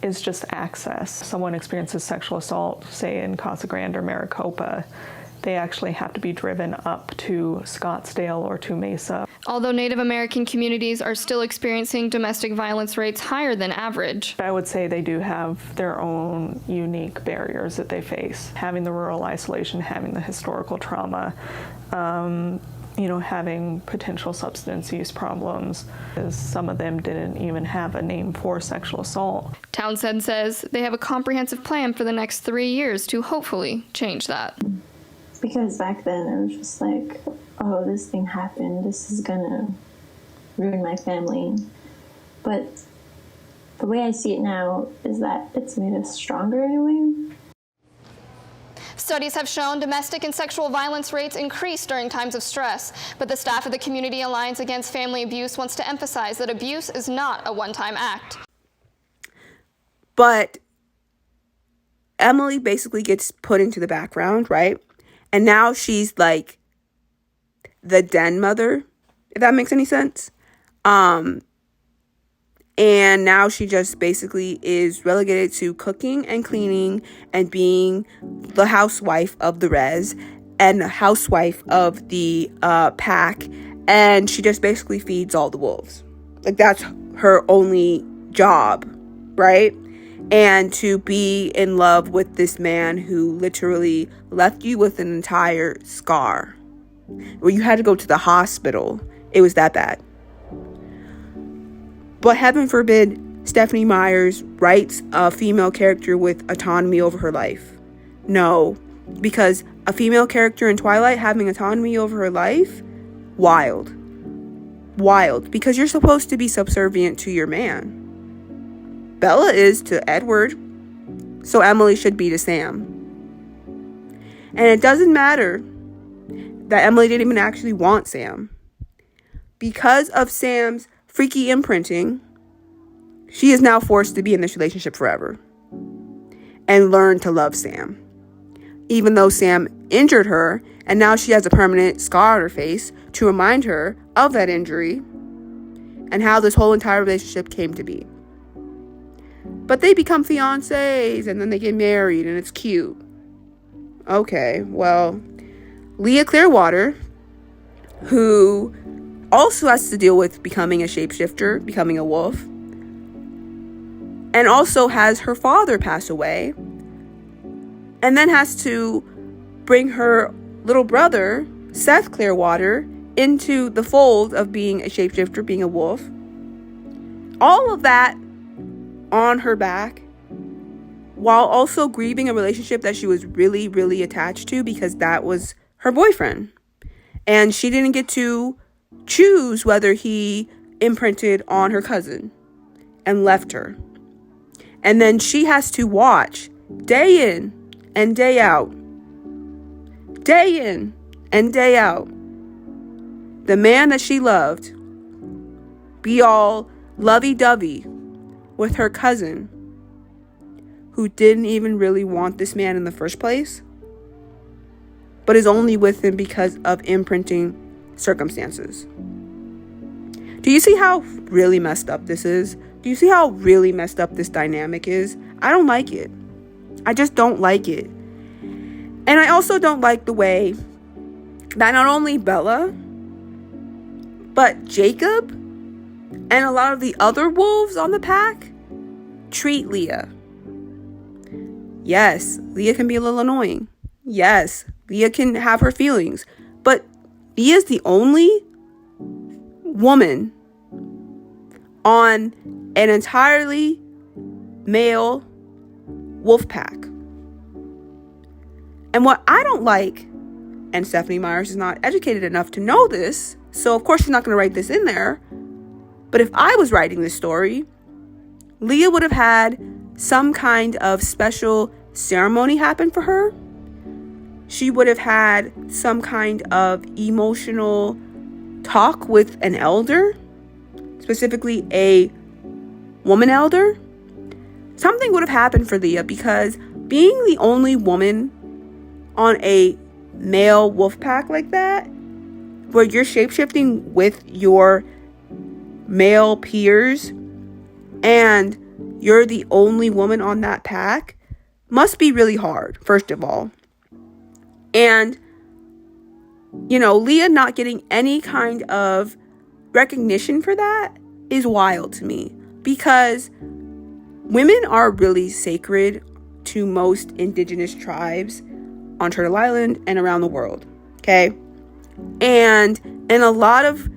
is just access. Someone experiences sexual assault, say in Casa Grande or Maricopa, they actually have to be driven up to Scottsdale or to Mesa. Although Native American communities are still experiencing domestic violence rates higher than average. I would say they do have their own unique barriers that they face. Having the rural isolation, having the historical trauma, having potential substance use problems. Some of them didn't even have a name for sexual assault. Townsend says they have a comprehensive plan for the next 3 years to hopefully change that. Because back then it was just like, oh, this thing happened, this is gonna ruin my family. But the way I see it now is that it's made us stronger in a way. Studies have shown domestic and sexual violence rates increase during times of stress, but the staff of the Community Alliance Against Family Abuse wants to emphasize that abuse is not a one-time act. But Emily basically gets put into the background, right? And now she's like the den mother, if that makes any sense. And now she just basically is relegated to cooking and cleaning and being the housewife of the res and the housewife of the pack. And she just basically feeds all the wolves. Like, that's her only job, right? And to be in love with this man who literally left you with an entire scar, where you had to go to the hospital. It was that bad. But heaven forbid Stephenie Meyers writes a female character with autonomy over her life. No, because a female character in Twilight having autonomy over her life, wild. Wild, because you're supposed to be subservient to your man. Bella is to Edward, so Emily should be to Sam. And it doesn't matter that Emily didn't even actually want Sam. Because of Sam's freaky imprinting, she is now forced to be in this relationship forever and learn to love Sam. Even though Sam injured her, and now she has a permanent scar on her face to remind her of that injury and how this whole entire relationship came to be. But they become fiancés and then they get married and it's cute. Okay, well, Leah Clearwater, who also has to deal with becoming a shapeshifter, becoming a wolf, and also has her father pass away, and then has to bring her little brother, Seth Clearwater, into the fold of being a shapeshifter, being a wolf. All of that on her back, while also grieving a relationship that she was really, really attached to because that was her boyfriend. And she didn't get to choose whether he imprinted on her cousin and left her. And then she has to watch day in and day out, the man that she loved be all lovey-dovey with her cousin who didn't even really want this man in the first place, but is only with him because of imprinting circumstances. Do you see how really messed up this is? Do you see how really messed up this dynamic is? I don't like it. I just don't like it. And I also don't like the way that not only Bella, but Jacob and a lot of the other wolves on the pack treat Leah. Yes, Leah can be a little annoying. Yes, Leah can have her feelings. But Leah's the only woman on an entirely male wolf pack. And what I don't like, and Stephenie Meyers is not educated enough to know this, so of course she's not going to write this in there, but if I was writing this story, Leah would have had some kind of special ceremony happen for her. She would have had some kind of emotional talk with an elder, specifically a woman elder. Something would have happened for Leah, because being the only woman on a male wolf pack like that, where you're shapeshifting with your male peers and you're the only woman on that pack, must be really hard, first of all. And Leah not getting any kind of recognition for that is wild to me, because women are really sacred to most indigenous tribes on Turtle Island and around the world, okay? And in a lot of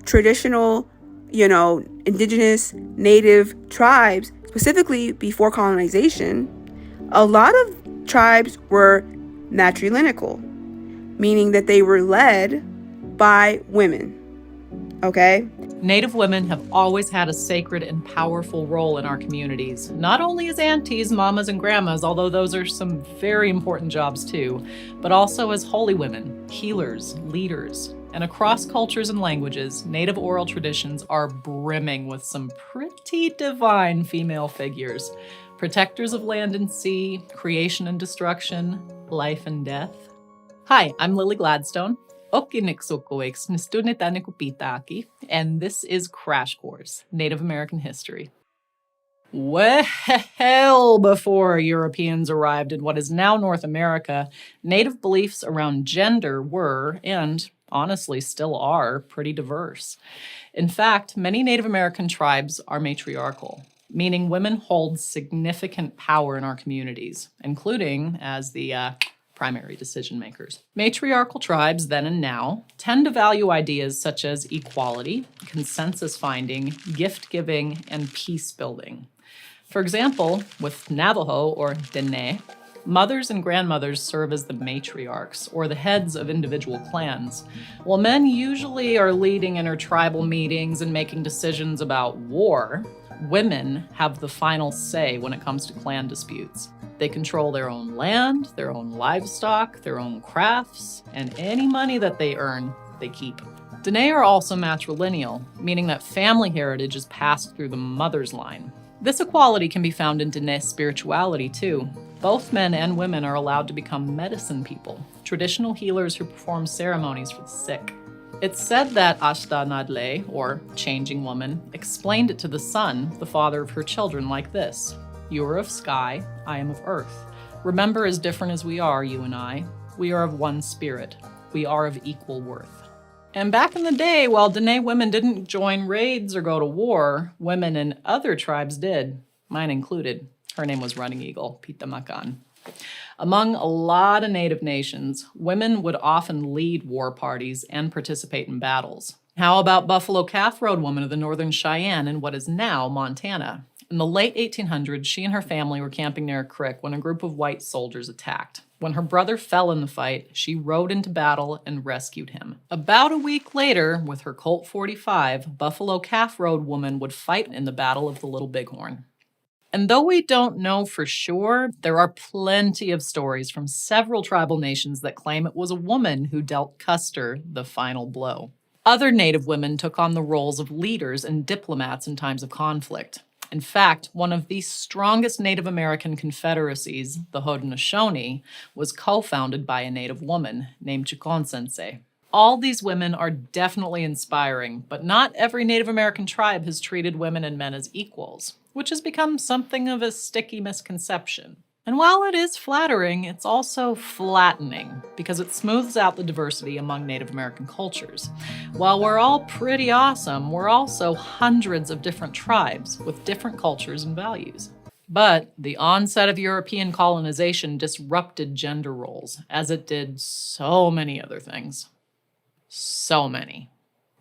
traditional, indigenous native tribes, specifically before colonization, a lot of tribes were matrilineal, meaning that they were led by women, okay? Native women have always had a sacred and powerful role in our communities, not only as aunties, mamas, and grandmas, although those are some very important jobs too, but also as holy women, healers, leaders. And across cultures and languages, Native oral traditions are brimming with some pretty divine female figures. Protectors of land and sea, creation and destruction, life and death. Hi, I'm Lily Gladstone. And this is Crash Course, Native American History. Well, before Europeans arrived in what is now North America, Native beliefs around gender were, and honestly still are, pretty diverse. In fact, many Native American tribes are matriarchal, meaning women hold significant power in our communities, including as the primary decision makers. Matriarchal tribes then and now tend to value ideas such as equality, consensus finding, gift giving, and peace building. For example, with Navajo or Dene, mothers and grandmothers serve as the matriarchs or the heads of individual clans, while men usually are leading intertribal meetings and making decisions about war. Women have the final say when it comes to clan disputes. They control their own land, their own livestock, their own crafts, and any money that they earn, they keep. Dene are also matrilineal, meaning that family heritage is passed through the mother's line. This equality can be found in Dene spirituality too. Both men and women are allowed to become medicine people, traditional healers who perform ceremonies for the sick. It's said that Ashta Nadle, or changing woman, explained it to the sun, the father of her children, like this: "You are of sky, I am of earth. Remember, as different as we are, you and I, we are of one spirit. We are of equal worth." And back in the day, while Dene women didn't join raids or go to war, women in other tribes did, mine included. Her name was Running Eagle, Pita Makan. Among a lot of Native nations, women would often lead war parties and participate in battles. How about Buffalo Calf Road woman of the Northern Cheyenne in what is now Montana? In the late 1800s, she and her family were camping near a creek when a group of white soldiers attacked. When her brother fell in the fight, she rode into battle and rescued him. About a week later, with her Colt 45, Buffalo Calf Road woman would fight in the Battle of the Little Bighorn. And though we don't know for sure, there are plenty of stories from several tribal nations that claim it was a woman who dealt Custer the final blow. Other Native women took on the roles of leaders and diplomats in times of conflict. In fact, one of the strongest Native American confederacies, the Haudenosaunee, was co-founded by a Native woman named Chukonsensei. All these women are definitely inspiring, but not every Native American tribe has treated women and men as equals, which has become something of a sticky misconception. And while it is flattering, it's also flattening because it smooths out the diversity among Native American cultures. While we're all pretty awesome, we're also hundreds of different tribes with different cultures and values. But the onset of European colonization disrupted gender roles, as it did so many other things. So many.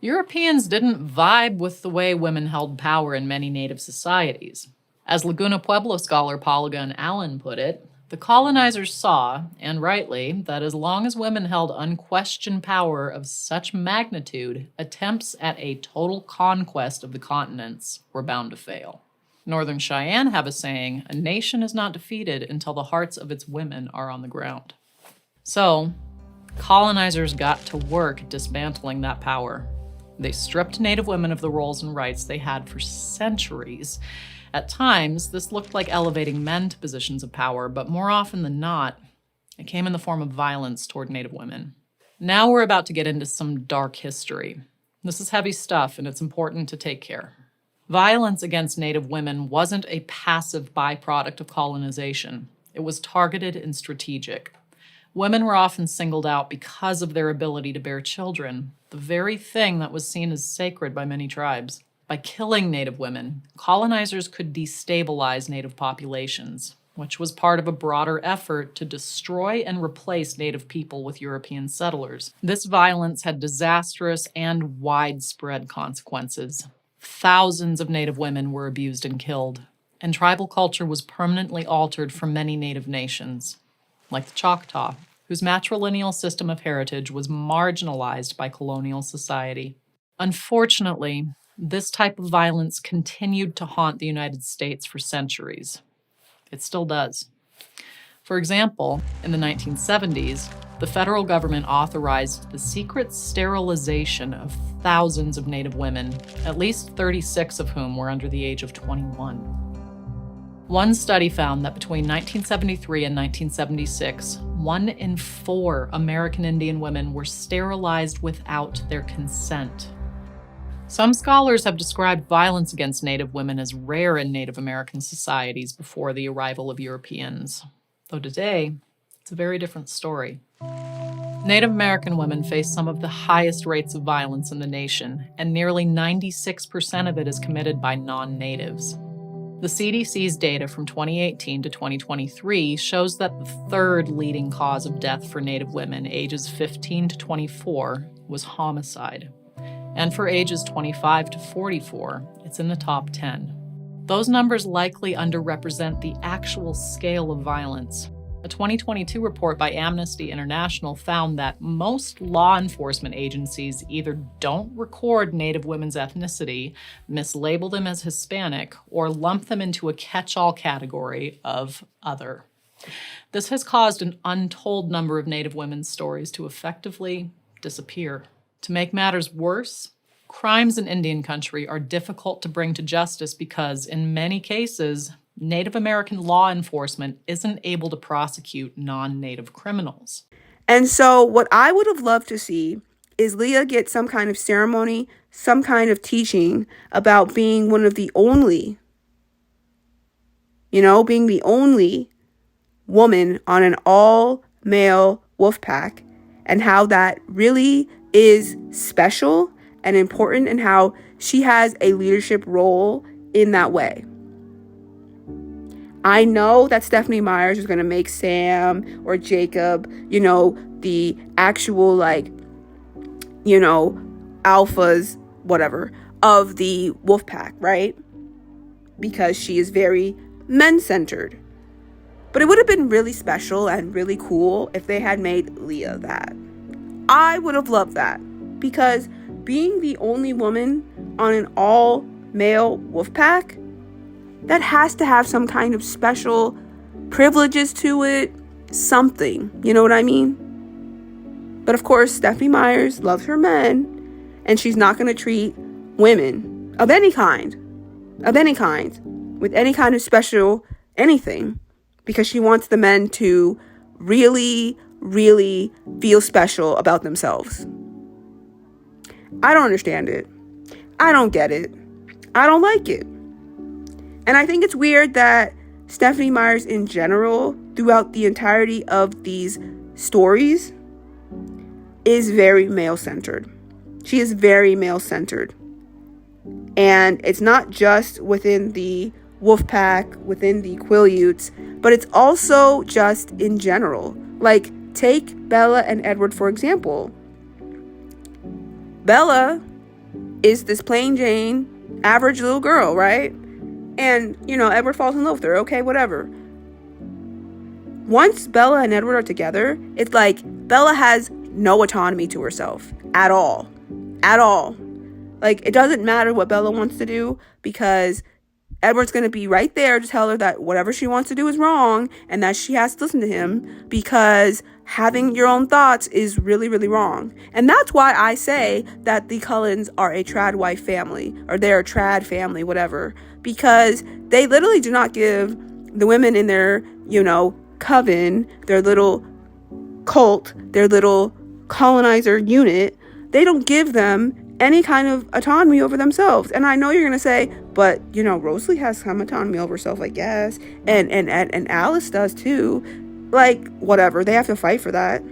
Europeans didn't vibe with the way women held power in many Native societies. As Laguna Pueblo scholar Polygon Allen put it, the colonizers saw, and rightly, that as long as women held unquestioned power of such magnitude, attempts at a total conquest of the continents were bound to fail. Northern Cheyenne have a saying, "A nation is not defeated until the hearts of its women are on the ground." So, colonizers got to work dismantling that power. They stripped Native women of the roles and rights they had for centuries. At times, this looked like elevating men to positions of power, but more often than not, it came in the form of violence toward Native women. Now we're about to get into some dark history. This is heavy stuff, and it's important to take care. Violence against Native women wasn't a passive byproduct of colonization. It was targeted and strategic. Women were often singled out because of their ability to bear children, the very thing that was seen as sacred by many tribes. By killing Native women, colonizers could destabilize Native populations, which was part of a broader effort to destroy and replace Native people with European settlers. This violence had disastrous and widespread consequences. Thousands of Native women were abused and killed, and tribal culture was permanently altered for many Native nations, like the Choctaw, whose matrilineal system of heritage was marginalized by colonial society. Unfortunately, this type of violence continued to haunt the United States for centuries. It still does. For example, in the 1970s, the federal government authorized the secret sterilization of thousands of Native women, at least 36 of whom were under the age of 21. One study found that between 1973 and 1976, 1 in 4 American Indian women were sterilized without their consent. Some scholars have described violence against Native women as rare in Native American societies before the arrival of Europeans, though today, it's a very different story. Native American women face some of the highest rates of violence in the nation, and nearly 96% of it is committed by non-natives. The CDC's data from 2018 to 2023 shows that the third leading cause of death for Native women ages 15 to 24 was homicide. And for ages 25 to 44, it's in the top 10. Those numbers likely underrepresent the actual scale of violence. A 2022 report by Amnesty International found that most law enforcement agencies either don't record Native women's ethnicity, mislabel them as Hispanic, or lump them into a catch-all category of other. This has caused an untold number of Native women's stories to effectively disappear. To make matters worse, crimes in Indian country are difficult to bring to justice because, in many cases, Native American law enforcement isn't able to prosecute non-Native criminals. And so what I would have loved to see is Leah get some kind of ceremony, some kind of teaching about being one of the only, being the only woman on an all-male wolf pack, and how that really is special and important, and how she has a leadership role in that way. I know that Stephanie Myers is going to make Sam or Jacob, the actual, alphas, whatever, of the wolf pack, right? Because she is very men-centered. But it would have been really special and really cool if they had made Leah that. I would have loved that, because being the only woman on an all-male wolf pack, that has to have some kind of special privileges to it, something, you know what I mean? But of course, Stephanie Myers loves her men, and she's not going to treat women of any kind, with any kind of special anything, because she wants the men to really, really feel special about themselves. I don't understand it. I don't get it. I don't like it. And I think it's weird that Stephanie Myers in general, throughout the entirety of these stories, is very male-centered. She is very male-centered. And it's not just within the wolf pack, within the Quileutes, but it's also just in general. Like, take Bella and Edward, for example. Bella is this plain Jane, average little girl, right? And, Edward falls in love with her. Okay, whatever. Once Bella and Edward are together, it's like Bella has no autonomy to herself at all. At all. Like, it doesn't matter what Bella wants to do, because Edward's going to be right there to tell her that whatever she wants to do is wrong, and that she has to listen to him, because having your own thoughts is really, really wrong. And that's why I say that the Cullens are a trad wife family, or they're a trad family, whatever, because they literally do not give the women in their, coven, their little cult, their little colonizer unit, they don't give them any kind of autonomy over themselves. And I know you're going to say, but, Rosalie has some autonomy over herself, I guess. And Alice does too. like, whatever. They have to fight for that.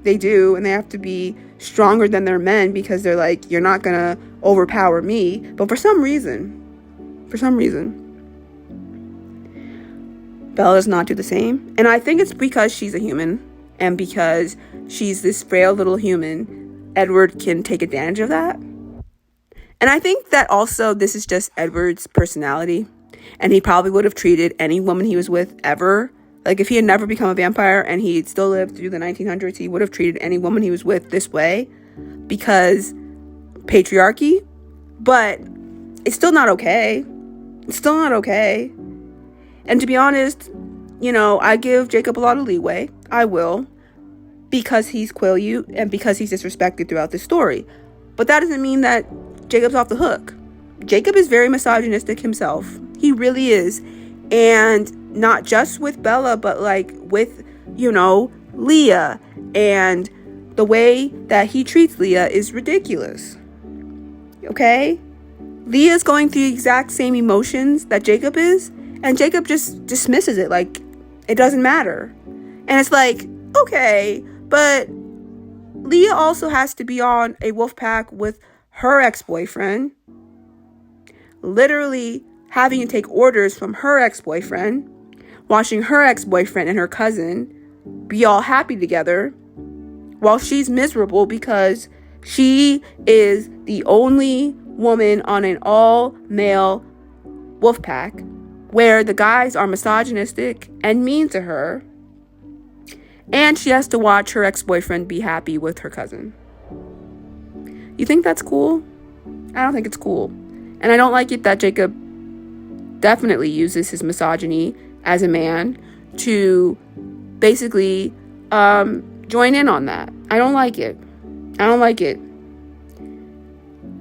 They do, and they have to be stronger than their men because they're like, you're not gonna overpower me. But for some reason, Bella does not do the same. And I think it's because she's a human, and because she's this frail little human, Edward can take advantage of that. And I think that also this is just Edward's personality, and he probably would have treated any woman he was with ever, like if he had never become a vampire and he'd still lived through the 1900s, he would have treated any woman he was with this way because patriarchy. But it's still not okay. It's still not okay. And to be honest, you know, I give Jacob a lot of leeway. I will. Because he's Quileute and because he's disrespected throughout this story. But that doesn't mean that Jacob's off the hook. Jacob is very misogynistic himself. He really is. And not just with Bella, but like with, you know, Leah. And the way that he treats Leah is ridiculous. Okay? Leah's going through the exact same emotions that Jacob is. And Jacob just dismisses it like it doesn't matter. And it's like, okay, but Leah also has to be on a wolf pack with her ex-boyfriend. Literally having to take orders from her ex-boyfriend, watching her ex-boyfriend and her cousin be all happy together while she's miserable because she is the only woman on an all-male wolf pack where the guys are misogynistic and mean to her, and she has to watch her ex-boyfriend be happy with her cousin. You think that's cool? I don't think it's cool. And I don't like it that Jacob definitely uses his misogyny as a man to basically join in on that. I don't like it. I don't like it.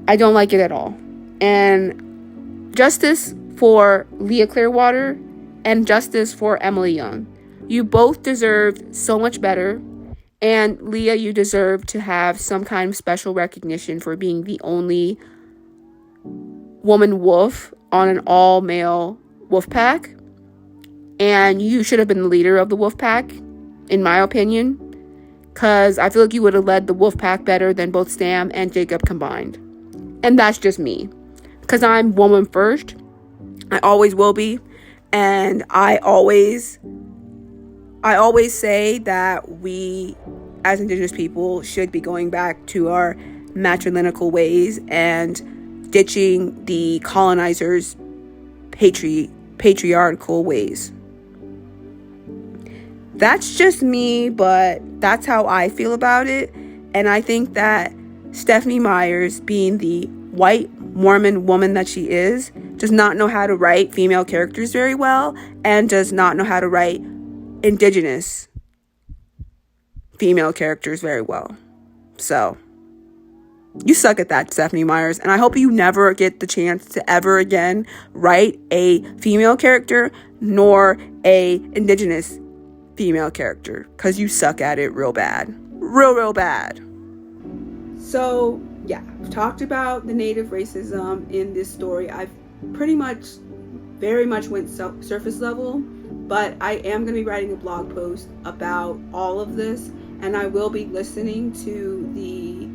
I don't like it at all. And justice for Leah Clearwater and justice for Emily Young. You both deserved so much better. And Leah, you deserve to have some kind of special recognition for being the only woman wolf on an all-male wolf pack. And you should have been the leader of the wolf pack, in my opinion. Because I feel like you would have led the wolf pack better than both Sam and Jacob combined. And that's just me. Because I'm woman first. I always will be. And I always say that we, as Indigenous people, should be going back to our matrilineal ways and ditching the colonizers' patriarchal ways. That's just me, but that's how I feel about it. And I think that Stephenie Meyers, being the white Mormon woman that she is, does not know how to write female characters very well and does not know how to write Indigenous female characters very well. So, you suck at that, Stephenie Meyers, and I hope you never get the chance to ever again write a female character nor a Indigenous female character, because you suck at it real bad. Real bad. So, yeah, I've talked about the Native racism in this story. I've pretty much, very much went surface level, but I am going to be writing a blog post about all of this, and I will be listening to the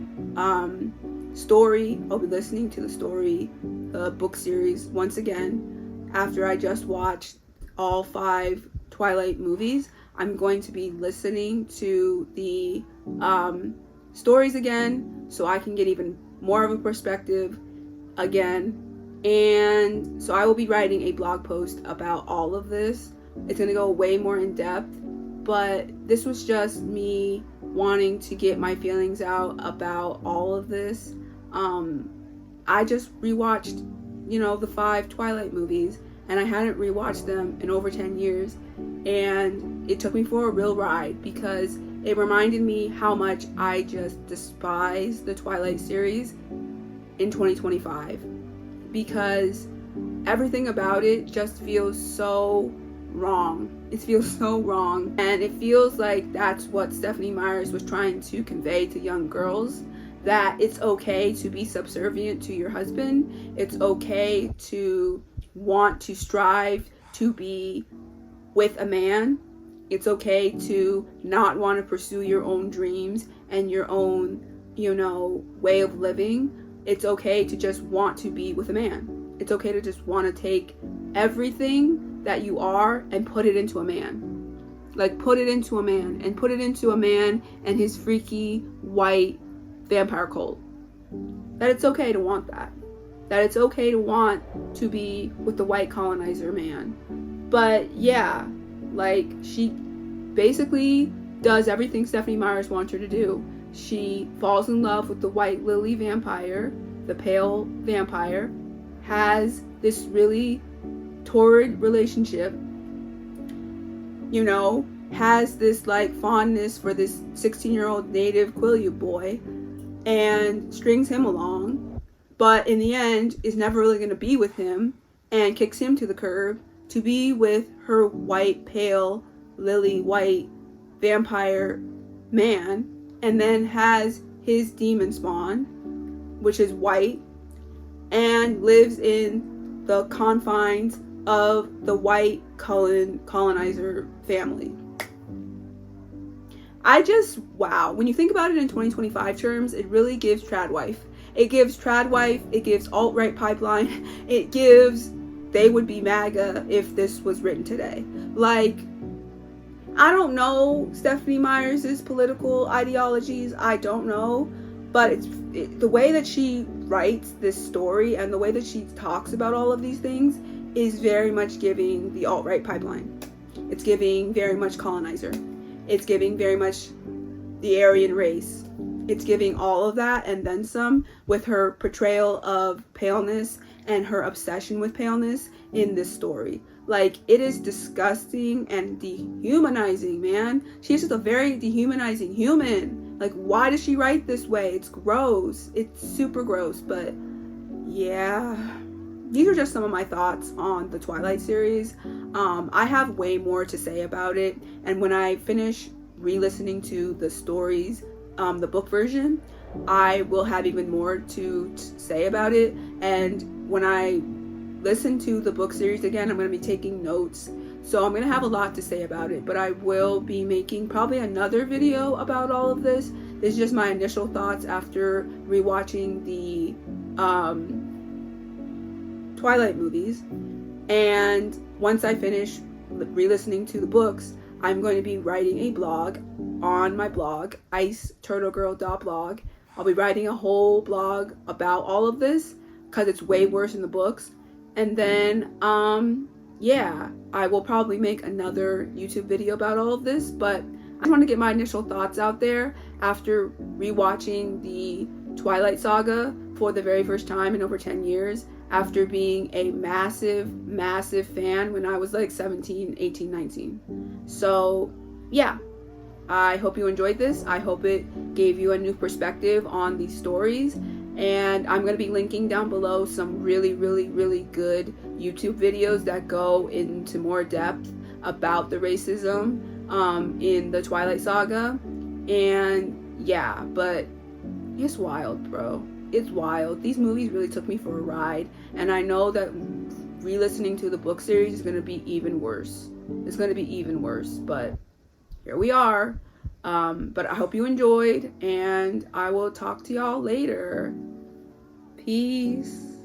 story. I'll be listening to the story, the book series once again after I just watched all 5 Twilight movies. I'm going to be listening to the stories again so I can get even more of a perspective again. And so I will be writing a blog post about all of this. It's going to go way more in depth, but this was just me wanting to get my feelings out about all of this. I just rewatched, the 5 Twilight movies, and I hadn't rewatched them in over 10 years. And it took me for a real ride because it reminded me how much I just despise the Twilight series in 2025. Because everything about it just feels so wrong. It feels so wrong. And it feels like that's what Stephenie Meyers was trying to convey to young girls. That it's okay to be subservient to your husband. It's okay to want to strive to be with a man. It's okay to not want to pursue your own dreams and your own, way of living. It's okay to just want to be with a man. It's okay to just want to take everything that you are and put it into a man. Like, put it into a man and his freaky white vampire cult. That it's okay to want that. That it's okay to want to be with the white colonizer man. But yeah, like, she basically does everything Stephenie Meyers wants her to do. She falls in love with the white lily vampire, the pale vampire, has this really torrid relationship, has this like fondness for this 16-year-old native Quileute boy, and strings him along, but in the end is never really going to be with him and kicks him to the curb to be with her white, pale, lily white vampire man, and then has his demon spawn, which is white, and lives in the confines of the white colonizer family. Wow. When you think about it in 2025 terms, it really gives tradwife. It gives tradwife, it gives alt-right pipeline, it gives they would be MAGA if this was written today. Like, I don't know Stephenie Meyers' political ideologies, I don't know, but the way that she writes this story and the way that she talks about all of these things is very much giving the alt-right pipeline. It's giving very much colonizer. It's giving very much the Aryan race. It's giving all of that and then some, with her portrayal of paleness and her obsession with paleness in this story. Like, it is disgusting and dehumanizing, man. She's just a very dehumanizing human. Like, why does she write this way? It's gross. It's super gross, but yeah. These are just some of my thoughts on the Twilight series. I have way more to say about it, and when I finish re-listening to the stories, the book version, I will have even more to say about it. And when I listen to the book series again, I'm going to be taking notes, so I'm going to have a lot to say about it, but I will be making probably another video about all of this. This is just my initial thoughts after rewatching the Twilight movies, and once I finish re-listening to the books, I'm going to be writing a blog on my blog, iceturtlegirl.blog. I'll be writing a whole blog about all of this because it's way worse in the books. And then yeah, I will probably make another YouTube video about all of this, but I want to get my initial thoughts out there after rewatching the Twilight Saga for the very first time in over 10 years, after being a massive fan when I was like 17, 18, 19. So yeah, I hope you enjoyed this. I hope it gave you a new perspective on these stories, and I'm going to be linking down below some really good YouTube videos that go into more depth about the racism in the Twilight Saga. And yeah, but it's wild, bro. It's wild. These movies really took me for a ride, and I know that re-listening to the book series is going to be even worse. It's going to be even worse, but here we are. But I hope you enjoyed, and I will talk to y'all later. Peace.